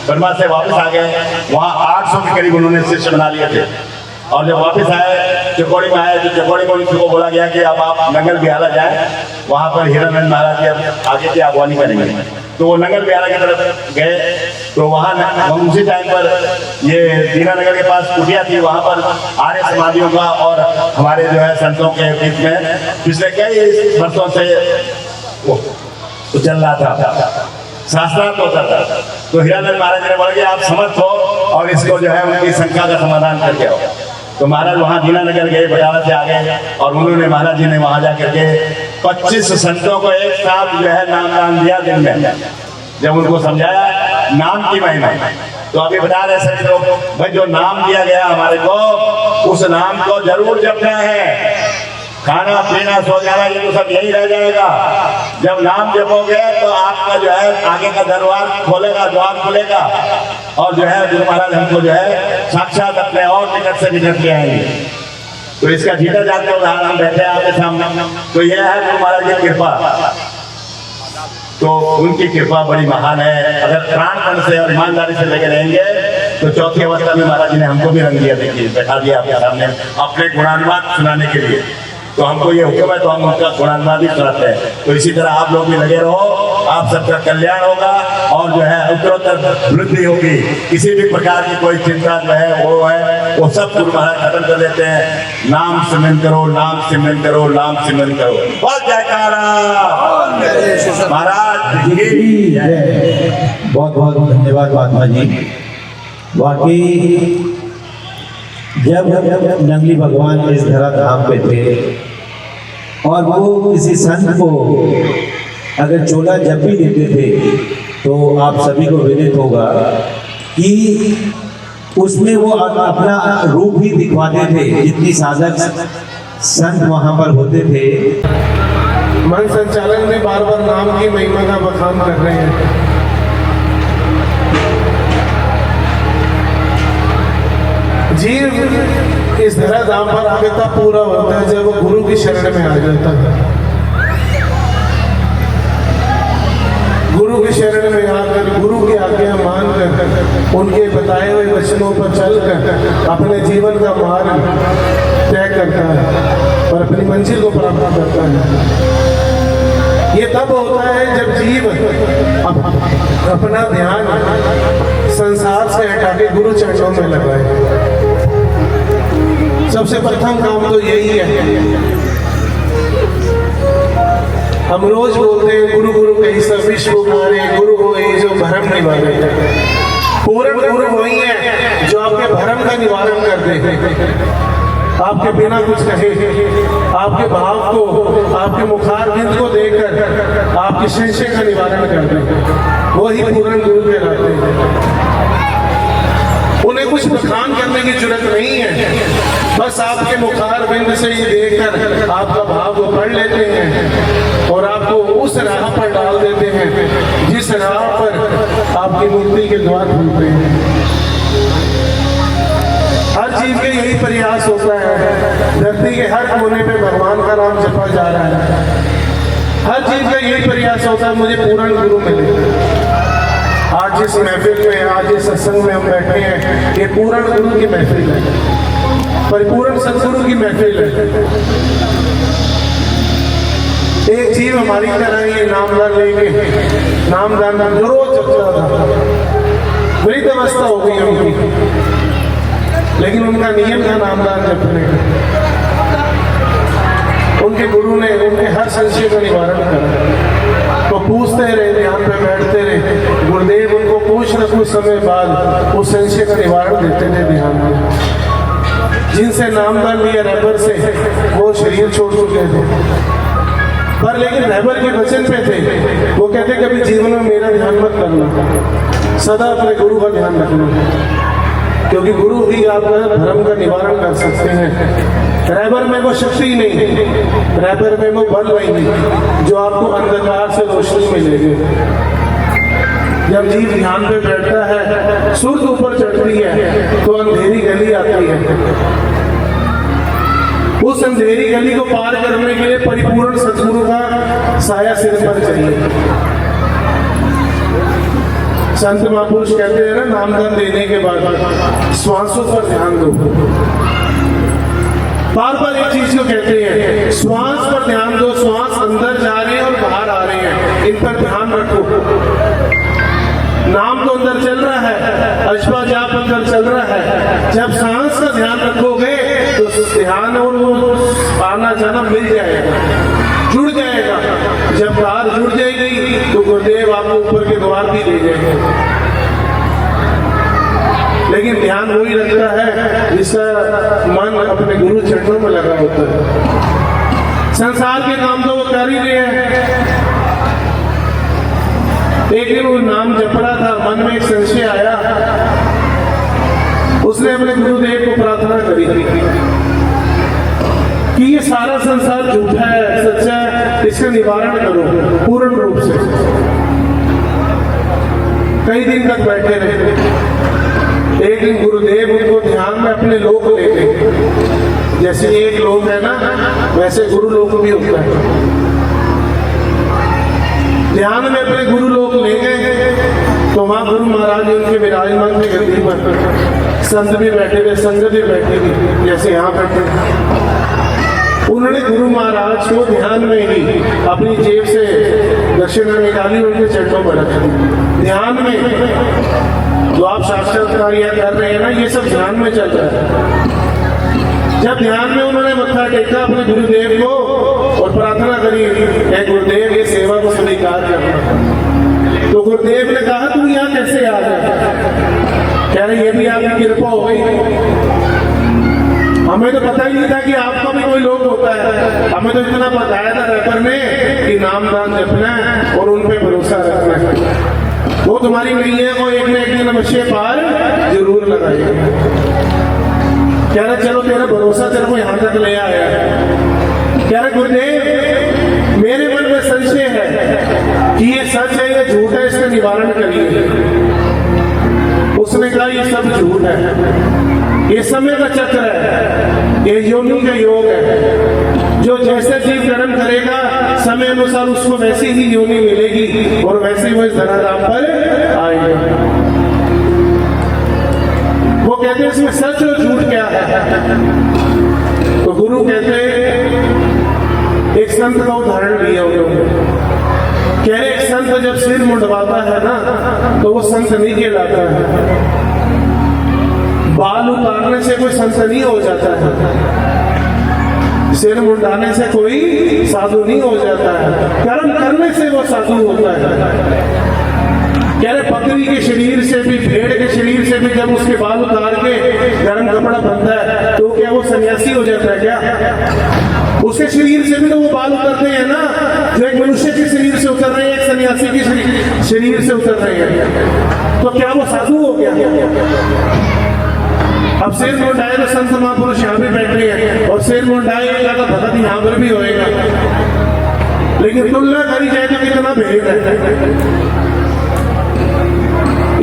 Speaker 7: बर्मा से वापस आ गए वहाँ 800 के करीब उन्होंने शिष्य बना लिए थे। और जब वापस आए चकोड़ी में आए तो चकोड़ी में उनको बोला गया कि अब आप नंगल बिहारा जाएं, वहाँ पर हीरानंद महाराज के आगे की अगवानी करेंगे। तो वो नंगल बिहारा की तरफ गए तो वहाँ उसी टाइम पर ये दीनानगर के पास कुटिया थी, वहाँ पर आर्य समाधियों का और हमारे जो है संतों के बीच में पिछले कई वर्षों से तो चल रहा था, शास्त्रार्थ होता था। तो हीरानंद महाराज ने बोला कि आप समर्थ हो और इसको जो है उनकी शंका का समाधान करके आओ। तो महाराज वहाँ दीनानगर गए, बटाला से आ गए और उन्होंने महाराज जी ने वहाँ जाकर के 25 संतों को एक साथ जो है नाम दिया दिन में। जब उनको समझाया नाम की महिमा, तो अभी बता रहे सभी लोग भाई जो नाम दिया गया हमारे को उस नाम को जरूर जपना है। खाना पीना सो जाना ये तो सब यही रह जाएगा। जब नाम जपोगे तो आपका जो है आगे का दरबार खोलेगा, द्वार खुलेगा और जो है गुरु महाराज हमको जो है साक्षात अपने और निकट से निकट ले आएंगे। तो इसका जीता जाते उदाहरण हम बैठे आपके सामने। तो यह है गुरु महाराज की कृपा। तो उनकी कृपा बड़ी महान है। अगर प्राणपण से और ईमानदारी से लगे रहेंगे तो चौथी अवस्था में महाराज जी ने हमको भी रंग दिया, देखिए बैठा दिया आपके सामने अपने गुणानुवाद सुनाने के लिए। तो हमको ये हुक्म है तो हम उनका गुणानुवादित करते हैं। तो इसी तरह आप लोग भी लगे रहो, आप सबका कल्याण होगा और जो है उत्तरोत्तर वृद्धि होगी। किसी भी प्रकार की कोई चिंता जो है वो सब गुरु महाराज खत्म कर देते हैं। नाम सिमरन करो, नाम सिमरन करो, नाम सिमरन करो। बोल जयकारा महाराज की जय।
Speaker 6: बहुत बहुत धन्यवाद महात्मा जी। वाकई जब नंगली भगवान इस धरा धाम पे थे और वो किसी संत को अगर चोला जब भी देते थे तो आप सभी को विदित होगा कि उसमें वो अपना रूप ही दिखवाते थे। जितनी साधक संत वहाँ पर होते थे,
Speaker 8: मन संचालन में बार बार नाम की महिमा का बखान कर रहे हैं। जीव इस धरा धाम पर आगे तब पूरा होता है जब वो गुरु की शरण में आ जाता है। गुरु की शरण में आकर, गुरु की आज्ञा मानकर, उनके बताए हुए वचनों पर चलकर अपने जीवन का मार्ग तय करता है और अपनी मंजिल को प्राप्त करता है। ये तब होता है जब जीव अपना ध्यान संसार से हटा के गुरु चरणों में लगाए। सबसे प्रथम काम तो यही है। हम रोज बोलते हैं गुरु गुरु कहीं सब विश्व मारे, गुरु हो ये जो भरम निवारे। पूर्ण गुरु वही है जो आपके भरम का निवारण करते हैं। आपके बिना कुछ कहे, आपके भाव को, आपके मुखारबिंद को देखकर आपके संशय का निवारण करते हैं। वही पूर्ण गुरु कहलाते हैं। उन्हें कुछ बखान करने की जरूरत नहीं है, बस आपके मुखारबिंद से ही देखकर आपका भाव को पढ़ लेते हैं और आपको उस राह पर डाल देते हैं जिस राह पर आपकी मुक्ति के द्वार खुलते हैं। हर चीज के यही प्रयास होता है। धरती के हर कोने पे भगवान का नाम जपा जा रहा है। हर चीज का यही प्रयास होता है मुझे पूर्ण गुरु मिले। आज जिस महफिल में, आज जिस सत्संग में हम बैठे हैं, ये पूर्ण गुरु की महफिल है, परिपूर्ण सतगुरु की महफिल है। एक जीव हमारी तरह ही नामदान लेके नामदान रोज जपता था। वृद्ध अवस्था हो गई उनकी, लेकिन उनका नियम था नामदान जपने का। उनके गुरु ने उनके हर संशय का निवारण करा। तो पूछते रहे, ध्यान पे बैठते रहे। गुरुदेव उनको कुछ न कुछ समय बाद उस संशय का निवारण देते थे ध्यान में। जिनसे नामदान लिया रहबर से, वो शरीर छोड़ चुके थे, पर लेकिन रहबर के वचन पे थे। वो कहते कभी जीवन में मेरा ध्यान मत करना, सदा अपने गुरु का ध्यान रखना, क्योंकि गुरु ही आपका धर्म का निवारण कर सकते हैं। रहबर में वो शक्ति नहीं, रहबर में वो बल नहीं जो आपको अंधकार से रोशनी मिलेगी। जब जीव ध्यान पे बैठता है, सूरज ऊपर चढ़ती है तो अंधेरी गली आती है। उस अंधेरी गली को पार करने के लिए परिपूर्ण सतगुरु का साया सिर पर चाहिए। संत महापुरुष कहते हैं ना, नामदान देने के बाद श्वासों पर ध्यान दो। बार बार एक चीज को कहते हैं, श्वास पर ध्यान दो। श्वास अंदर जा रहे हैं और बाहर आ रहे हैं, इन पर ध्यान रखो। नाम तो अंदर चल रहा है, अजपा जाप अंदर चल रहा है। जब सांस का ध्यान रखोगे तो ध्यान और वो आना जाना मिल जाएगा, जुड़ जाएगा। जब कार जुड़ जाएगी तो गुरुदेव आपको ऊपर के द्वार भी दे जाएंगे। लेकिन ध्यान वही रखता है जिसका मन अपने गुरु चरणों में लगा होता है। संसार के काम तो वो कर ही रहे हैं। एक दिन वो नाम जप रहा था, मन में एक संशय आया। उसने अपने गुरुदेव को प्रार्थना करी कि ये सारा संसार झूठा है, सच्चा है, इसका निवारण करो पूर्ण रूप से। कई दिन तक बैठे रहे। एक दिन गुरुदेव उनको ध्यान में अपने लोक ले गए। जैसे एक लोक है ना, वैसे गुरु लोक भी होता है। ध्यान में अपने गुरु लोक ले गए तो वहां गुरु महाराज उनके विराजमान थे गद्दी पर। संत भी बैठे हुए, संगत भी बैठे हुई, जैसे यहाँ बैठे। उन्होंने गुरु महाराज को ध्यान में ही अपनी जेब से दक्षिणा निकाली, उनके चरणों पर रख दी। ध्यान में जो आप साक्षात्कार कर रहे हैं ना, ये सब ध्यान में चल रहा है। जब ध्यान में उन्होंने मत्था टेका अपने गुरुदेव को और प्रार्थना करी, हे गुरुदेव ये सेवा को स्वीकार करना, तो गुरुदेव ने कहा तू यहाँ कैसे आ गया? कह रहे ये भी आपकी कृपा हो गई, हमें तो पता ही नहीं था कि आपका भी कोई लोग होता है। हमें तो इतना बताया था रैपर ने कि नाम दान जपना है और उन पे भरोसा रखना है। वो तुम्हारी नहीं है, वो एक न एक दिन अवश्य पार जरूर लगाएगा। कह रहे चलो तेरा भरोसा तेरे को यहाँ तक ले आया। कह रहे गुरुदेव मेरे मन में संशय है कि ये सच है या झूठ है, इसका निवारण करिए। उसने कहा ये सब झूठ है, ये समय का चक्र है, ये योनि का योग है। जो जैसे जीव कर्म करेगा समय अनुसार उसको वैसी ही योनि मिलेगी और वैसे वो इस धराधाम पर आएगा। वो कहते हैं इसमें सच और झूठ क्या है? तो गुरु कहते एक संत का उदाहरण लिया उन्होंने। कह रहे एक संत जब सिर मुंडवाता है ना तो वो संत नहीं कहलाता है। बाल उतारने से कोई संत नहीं हो जाता है, सिर मुंडाने से कोई साधु नहीं हो जाता है, कर्म करने से वो साधु होता है। कह रहे बकरी के शरीर से भी, भेड़ के शरीर से भी जब उसके बाल उतार के गर्म कपड़ा बनता है तो क्या वो सन्यासी हो जाता है क्या? उसके शरीर से भी तो वो बाल उतरते हैं ना, जो एक मनुष्य के शरीर से उतर रहे हैं, एक सन्यासी के शरीर से उतर रहे हैं, तो क्या वो साधु हो गया? अब सिर मुंडाए तो संत महापुरुष यहाँ भी बैठे हैं और सिर मुंडाएगा तो भगत यहाँ पर भी होएगा, लेकिन तुलना करी जाए तो कितना भेद है।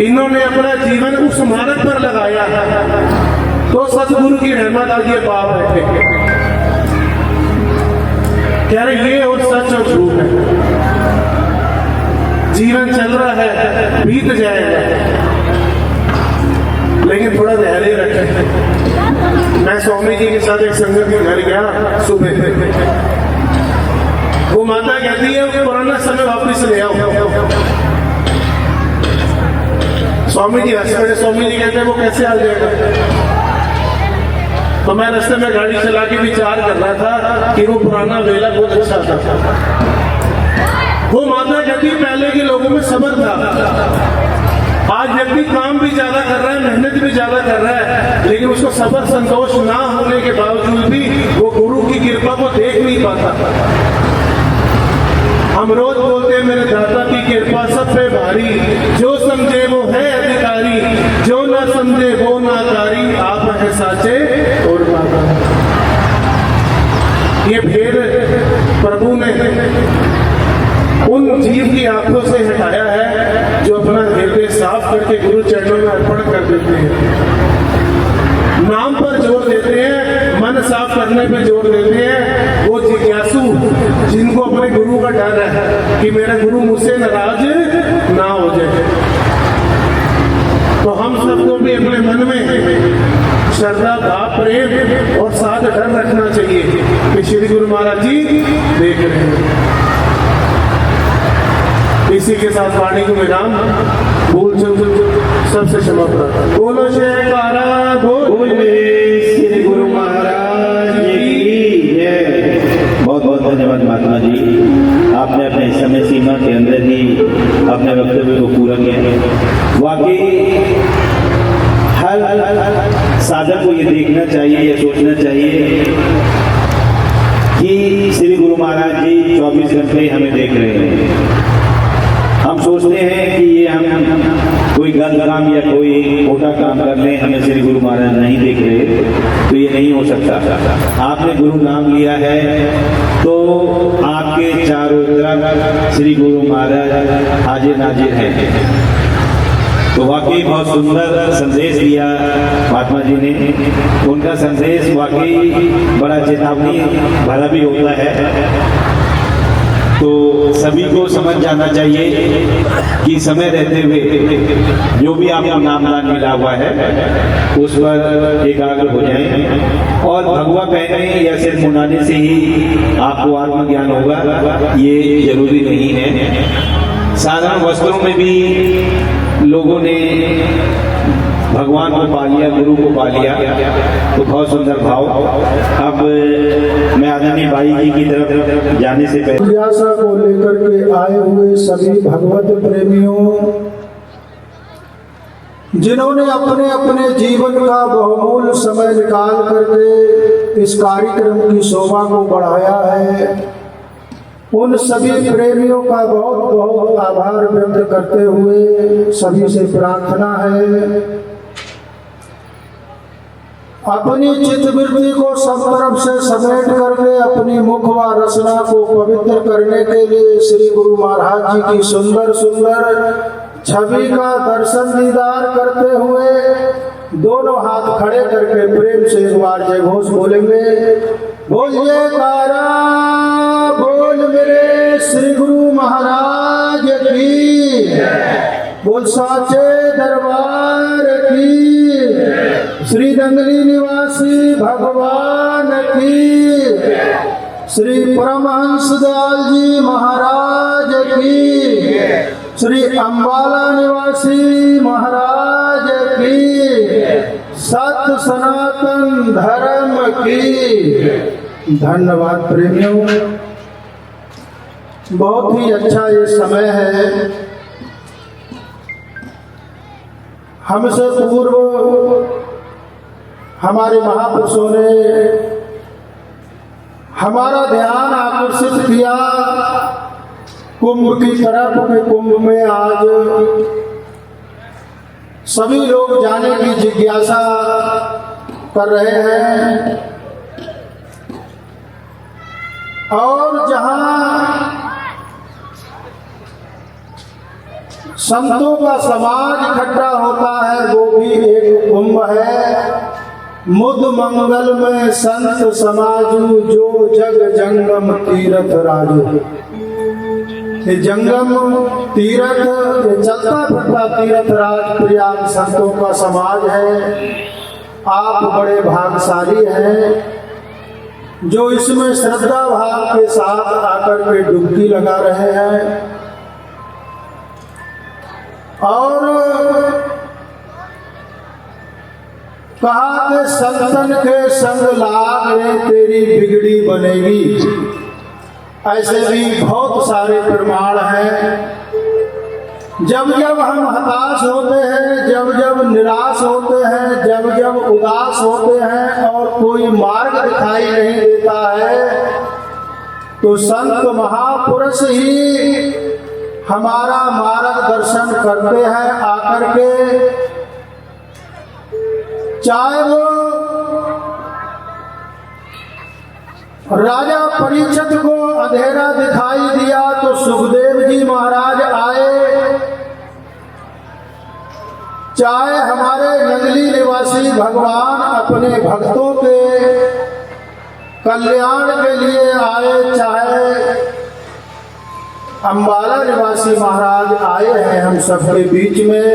Speaker 8: इन्होंने अपना जीवन उस मार्ग पर लगाया तो सतगुरु की रहमत आज ये पा बैठे। कह रहे ये और सच और झूठ है। जीवन चल रहा है, बीत जाएगा, लेकिन थोड़ा धैर्य रखें। मैं स्वामी जी के साथ एक संगत के घर गया सुबह, वो माता कहती है वो पुराना समय वापस ले आओ। स्वामी जी हंस पड़े। स्वामी जी कहते हैं वो कैसे आ जाएगा? तो मैं रास्ते में गाड़ी चला के विचार कर रहा था कि वो पुराना वेला बहुत अच्छा था। वो माता कहती है पहले के लोगों में सब्र था। आज व्यक्ति काम भी ज्यादा कर रहा है, मेहनत भी ज्यादा कर रहा है, लेकिन उसको सब्र संतोष ना होने के बावजूद भी वो गुरु की कृपा को देख नहीं पाता। हम रोज बोलते हैं मेरे दाता की कृपा सब पे भारी, जो समझे वो है अधिकारी, जो ना समझे वो नाकारी, आप है साचे और बाबा। ये भेद प्रभु ने उन जीव की आंखों से हटाया है जो अपना हृदय साफ करके गुरु चरणों में अर्पण कर देते हैं। नाम पर जोर देते हैं, मन साफ करने पे जोर देते हैं। वो जिज्ञासु जिनको अपने गुरु का डर है कि मेरा गुरु मुझसे नाराज ना हो जाए, तो हम सबको भी अपने मन में श्रद्धा भाव प्रेम और साथ डर रखना चाहिए कि श्री गुरु महाराज जी देख रहे हैं। इसी के साथ वाणी को विराम, भूल सबसे क्षमा प्रार्थना। बोलो जयकारा बोल
Speaker 6: श्री गुरु महाराज की जय। बहुत बहुत धन्यवाद महात्मा जी, आपने अपने समय सीमा के अंदर ही अपने वक्तव्य को पूरा किया। वाकई हर साधक को ये देखना चाहिए या सोचना चाहिए कि श्री गुरु महाराज जी 24 घंटे हमें देख रहे हैं। हम सोचते हैं कि ये हम कोई गलत काम या कोई मोटा काम कर लें, हमें श्री गुरु महाराज नहीं देख रहे, तो ये नहीं हो सकता। आपने गुरु नाम लिया है तो आपके चारों तरफ श्री गुरु महाराज हाजिर नाजिर हैं। तो वाकई बहुत सुंदर संदेश दिया महात्मा जी ने। उनका संदेश वाकई बड़ा चेतावनी भरा भी होता है।
Speaker 9: तो सभी को समझ जाना चाहिए कि समय रहते हुए जो भी आपको नामदान मिला हुआ है उस पर एकाग्र हो जाएं और भगवा पहने या सिर्फ मुनाने से ही आपको आत्मज्ञान होगा ये जरूरी नहीं है। साधारण वस्त्रों में भी लोगों ने भगवान को पा लिया, गुरु को पा लिया, तो बहुत सुंदर भाव। अब मैं आदरणीय भाई जी की तरफ जाने से पहले
Speaker 8: जिज्ञासा को लेकर के आए हुए सभी भगवत प्रेमियों, जिन्होंने अपने अपने जीवन का बहुमूल्य समय निकाल करके इस कार्यक्रम की शोभा को बढ़ाया है, उन सभी प्रेमियों का बहुत बहुत आभार व्यक्त करते हुए सभी से प्रार्थना है अपनी चित्तवृत्ति को सब तरफ से समेट करके अपनी मुख व रचना को पवित्र करने के लिए श्री गुरु महाराज जी की सुंदर सुंदर छवि का दर्शन दीदार करते हुए दोनों हाथ खड़े करके प्रेम से एक बार जय घोष बोलेंगे। बोलिए कारा बोल मेरे श्री गुरु महाराज की, बोल साचे दरबार की, श्री दंगली निवासी भगवान की, श्री परमहंस दयाल जी महाराज की, श्री अम्बाला निवासी महाराज की, सत सनातन धर्म की। धन्यवाद प्रेमियों, बहुत ही अच्छा ये समय है। हमसे पूर्व हमारे महापुरुषों ने हमारा ध्यान आकर्षित किया कुंभ की तरफ के कुंभ में आज सभी लोग जाने की जिज्ञासा कर रहे हैं और जहां संतों का समाज इकट्ठा होता है वो भी एक कुंभ है। मुद मंगल में संत समाजू जो जग जंगम तीरथ राजू। ये जंगम तीरथ, ये चलता फिरता तीरथ राज प्रयाग संतों का समाज है। आप बड़े भाग्यशाली हैं जो इसमें श्रद्धा भाव के साथ आकर के डुबकी लगा रहे हैं और कहा कि संतन के संग लाग रे तेरी बिगड़ी बनेगी। ऐसे भी बहुत सारे प्रमाण हैं। जब जब हम हताश होते हैं, जब जब निराश होते हैं, जब जब उदास होते हैं और कोई मार्ग दिखाई नहीं देता है तो संत महापुरुष ही हमारा मार्गदर्शन करते हैं आकर के। चाहे वो राजा परीक्षित को अंधेरा दिखाई दिया तो सुखदेव जी महाराज आए, चाहे हमारे नगली निवासी भगवान अपने भक्तों के कल्याण के लिए आए, चाहे अम्बाला निवासी महाराज आए हैं हम सबके बीच में।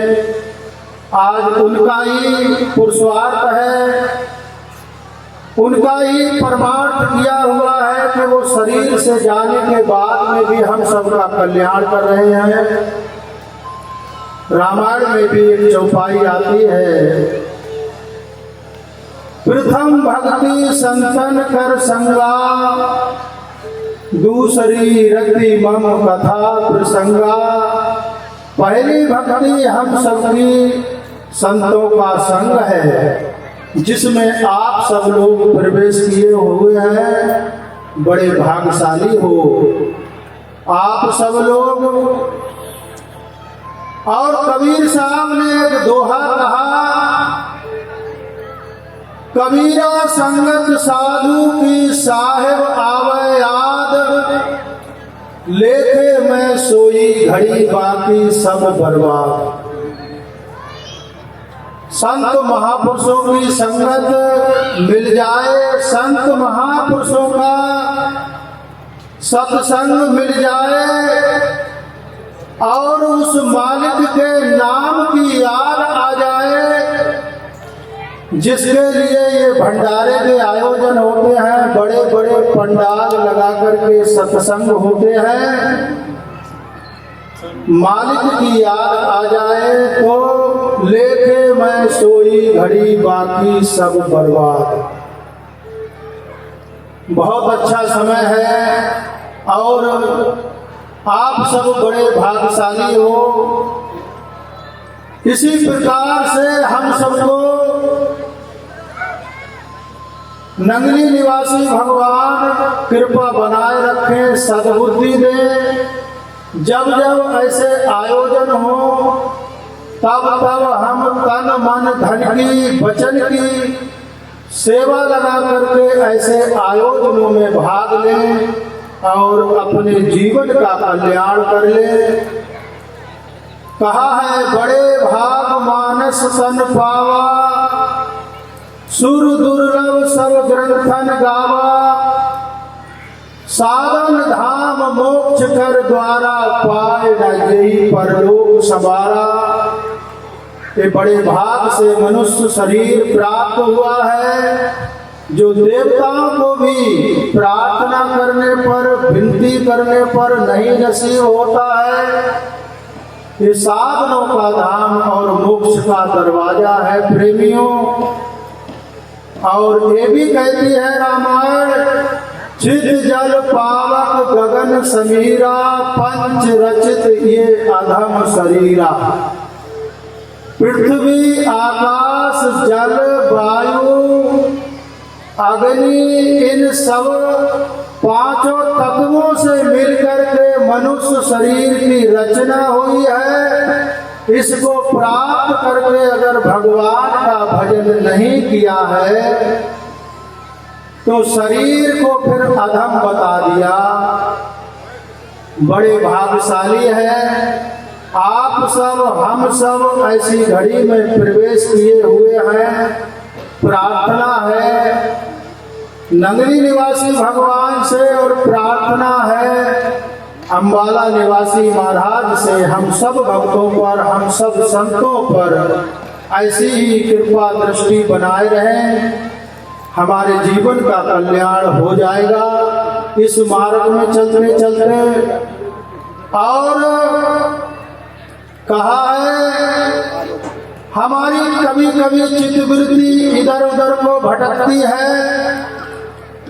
Speaker 8: आज उनका ही पुरुषार्थ है, उनका ही परमार्थ किया हुआ है कि वो शरीर से जाने के बाद में भी हम सबका कल्याण कर रहे हैं। रामायण में भी एक चौपाई आती है, प्रथम भक्ति संतन कर संगा, दूसरी रति मम कथा प्रसंगा। पहली भक्ति हम सबकी संतों का संग है जिसमें आप सब लोग प्रवेश किए हुए हैं। बड़े भाग्यशाली हो आप सब लोग। और कबीर साहब ने एक दोहा कहा, कबीरा संगत साधु की साहिब आवे याद, लेके मैं सोई घड़ी बाकी सब बर्बाद। संत महापुरुषों की संगत मिल जाए, संत महापुरुषों का सत्संग मिल जाए और उस मालिक के नाम की याद आ जाए, जिसके लिए ये भंडारे के आयोजन होते हैं, बड़े बड़े पंडाल लगा करके सत्संग होते हैं, मालिक की याद आ जाए तो लेके मैं सोई घड़ी बाकी सब बर्बाद। बहुत अच्छा समय है और आप सब बड़े भाग्यशाली हो। इसी प्रकार से हम सबको नंगली निवासी भगवान कृपा बनाए रखें, सद्बुद्धि दें। जब जब ऐसे आयोजन हो तब तब हम तन मन धन की वचन की सेवा लगा करके ऐसे आयोजनों में भाग लें और अपने जीवन का कल्याण कर लें। कहा है बड़े भाग मानस सन पावा, सुर दुर्लभ सब ग्रंथन गावा, साधन धाम मोक्ष कर द्वारा, पाए न यही परलोक सवारा। ये बड़े भाग से मनुष्य शरीर प्राप्त हुआ है, जो देवताओं को भी प्रार्थना करने पर, विनती करने पर नहीं नसीब होता है। ये साधनों का धाम और मोक्ष का दरवाजा है प्रेमियों। और ये भी कहती है रामायण, चित जल पावक गगन समीरा, पंच रचित ये अधम शरीरा। पृथ्वी आकाश जल वायु अग्नि, इन सब पांचों तत्वों से मिलकर के मनुष्य शरीर की रचना हुई है। इसको प्राप्त करके अगर भगवान का भजन नहीं किया है तो शरीर को फिर अधम बता दिया। बड़े भाग्यशाली है आप सब, हम सब ऐसी घड़ी में प्रवेश किए हुए हैं। प्रार्थना है नगरी निवासी भगवान से और प्रार्थना है अम्बाला निवासी महाराज से, हम सब भक्तों पर, हम सब संतों पर ऐसी ही कृपा दृष्टि बनाए रहें। हमारे जीवन का कल्याण हो जाएगा इस मार्ग में चलते चलते। और कहा है हमारी कभी कभी चित्तवृत्ति इधर उधर को भटकती है,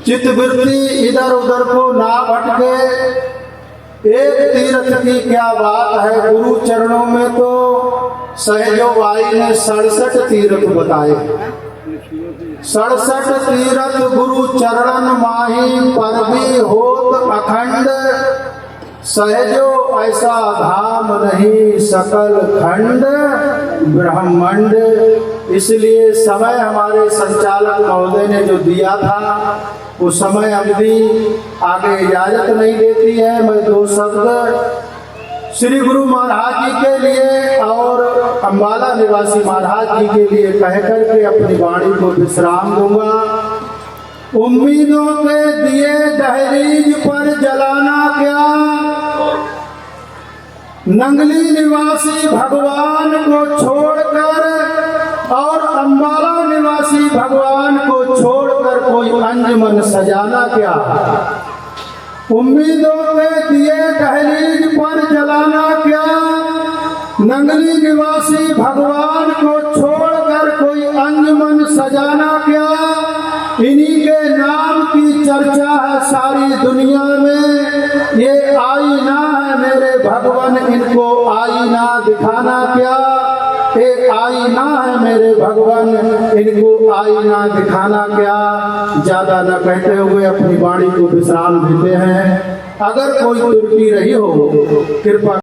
Speaker 8: चित्तवृत्ति इधर उधर को ना भटके। एक तीर्थ की क्या बात है, गुरु चरणों में तो सहजो भाई ने 67 तीर्थ बताए। 67 तीर्थ गुरु चरणन माही, पर भी होत अखंड, सहजो ऐसा धाम नहीं सकल खंड ब्रह्मांड। इसलिए समय हमारे संचालक महोदय ने जो दिया था वो समय अवधि आगे इजाजत नहीं देती है। मैं 2 शब्द श्री गुरु महाराज जी के लिए और अम्बाला निवासी महाराज जी के लिए कह करके अपनी वाणी को विश्राम दूंगा। उम्मीदों के दिए दहलीज पर जलाना क्या, नंगली निवासी भगवान को छोड़कर और अम्बाला निवासी भगवान को छोड़कर कोई अंजुमन सजाना क्या। उम्मीदों के दिए दहलीज पर जलाना क्या, नंगली निवासी भगवान को छोड़कर कोई अंजुमन सजाना क्या। इन्हीं के नाम की चर्चा है सारी दुनिया में। ये आईना है मेरे भगवान, इनको आईना दिखाना क्या। ये आईना है मेरे भगवान, इनको आईना दिखाना क्या। ज्यादा न कहते हुए अपनी वाणी को विश्राम देते हैं। अगर कोई त्रुटि रही हो कृपा